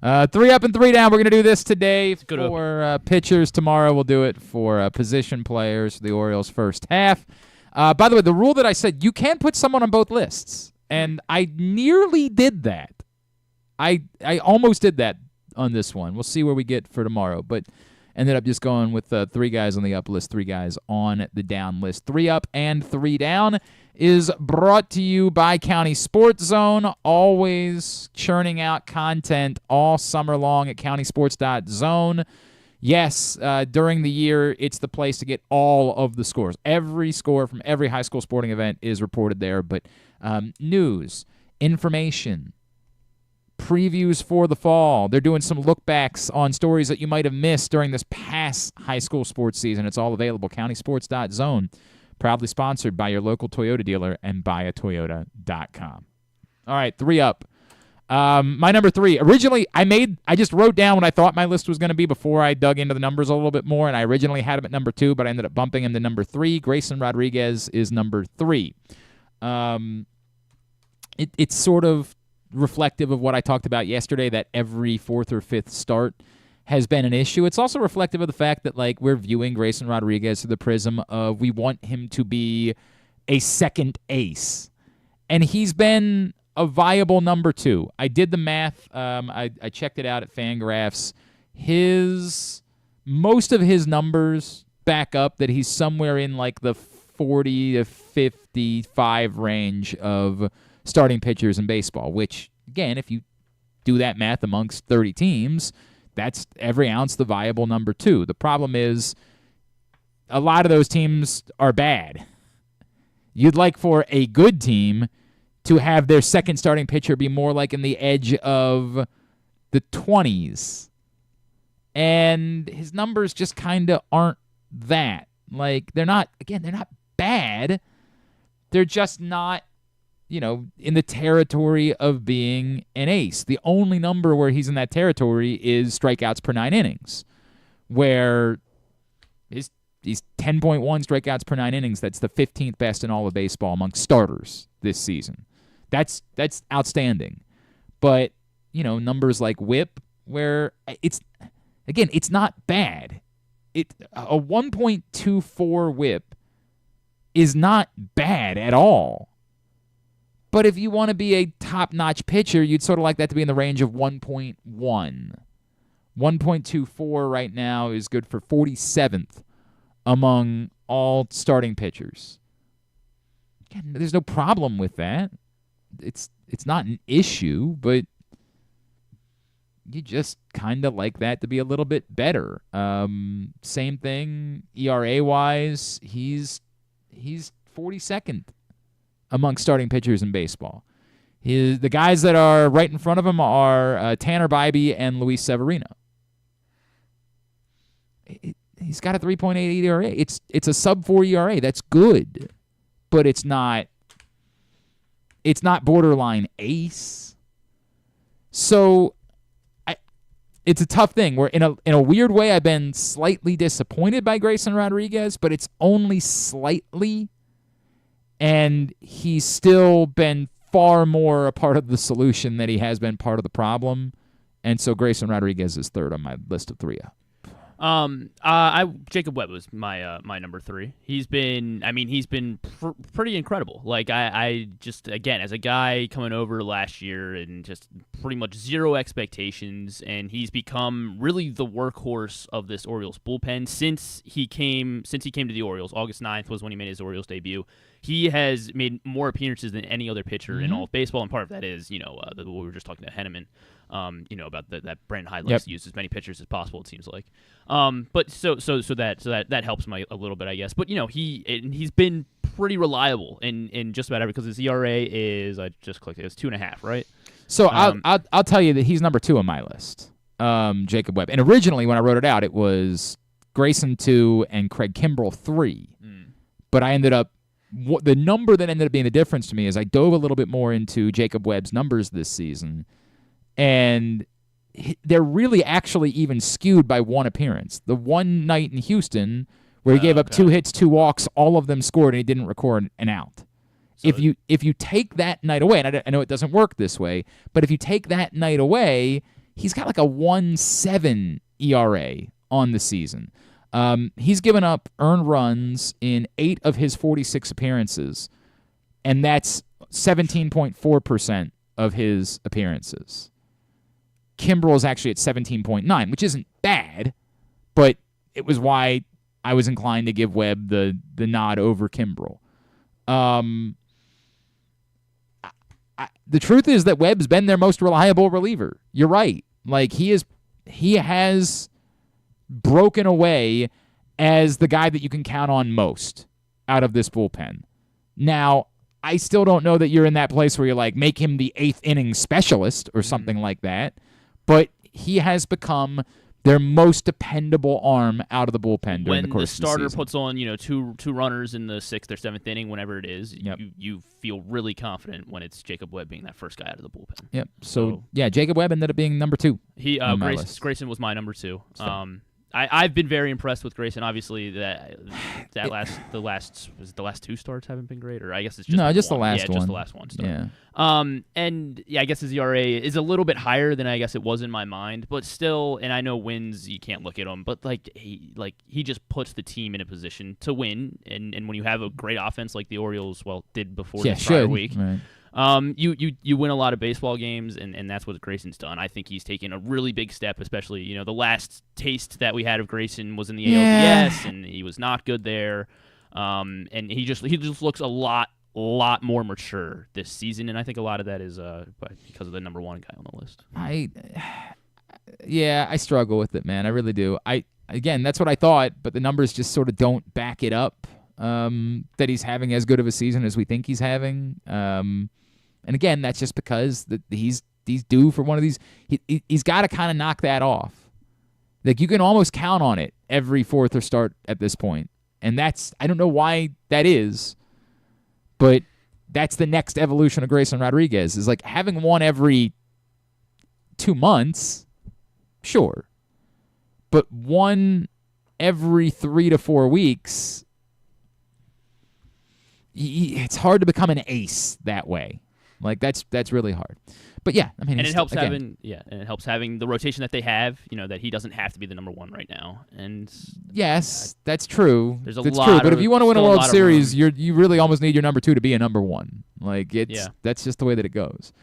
3 up and 3 down. We're going to do this today for pitchers. Tomorrow we'll do it for position players, the Orioles' first half. By the way, the rule that I said, you can put someone on both lists, and I nearly did that. I almost did that on this one. We'll see where we get for tomorrow, but ended up just going with 3 guys on the up list, 3 guys on the down list. 3 up and 3 down is brought to you by County Sports Zone, always churning out content all summer long at countysports.zone. Yes, during the year, it's the place to get all of the scores. Every score from every high school sporting event is reported there, but news, information, previews for the fall. They're doing some look-backs on stories that you might have missed during this past high school sports season. It's all available, countysports.zone, proudly sponsored by your local Toyota dealer and buyatoyota.com. All right, 3 up. My number 3. Originally, I just wrote down what I thought my list was going to be before I dug into the numbers a little bit more, and I originally had him at number 2, but I ended up bumping him to number 3. Grayson Rodriguez is number 3. It's sort of reflective of what I talked about yesterday, that every 4th or 5th start has been an issue. It's also reflective of the fact that we're viewing Grayson Rodriguez through the prism of we want him to be a second ace. And he's been a viable number 2. I did the math. I checked it out at Fangraphs. Most of his numbers back up that he's somewhere in the 40 to 55 range of starting pitchers in baseball, which, again, if you do that math amongst 30 teams, that's every ounce the viable number 2. The problem is a lot of those teams are bad. You'd like for a good team to have their second starting pitcher be more like in the edge of the 20s. And his numbers just kind of aren't that. They're not bad. They're just not, in the territory of being an ace. The only number where he's in that territory is strikeouts per 9 innings, where he's 10.1 strikeouts per 9 innings. That's the 15th best in all of baseball among starters this season. That's outstanding. But, numbers like WHIP, where it's not bad. A 1.24 WHIP is not bad at all. But if you want to be a top-notch pitcher, you'd sort of like that to be in the range of 1.1. 1.24 right now is good for 47th among all starting pitchers. Again, there's no problem with that. It's not an issue, but you just kind of like that to be a little bit better. Same thing, ERA-wise, he's 42nd among starting pitchers in baseball. The guys that are right in front of him are Tanner Bybee and Luis Severino. He's got a 3.8 ERA. It's a sub-4 ERA. That's good, but it's not borderline ace. So it's a tough thing. Where in a weird way, I've been slightly disappointed by Grayson Rodriguez, but it's only slightly, and he's still been far more a part of the solution than he has been part of the problem. And so Grayson Rodriguez is third on my list of three. Jacob Webb was my number 3. He's been pretty incredible. Like I just, again, as a guy coming over last year and just pretty much zero expectations, and he's become really the workhorse of this Orioles bullpen since he came to the Orioles. August 9th was when he made his Orioles debut. He has made more appearances than any other pitcher in all of baseball, and part of that is, what we were just talking to Henneman, about that Brandon Hyde likes to use as many pitchers as possible, it seems like. But so that helps a little bit, I guess. But he's been pretty reliable in just about every, because his ERA is, I just clicked it, it's 2.5, right? So I'll tell you that he's number 2 on my list, Jacob Webb. And originally when I wrote it out, it was Grayson 2 and Craig Kimbrell 3. But I ended up, the number that ended up being the difference to me is I dove a little bit more into Jacob Webb's numbers this season, and they're really actually even skewed by one appearance. The one night in Houston where he gave up 2 hits, 2 walks, all of them scored, and he didn't record an out. So if you take that night away, and I know it doesn't work this way, but if you take that night away, he's got like a 1.7 ERA on the season. He's given up earned runs in 8 of his 46 appearances, and that's 17.4% of his appearances. Kimbrell is actually at 17.9, which isn't bad, but it was why I was inclined to give Webb the nod over Kimbrell. The truth is that Webb's been their most reliable reliever. You're right. Like he has broken away as the guy that you can count on most out of this bullpen. Now, I still don't know that you're in that place where you're like, make him the 8th inning specialist or something like that, but he has become their most dependable arm out of the bullpen during the course of the season. When the starter puts on, two runners in the 6th or 7th inning, whenever it is, you feel really confident when it's Jacob Webb being that first guy out of the bullpen. Yep. So Jacob Webb ended up being number 2. Grayson was my number 2. I've been very impressed with Grayson. Obviously, the last 2 starts haven't been great, or I guess it's just the last one. Just the last one start. Yeah. I guess his ERA is a little bit higher than I guess it was in my mind, but still. And I know wins, you can't look at them, but he just puts the team in a position to win. And when you have a great offense like the Orioles did before this prior week. Right. You win a lot of baseball games, and that's what Grayson's done. I think he's taken a really big step, especially, the last taste that we had of Grayson was in the ALDS, and he was not good there. And he just looks a lot more mature this season, and I think a lot of that is because of the number 1 guy on the list. I struggle with it, man. I really do. Again, that's what I thought, but the numbers just sort of don't back it up. That he's having as good of a season as we think he's having. And again, that's just because he's due for one of these. He's got to kind of knock that off. Like, you can almost count on it every 4th or start at this point. And I don't know why that is, but that's the next evolution of Grayson Rodriguez, is like having one every 2 months, sure. But one every 3 to 4 weeks, it's hard to become an ace that way. Like, that's really hard. But yeah, I mean, and it helps having the rotation that they have. That he doesn't have to be the number 1 right now. And yes, that's true. There's a that's lot. True. But if you want to win a World Series, you really almost need your number 2 to be a number 1. Like, that's just the way that it goes.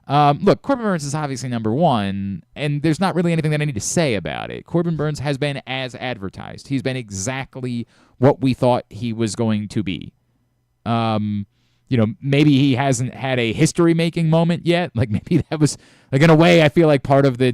Look, Corbin Burnes is obviously number 1, and there's not really anything that I need to say about it. Corbin Burnes has been as advertised. He's been exactly what we thought he was going to be. Maybe he hasn't had a history-making moment yet. Like, maybe that was, like, in a way, I feel like part of the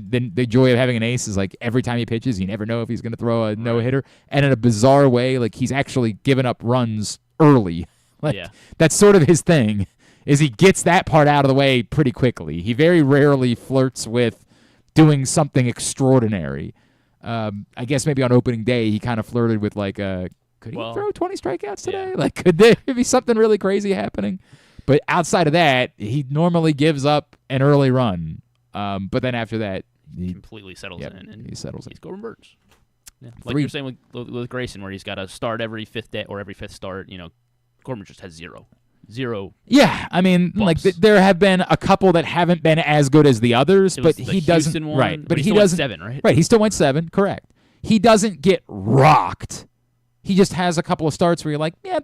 joy of having an ace is, like, every time he pitches, you never know if he's going to throw a no-hitter. And in a bizarre way, like, he's actually given up runs early. Like, that's sort of his thing, is he gets that part out of the way pretty quickly. He very rarely flirts with doing something extraordinary. I guess maybe on opening day he kind of flirted with like, could he throw 20 strikeouts today? Yeah. Like, could there be something really crazy happening? But outside of that, he normally gives up an early run. But then after that, he completely settles in. And he settles in. He converts. Yeah. Like you're saying with Grayson, where he's got to start every fifth day or every fifth start. Corbin just has zero. Yeah, I mean, like there have been a couple that haven't been as good as the others, but he doesn't. One, right, but he still doesn't. Went 7, right? Right, he still went 7. Correct. He doesn't get rocked. He just has a couple of starts where you're like, yeah,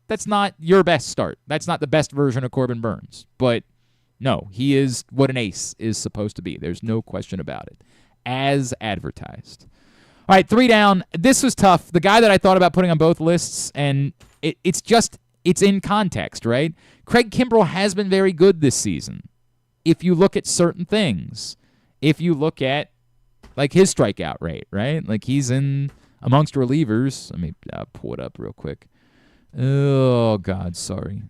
that's not your best start. That's not the best version of Corbin Burnes. But no, he is what an ace is supposed to be. There's no question about it, as advertised. All right, 3 down. This was tough. The guy that I thought about putting on both lists, and it's in context, right? Craig Kimbrell has been very good this season. If you look at certain things, if you look at like his strikeout rate, right? Like he's in amongst relievers. Let me pull it up real quick. Oh God, sorry.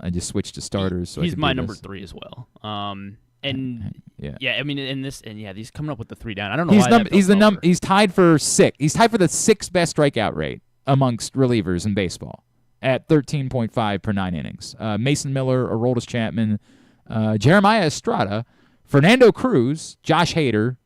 I just switched to starters. So he's my number 3 as well. Yeah, I mean, he's coming up with the 3 down. I don't know He's tied for 6. He's tied for the 6th best strikeout rate amongst relievers in baseball at 13.5 per 9 innings. Mason Miller, Aroldis Chapman, Jeremiah Estrada, Fernando Cruz, Josh Hader.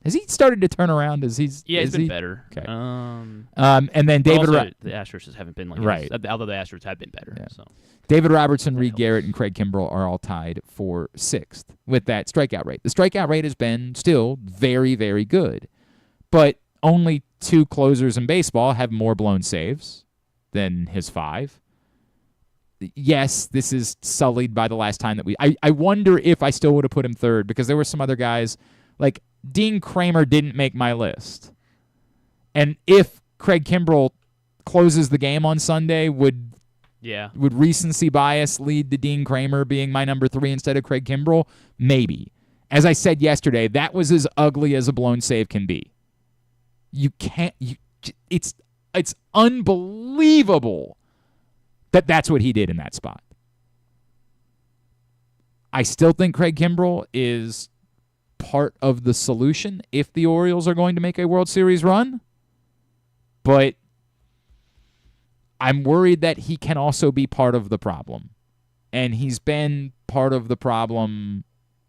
Has he started to turn around? He's been better. Okay. And then David. The Astros just haven't been like right. Although the Astros have been better. Yeah. So David Robertson, Reed Garrett, and Craig Kimbrell are all tied for 6th with that strikeout rate. The strikeout rate has been still very, very good, but only 2 closers in baseball have more blown saves than his 5. Yes, this is sullied by the last time that I wonder if I still would have put him 3rd because there were some other guys like Dean Kramer didn't make my list. And if Craig Kimbrell closes the game on Sunday, would recency bias lead to Dean Kramer being my number 3 instead of Craig Kimbrell? Maybe. As I said yesterday, that was as ugly as a blown save can be. It's unbelievable that that's what he did in that spot. I still think Craig Kimbrell is part of the solution if the Orioles are going to make a World Series run, but I'm worried that he can also be part of the problem, and he's been part of the problem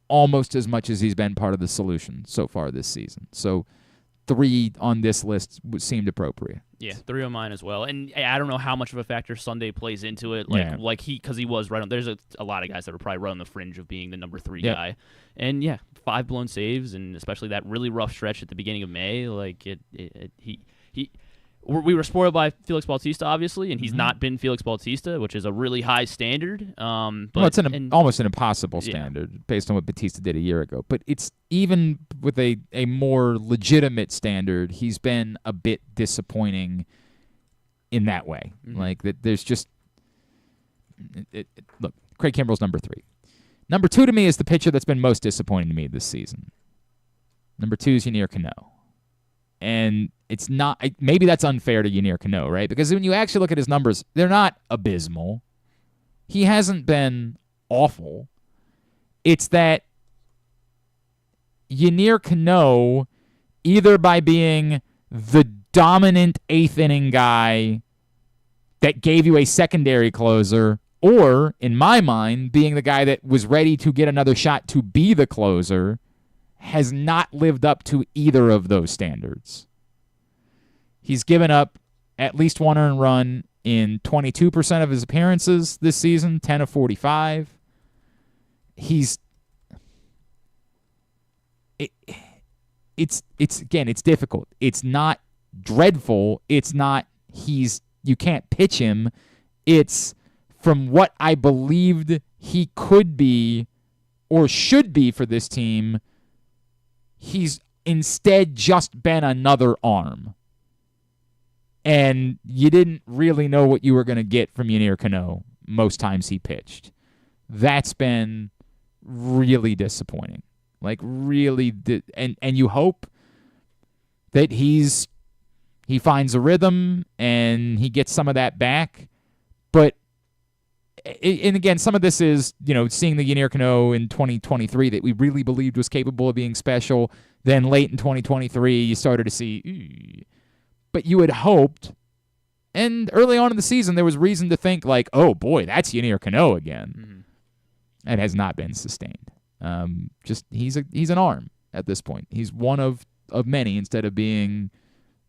almost as much as he's been part of the solution so far this season. So 3 on this list seemed appropriate. Yeah, 3 on mine as well. And I don't know how much of a factor Sunday plays into it. Because he was right on. There's a lot of guys that are probably right on the fringe of being the number 3 guy. And 5 blown saves, and especially that really rough stretch at the beginning of May. Like we were spoiled by Felix Bautista, obviously, and he's not been Felix Bautista, which is a really high standard. But it's almost an impossible standard based on what Bautista did a year ago. But it's even with a more legitimate standard, he's been a bit disappointing in that way. Mm-hmm. Like that, there's just look. Craig Kimbrell's number 3. Number 2 to me is the pitcher that's been most disappointing to me this season. Number 2 is Yennier Cano. And it's not maybe that's unfair to Yennier Cano, right? Because when you actually look at his numbers, they're not abysmal. He hasn't been awful. It's that Yennier Cano, either by being the dominant 8th inning guy that gave you a secondary closer, or, in my mind, being the guy that was ready to get another shot to be the closer, has not lived up to either of those standards. He's given up at least 1 earned run in 22% of his appearances this season, 10 of 45. It's difficult. It's not dreadful. It's not you can't pitch him. It's from what I believed he could be or should be for this team, he's instead just been another arm. And you didn't really know what you were going to get from Yennier Cano most times he pitched. That's been really disappointing. Like really, and you hope that he finds a rhythm and he gets some of that back. But and again, some of this is, seeing the Yennier Cano in 2023 that we really believed was capable of being special. Then late in 2023, you started to see, but you had hoped, and early on in the season, there was reason to think like, oh boy, that's Yennier Cano again. Mm-hmm. It has not been sustained. He's an arm at this point. He's one of many instead of being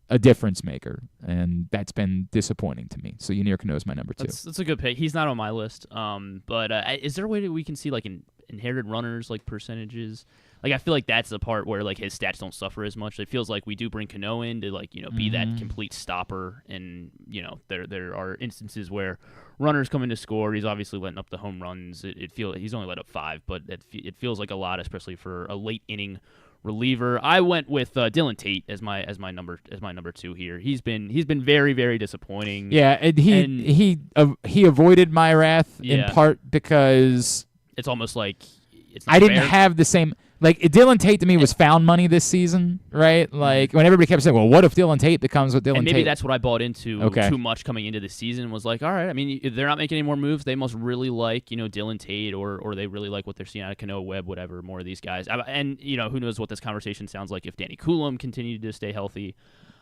a difference maker, and that's been disappointing to me. So Yennier Cano is my number 2. That's a good pick. He's not on my list. But is there a way that we can see like inherited runners, like percentages? Like I feel like that's the part where like his stats don't suffer as much. It feels like we do bring Cano in to like be that complete stopper, and there are instances where runners come in to score. He's obviously letting up the home runs. He's only let up 5, but it feels like a lot, especially for a late inning reliever. I went with Dylan Tate as my number 2 here. He's been very, very disappointing. Yeah, and he avoided my wrath in part because it's almost like it's not I didn't fair. have the same. Like, Dylan Tate to me was found money this season, right? Like, when everybody kept saying, well, what if Dylan Tate becomes what Dylan Tate? And maybe that's what I bought into Okay. too much coming into the season, was like, all right, I mean, if they're not making any more moves, they must really like, Dylan Tate, or they really like what they're seeing out of Cano, Webb, whatever, more of these guys. And, who knows what this conversation sounds like if Danny Coulomb continued to stay healthy.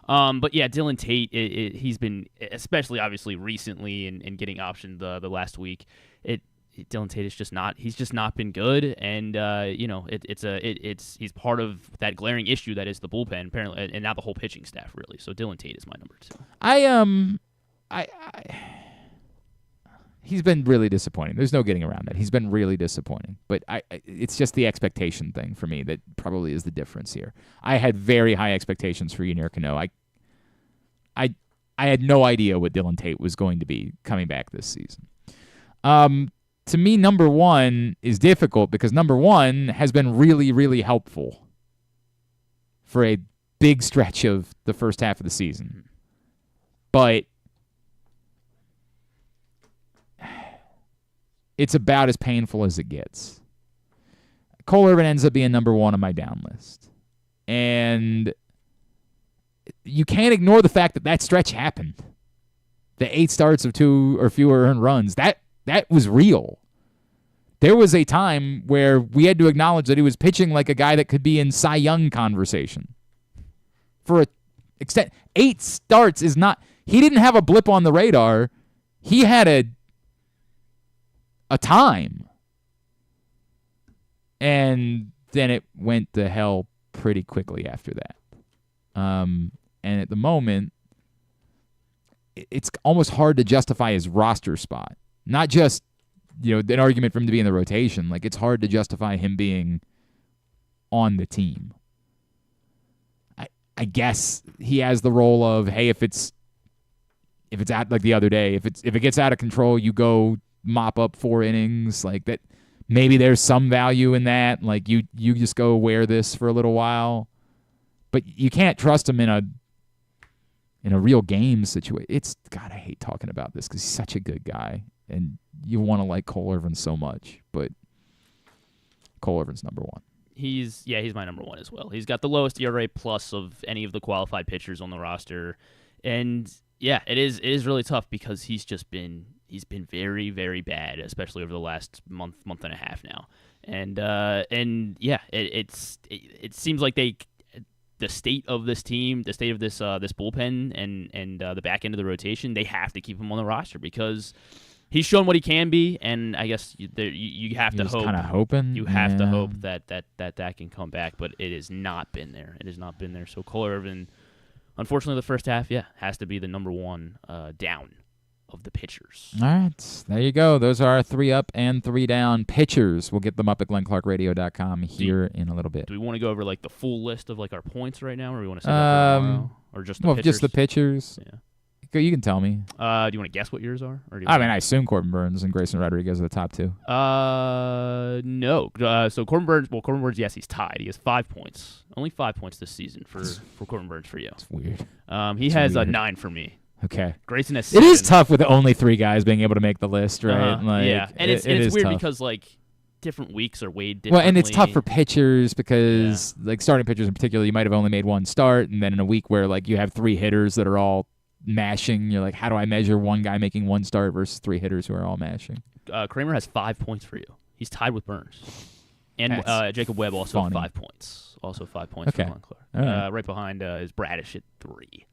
But yeah, Dylan Tate, he's been, especially obviously recently and getting optioned the last week, Dylan Tate is he's just not been good, and he's part of that glaring issue that is the bullpen apparently, and now the whole pitching staff really. So Dylan Tate is my number 2. He's been really disappointing. There's no getting around that. He's been really disappointing, but it's just the expectation thing for me that probably is the difference here. I had very high expectations for Yennier Cano. I had no idea what Dylan Tate was going to be coming back this season. To me, number 1 is difficult because number 1 has been really, really helpful for a big stretch of the first half of the season. But it's about as painful as it gets. Cole Irvin ends up being number 1 on my down list. And you can't ignore the fact that stretch happened. The 8 starts of 2 or fewer earned runs, that was real. There was a time where we had to acknowledge that he was pitching like a guy that could be in Cy Young conversation. For an extent, 8 starts is not... He didn't have a blip on the radar. He had a time. And then it went to hell pretty quickly after that. And at the moment, it's almost hard to justify his roster spot. Not just, an argument for him to be in the rotation. Like, it's hard to justify him being on the team. I guess he has the role of, hey, if it's out like the other day, if it gets out of control, you go mop up 4 innings, like that. Maybe there's some value in that. Like you just go wear this for a little while, but you can't trust him in a real game situation. God, I hate talking about this because he's such a good guy, and you want to like Cole Irvin so much, but Cole Irvin's number 1. He's my number 1 as well. He's got the lowest ERA plus of any of the qualified pitchers on the roster, and yeah, it is really tough because he's been very, very bad, especially over the last month and a half now, and yeah, it seems like the state of this team, the state of this bullpen, and the back end of the rotation, they have to keep him on the roster because he's shown what he can be, and I guess you have to hope. Kind of hoping. You have to hope that can come back, but it has not been there. It has not been there. So Cole Irvin, unfortunately, the first half, has to be the number 1 down of the pitchers. All right, there you go. Those are our 3 up and 3 down pitchers. We'll get them up at glennclarkradio.com here in a little bit. Do we want to go over like the full list of like our points right now, or do we want to save that for tomorrow, or just the pitchers? Just the pitchers. Yeah. You can tell me. Do you want to guess what yours are? Or I assume Corbin Burns and Grayson Rodriguez are the top 2. No. So Corbin Burns, yes, he's tied. He has 5 points. Only 5 points this season for Corbin Burns for you. That's weird. He has a 9 for me. Okay. Grayson has 7. It is tough with only 3 guys being able to make the list, right? Yeah, and it's weird tough. because like different weeks are weighed differently. Well, and it's tough for pitchers because like starting pitchers in particular, you might have only made 1 start, and then in a week where like you have 3 hitters that are all mashing, you're like, how do I measure one guy making 1 start versus 3 hitters who are all mashing? Kramer has 5 points for you. He's tied with Burns. And Jacob Webb also funny. 5 points. Also 5 points for Glenn Clark. Right. Right behind is Bradish at 3.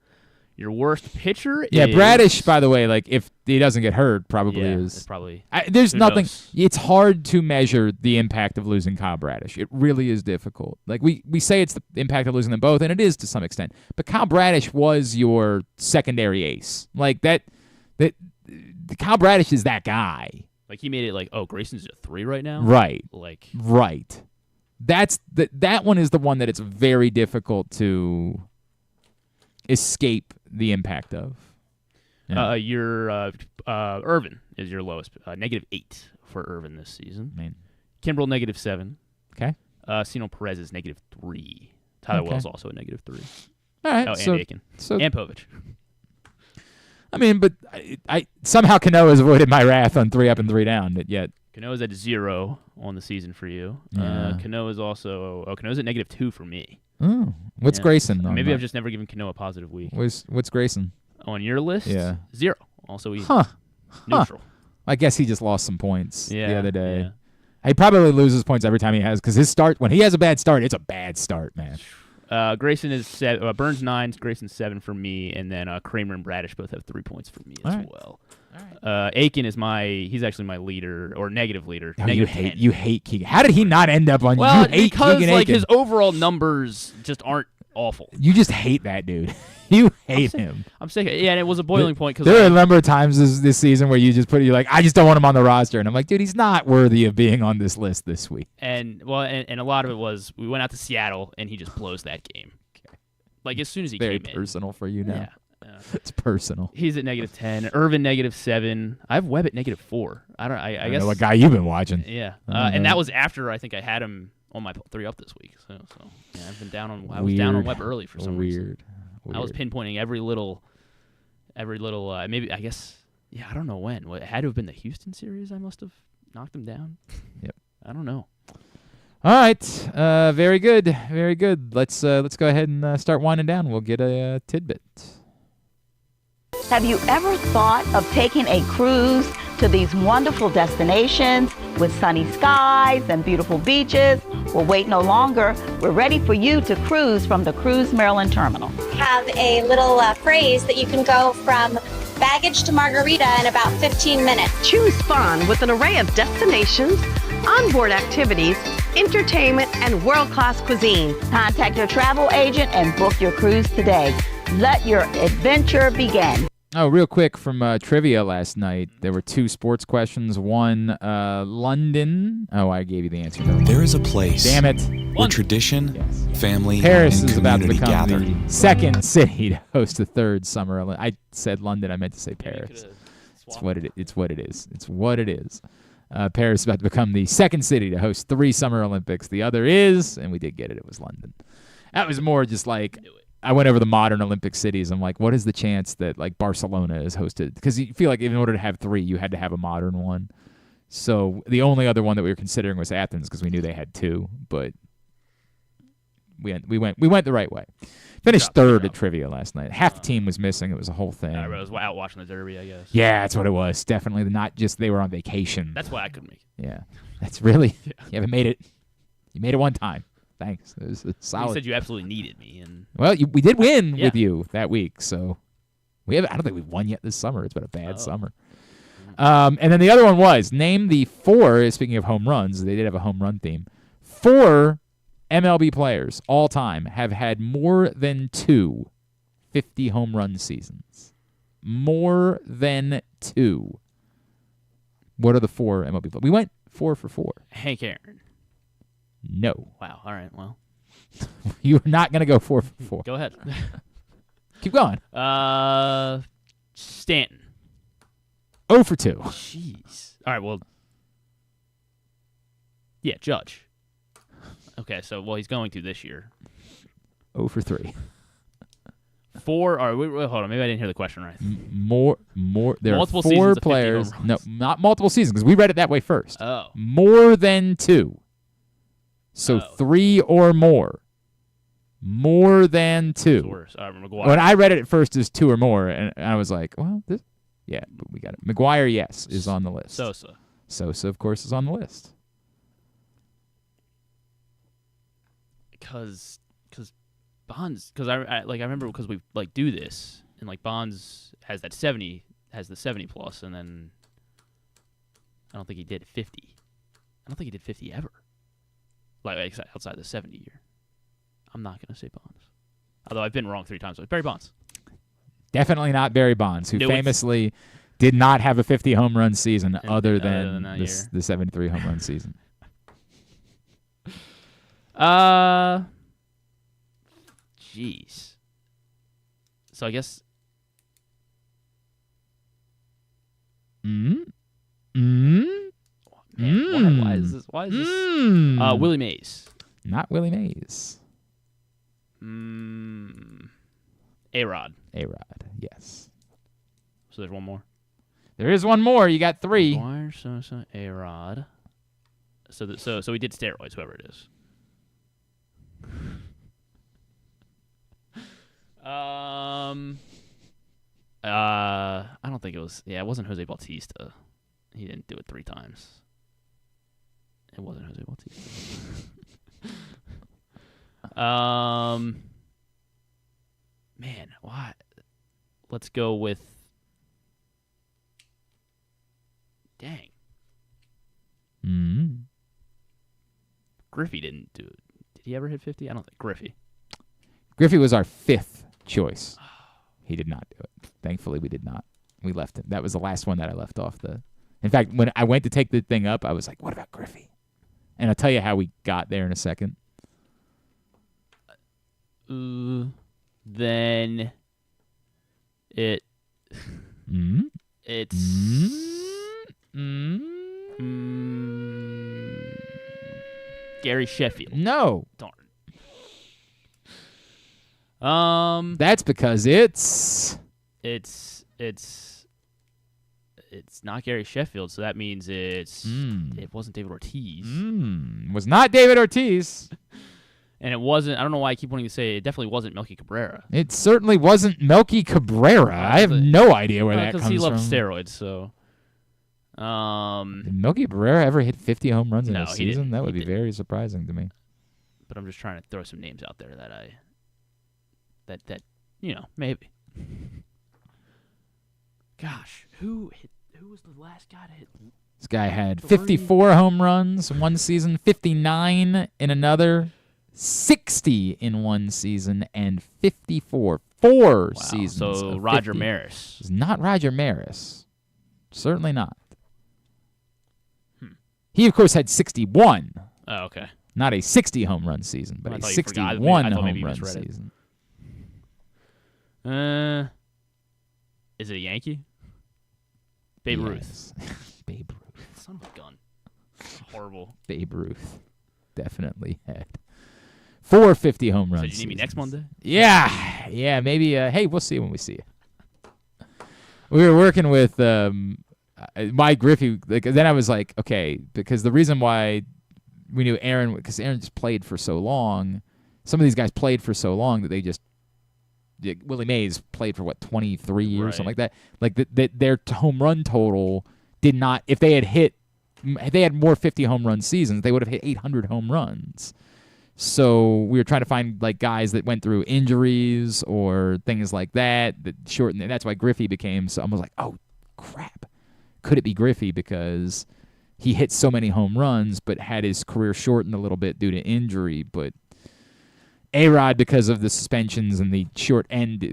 Your worst pitcher Yeah, is... Bradish, by the way, like if he doesn't get hurt, probably is. It's probably... There's who nothing. knows? It's hard to measure the impact of losing Kyle Bradish. It really is difficult. Like we say it's the impact of losing them both, and it is to some extent. But Kyle Bradish was your secondary ace. Like that Kyle Bradish is that guy. Like he made it like, oh, Grayson's at 3 right now? Right. Like... Right. That one is the one that it's very difficult to escape the impact of. Yeah. Your Irvin is your lowest, -8 for Irvin this season. Kimbrel -7. Okay. Sino Perez is -3. Tyler Wells also a -3. All right. And Aiken. And Povich. I mean, but I somehow Cano has avoided my wrath on 3 up and 3 down, but yet. Cano's at 0 on the season for you. Yeah. Cano is also Cano's at -2 for me. Oh, what's Grayson? Maybe I've just never given Cano a positive week. What's Grayson On your list? Yeah. 0. Also easy. Neutral. I guess he just lost some points the other day. Yeah. He probably loses points every time he has because his start when he has a bad start, it's a bad start, man. Grayson is 7. Burns 9. Grayson 7 for me, and then Kramer and Bradish both have 3 points for me as well. Aiken is he's actually my leader or negative leader. Oh, -10. you hate Keegan. How did he not end up on you? Well, Hate because Keegan like Aiken. his overall numbers just aren't awful. You just hate that dude. You hate him. I'm sick. And it was a boiling point because there are a number of times this season where you just you're like, I just don't want him on the roster, and I'm like, dude, he's not worthy of being on this list this week. And a lot of it was we went out to Seattle and he just blows that game. Like as soon as he Very came personal for you now. Yeah. It's personal. He's at -10. Irvin -7. I have Webb at -4. I I guess know what guy you've been watching. Yeah, and that was after I think I had him on my 3 up this week. So yeah, I've been down on. I was down on Webb early for some reason. I was pinpointing every little. Maybe I guess. Yeah, I don't know when. It had to have been the Houston series. I must have knocked him down. Yep. I don't know. All right. Very good. Very good. Let's go ahead and start winding down. We'll get a tidbit. Have you ever thought of taking a cruise to these wonderful destinations with sunny skies and beautiful beaches? Well, wait no longer. We're ready for you to cruise from the Cruise Maryland Terminal. Have a little phrase that you can go from baggage to margarita in about 15 minutes. Choose fun with an array of destinations, onboard activities, entertainment, and world-class cuisine. Contact your travel agent and book your cruise today. Let your adventure begin. Oh, real quick from trivia last night, there were 2 sports questions. One, London. Oh, I gave you the answer. There is a place. Damn it. Where tradition, family, Paris and is about to community become gather. the second city to host the 3rd Summer Olympics. I said London. I meant to say Paris. It's what it is. It's what it is. Paris is about to become the second city to host 3 Summer Olympics. The other is, and we did get it, it was London. That was more just like... I went over the modern Olympic cities. I'm like, what is the chance that like Barcelona is hosted? Because you feel like in order to have 3, you had to have a modern one. So the only other one that we were considering was Athens because we knew they had 2, but we went the right way. Finished 3rd at trivia last night. Half the team was missing. It was a whole thing. I was out watching the Derby, I guess. Yeah, that's what it was. Definitely not just they were on vacation. That's why I couldn't make it. Yeah, that's really you haven't made it. You made it one time. Thanks. It was solid. You said you absolutely needed me, and well, we did win with you that week, so I don't think we've won yet this summer. It's been a bad summer. And then the other one was name the 4. Speaking of home runs, they did have a home run theme. 4 MLB players all time have had more than 2 50 home run seasons. More than 2. What are the 4 MLB players? We went 4 for 4. Hank Aaron. No. Wow. All right. Well, you're not going to go 4 for 4. Go ahead. Keep going. Stanton. 0 for 2. Jeez. All right. Well, yeah, Judge. Okay. So, he's going to this year. 0 for 3. 4. All right. Wait, hold on. Maybe I didn't hear the question right. More. There multiple are 4 players. No, not multiple seasons because we read it that way first. Oh. More than 2. So 3 or more. More than 2. McGuire. When I read it at first as 2 or more, and I was like, well, but we got it. McGuire, yes, is on the list. Sosa. Sosa, of course, is on the list. Because Bonds, because I remember because we like do this, and like Bonds has that 70, has the 70 plus, and then I don't think he did 50. I don't think he did 50 ever. Like outside the 70 year. I'm not gonna say Bonds, although I've been wrong 3 times. So Barry Bonds. Definitely not Barry Bonds, who famously did not have a 50 home run season other than the 73 home run season. Jeez. So I guess. Man, why is this? Willie Mays. Not Willie Mays. A-Rod. A-Rod, yes. So there's one more. There is one more. You got 3. McGuire, Sosa, A-Rod. So he did steroids, whoever it is. I don't think it was. Yeah, it wasn't Jose Bautista. He didn't do it 3 times. It wasn't Jose Bautista. Man, why? Let's go with. Dang. Griffey didn't do it. Did he ever hit 50? I don't think Griffey. Griffey was our 5th choice. He did not do it. Thankfully, we did not. We left him. That was the last one that I left off the. In fact, when I went to take the thing up, I was like, "What about Griffey?" And I'll tell you how we got there in a second. Then it. It's. Gary Sheffield. No. Darn. That's because it's not Gary Sheffield, so that means it wasn't David Ortiz. It was not David Ortiz. And it wasn't, I don't know why I keep wanting to say it definitely wasn't Melky Cabrera. It certainly wasn't Melky Cabrera. I have no idea where that comes from. Because he loved steroids, so. Did Melky Cabrera ever hit 50 home runs in a season? Didn't. That would be very surprising to me. But I'm just trying to throw some names out there that maybe. Gosh, who was the last guy to hit? This guy had 54 home runs in one season, 59 in another, 60 in one season, and 54 seasons. So Roger Maris. It's not Roger Maris. Certainly not. He, of course, had 61. Oh, okay. Not a 60 home run season, but a 61 home run season. Is it a Yankee? Babe Ruth. Babe Ruth. Son of a gun. Horrible. Babe Ruth definitely had 450 home runs. So you need me next Monday? Yeah, maybe. Hey, we'll see when we see you. We were working with Mike Griffey. Then I was like, okay, because the reason why we knew Aaron, because Aaron just played for so long. Some of these guys played for so long that they just. Willie Mays played for 23 years, something like that. Like their home run total did not. If they had more 50 home run seasons, they would have hit 800 home runs. So we were trying to find like guys that went through injuries or things like that shortened. And that's why Griffey became. So I was like, oh crap, could it be Griffey because he hit so many home runs, but had his career shortened a little bit due to injury, but. A-Rod, because of the suspensions and the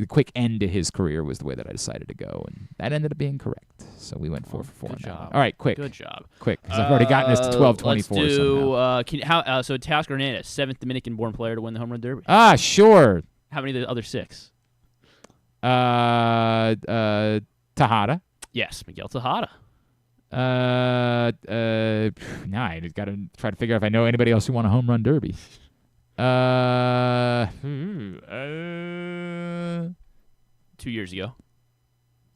quick end to his career, was the way that I decided to go, and that ended up being correct. So we went 4 for 4. Good job. All right, quick. Good job. Quick, because I've already gotten us to 12:24. Let's do. So Teoscar Hernandez, 7th Dominican-born player to win the home run derby. Sure. How many of the other 6? Tejada. Yes, Miguel Tejada. Now I just got to try to figure out if I know anybody else who won a home run derby. 2 years ago.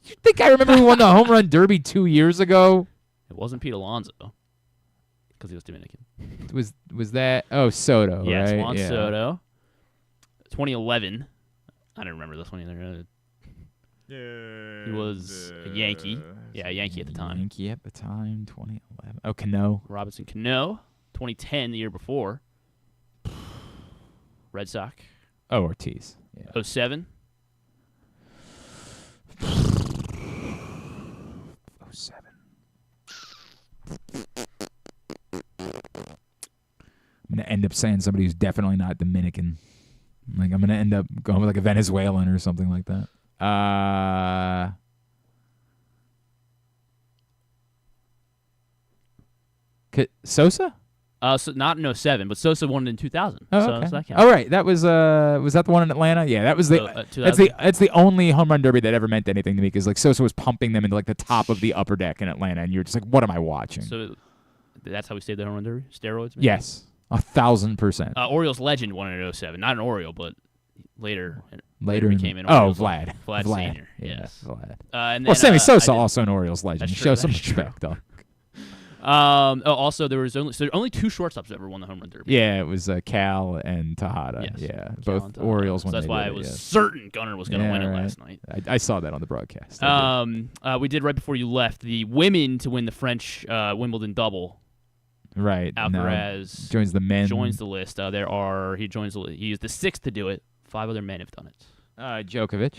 You think I remember who won the home run derby 2 years ago? It wasn't Pete Alonso because he was Dominican. Was that Soto? Yes, right? Juan Soto. 2011. I don't remember this one either. He was a Yankee. Yeah, a Yankee at the time. Yankee at the time, 2011. Oh, Cano. Robinson Cano, 2010, the year before. Red Sox. Oh, Ortiz. Yeah. 07. 07. I'm going to end up saying somebody who's definitely not Dominican. Like, I'm going to end up going with like a Venezuelan or something like that. Sosa? So not in 07, but Sosa won it in 2000. Oh, so okay. that counts. Oh, right. That was that the one in Atlanta? Yeah, that was that's the only home run derby that ever meant anything to me, because like Sosa was pumping them into like the top of the upper deck in Atlanta, and you're just like, what am I watching? So that's how we saved the home run derby? Steroids? Maybe? Yes, 1,000%. Orioles legend won it in 07. Not an Oriole, but later became an Orioles. Oh, Vlad. Vlad Senior. Yes. Vlad. And well, then, Sammy Sosa also an Orioles legend. Show some respect, though. Also, there was only two shortstops that ever won the home run derby. Yeah, it was Cal and Tejada. Yes. Yeah, Cal both Orioles. So that's why I was certain Gunnar was going to win it last night. I saw that on the broadcast. We did right before you left the women to win the French Wimbledon double. Right. Alcaraz joins the men. Joins the list. He is the sixth to do it. 5 other men have done it. Djokovic.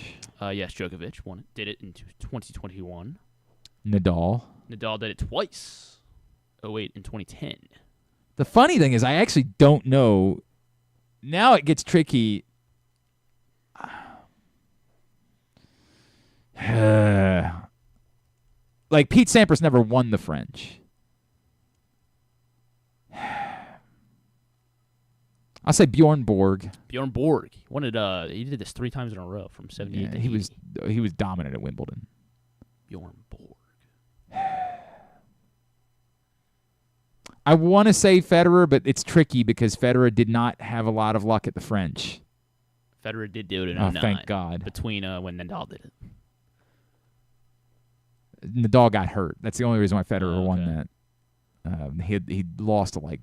Yes, Djokovic won it. Did it in 2021. Nadal did it twice. 2008 and 2010. The funny thing is, I actually don't know. Now it gets tricky. Like Pete Sampras never won the French. I'll say Bjorn Borg. Bjorn Borg. He did this 3 times in a row from 78 to 80. He was dominant at Wimbledon. Bjorn Borg. I want to say Federer, but it's tricky because Federer did not have a lot of luck at the French. Federer did do it in 09. Thank God. Between when Nadal did it. Nadal got hurt. That's the only reason why Federer won that. He lost to like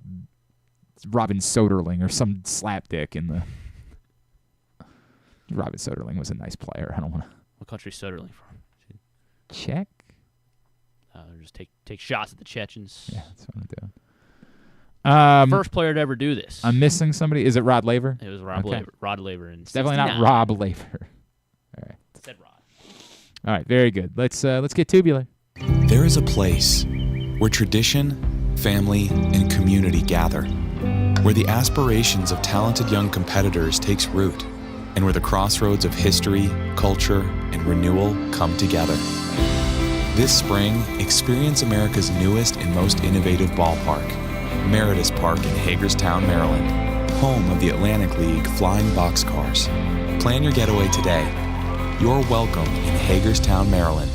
Robin Soderling or some slapdick in the. Robin Soderling was a nice player. I don't want to. What country is Soderling from? Czech. Just take shots at the Chechens. Yeah, that's what I'm doing. First player to ever do this. I'm missing somebody. Is it Rod Laver? It was Rod Laver. Rod Laver. It's definitely not Rob Laver. All right. Said Rod. All right. Very good. Let's get tubular. There is a place where tradition, family, and community gather, where the aspirations of talented young competitors takes root, and where the crossroads of history, culture, and renewal come together. This spring, experience America's newest and most innovative ballpark, Meritus Park in Hagerstown, Maryland, home of the Atlantic League Flying Boxcars. Plan your getaway today. You're welcome in Hagerstown, Maryland.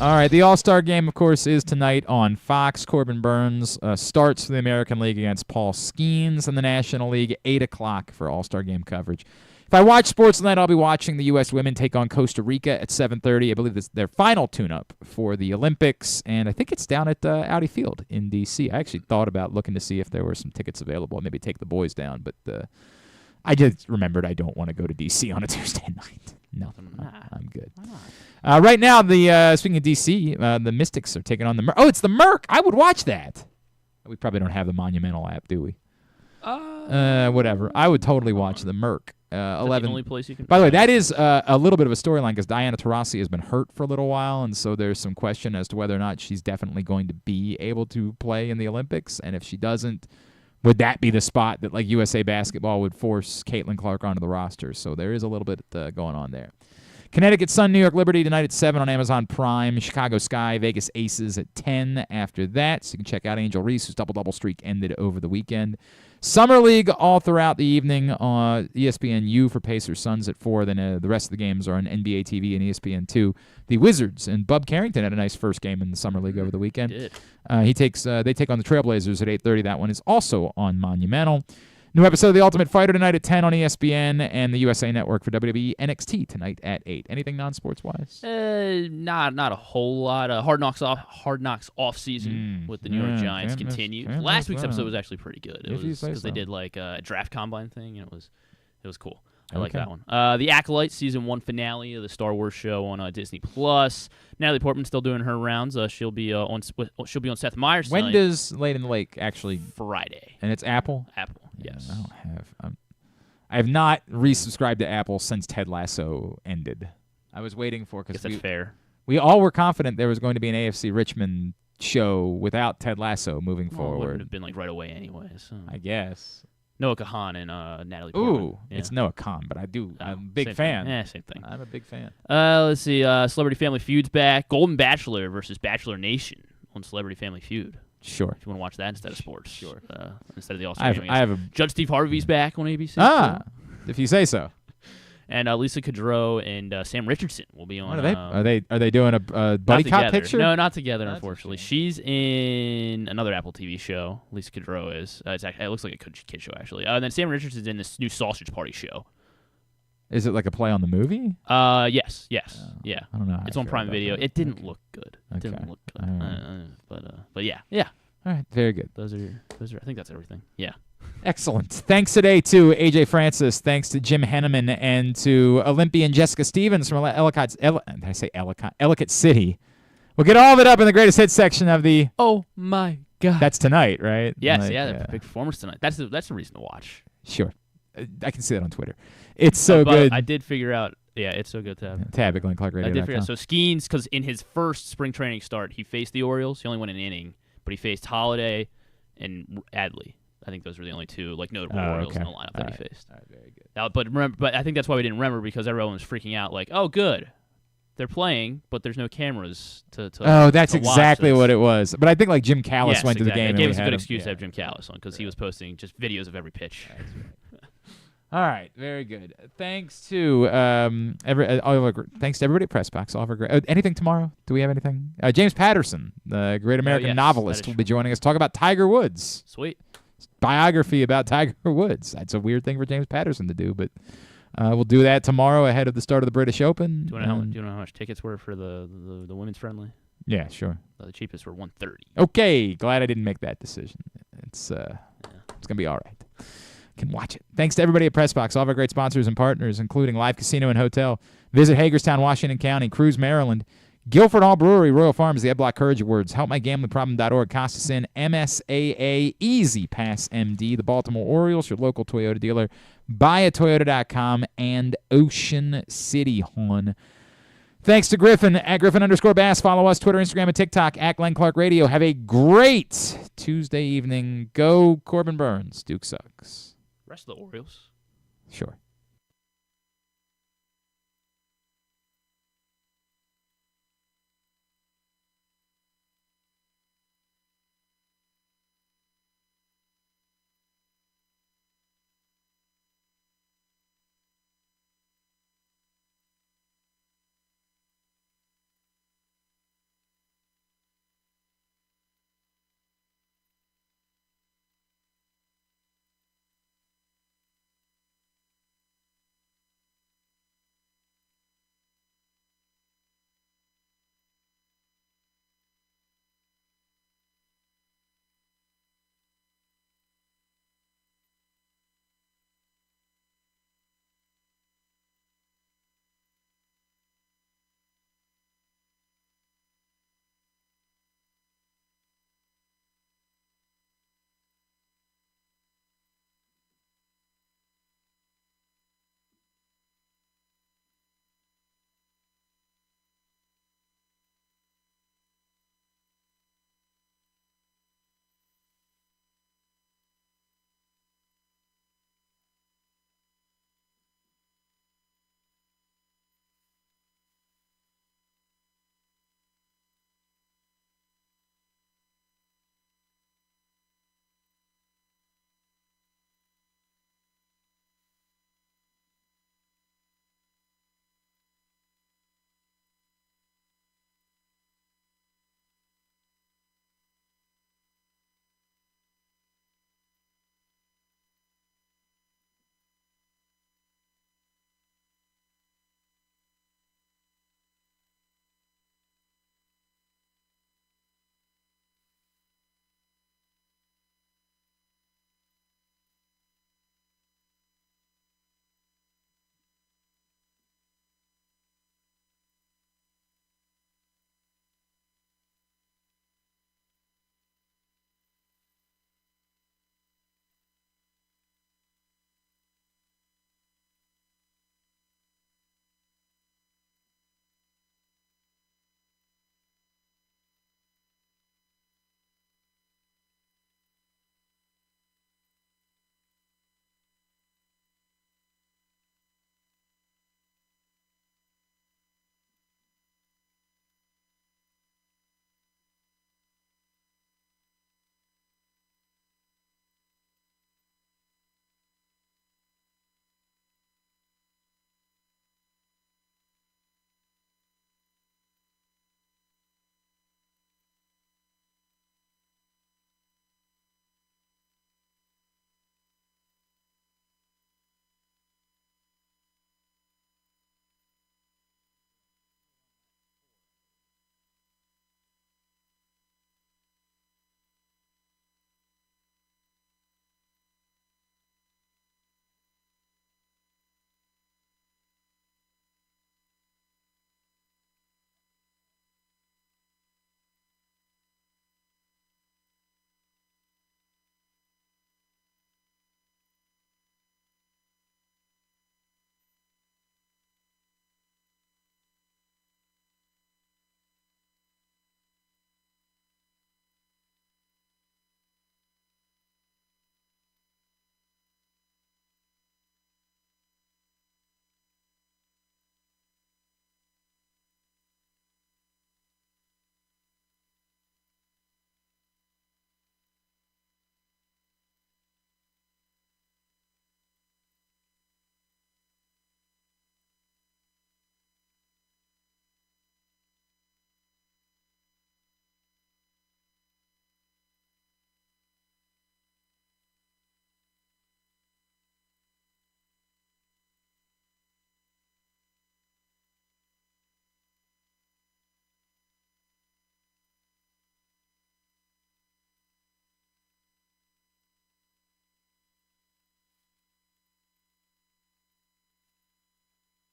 All right, the All-Star Game, of course, is tonight on Fox. Corbin Burns starts for the American League against Paul Skeens in the National League, 8 o'clock for All-Star Game coverage. If I watch sports tonight, I'll be watching the U.S. women take on Costa Rica at 7:30. I believe it's their final tune-up for the Olympics, and I think it's down at Audi Field in D.C. I actually thought about looking to see if there were some tickets available, maybe take the boys down, but I just remembered I don't want to go to D.C. on a Tuesday night. No, I'm good. Right now, speaking of D.C., the Mystics are taking on the Merc. Oh, it's the Merc. I would watch that. We probably don't have the Monumental app, do we? Whatever. I would totally watch the Merc. 11. The only place you can. By the way, that is a little bit of a storyline because Diana Taurasi has been hurt for a little while, and so there's some question as to whether or not she's definitely going to be able to play in the Olympics. And if she doesn't, would that be the spot that like USA Basketball would force Caitlin Clark onto the roster? So there is a little bit going on there. Connecticut Sun, New York Liberty tonight at 7 on Amazon Prime. Chicago Sky, Vegas Aces at 10 after that. So you can check out Angel Reese, whose double-double streak ended over the weekend. Summer League all throughout the evening on ESPNU for Pacers Suns at 4. Then the rest of the games are on NBA TV and ESPN2. The Wizards and Bub Carrington had a nice first game in the Summer League over the weekend. They take on the Trailblazers at 8:30. That one is also on Monumental. New episode of The Ultimate Fighter tonight at 10 on ESPN and the USA Network for WWE NXT tonight at 8. Anything non-sports-wise? Not a whole lot. Hard Knocks off season with the New York Giants continues. Last week's episode was actually pretty good. It was because they did like a draft combine thing, and it was cool. I like that one. The Acolyte season 1 finale of the Star Wars show on Disney Plus. Natalie Portman's still doing her rounds. She'll be on Seth Meyers tonight. When does Late in the Lake actually? Friday. And it's Apple. Apple. Yes. I don't have. I have not resubscribed to Apple since Ted Lasso ended. I was waiting for because that's fair. We all were confident there was going to be an AFC Richmond show without Ted Lasso moving forward. It would have been like right away anyway. So. I guess. Noah Kahan and Natalie Portman. Ooh, it's Noah Kahan, but I'm a big fan. Yeah, same thing. I'm a big fan. Let's see. Celebrity Family Feud's back. Golden Bachelor versus Bachelor Nation on Celebrity Family Feud. Sure. If you want to watch that instead of sports. Sure. Instead of the All-Star Game. I have a Judge Steve Harvey's back on ABC. If you say so. And Lisa Kudrow and Sam Richardson will be on. What are they doing a buddy cop picture? No, not together. Unfortunately, she's in another Apple TV show. Lisa Kudrow is. It looks like a kid show actually. And then Sam Richardson's in this new Sausage Party show. Is it like a play on the movie? Yes, yeah. I don't know. It's on Prime Video. It didn't look good. But yeah. All right, very good. Those are. I think that's everything. Yeah. Excellent. Thanks today to AJ Francis. Thanks to Jim Henneman and to Olympian Jessica Stevens from Ellicott City. We'll get all of it up in the greatest hits section of the. Oh my God. That's tonight, right? Yes, they're big performers tonight. That's the reason to watch. Sure, I can see that on Twitter. It's so good. I did figure out. Yeah, it's so good, Tab. Tab at GlennClarkRadio.com. I did figure out. So Skeens, because in his first spring training start, he faced the Orioles. He only won an inning, but he faced Holiday and Adley. I think those were the only two notable Orioles in the lineup that he faced. All right, very good. Now, but I think that's why we didn't remember, because everyone was freaking out like, oh, good, they're playing, but there's no cameras to that's exactly what it was. But I think Jim Callis went to the game. It gave us a good excuse to have Jim Callis on, because he was posting just videos of every pitch. That's right. All right, very good. Thanks to thanks to everybody at Pressbox. All of our great. Anything tomorrow? Do we have anything? James Patterson, the great American novelist, will be joining us. Talk about Tiger Woods. Sweet. Biography about Tiger Woods. That's a weird thing for James Patterson to do, but we'll do that tomorrow ahead of the start of the British Open. Do you know how much tickets were for the women's friendly? Yeah, sure. The cheapest were $130. Okay, glad I didn't make that decision. It's gonna be all right. Can watch it. Thanks to everybody at Pressbox, all of our great sponsors and partners, including Live Casino and Hotel. Visit Hagerstown, Washington County, Cruz, Maryland. Guilford Hall Brewery, Royal Farms, the Ed Block Courage Awards, HelpMyGamblingProblem.org, Costas Inn, MSAA, Easy Pass MD, the Baltimore Orioles, your local Toyota dealer, BuyAToyota.com, and Ocean City Horn. Thanks to Griffin, at Griffin_Bass. Follow us, Twitter, Instagram, and TikTok, at Glenn Clark Radio. Have a great Tuesday evening. Go Corbin Burns. Duke sucks. Rest of the Orioles. Sure.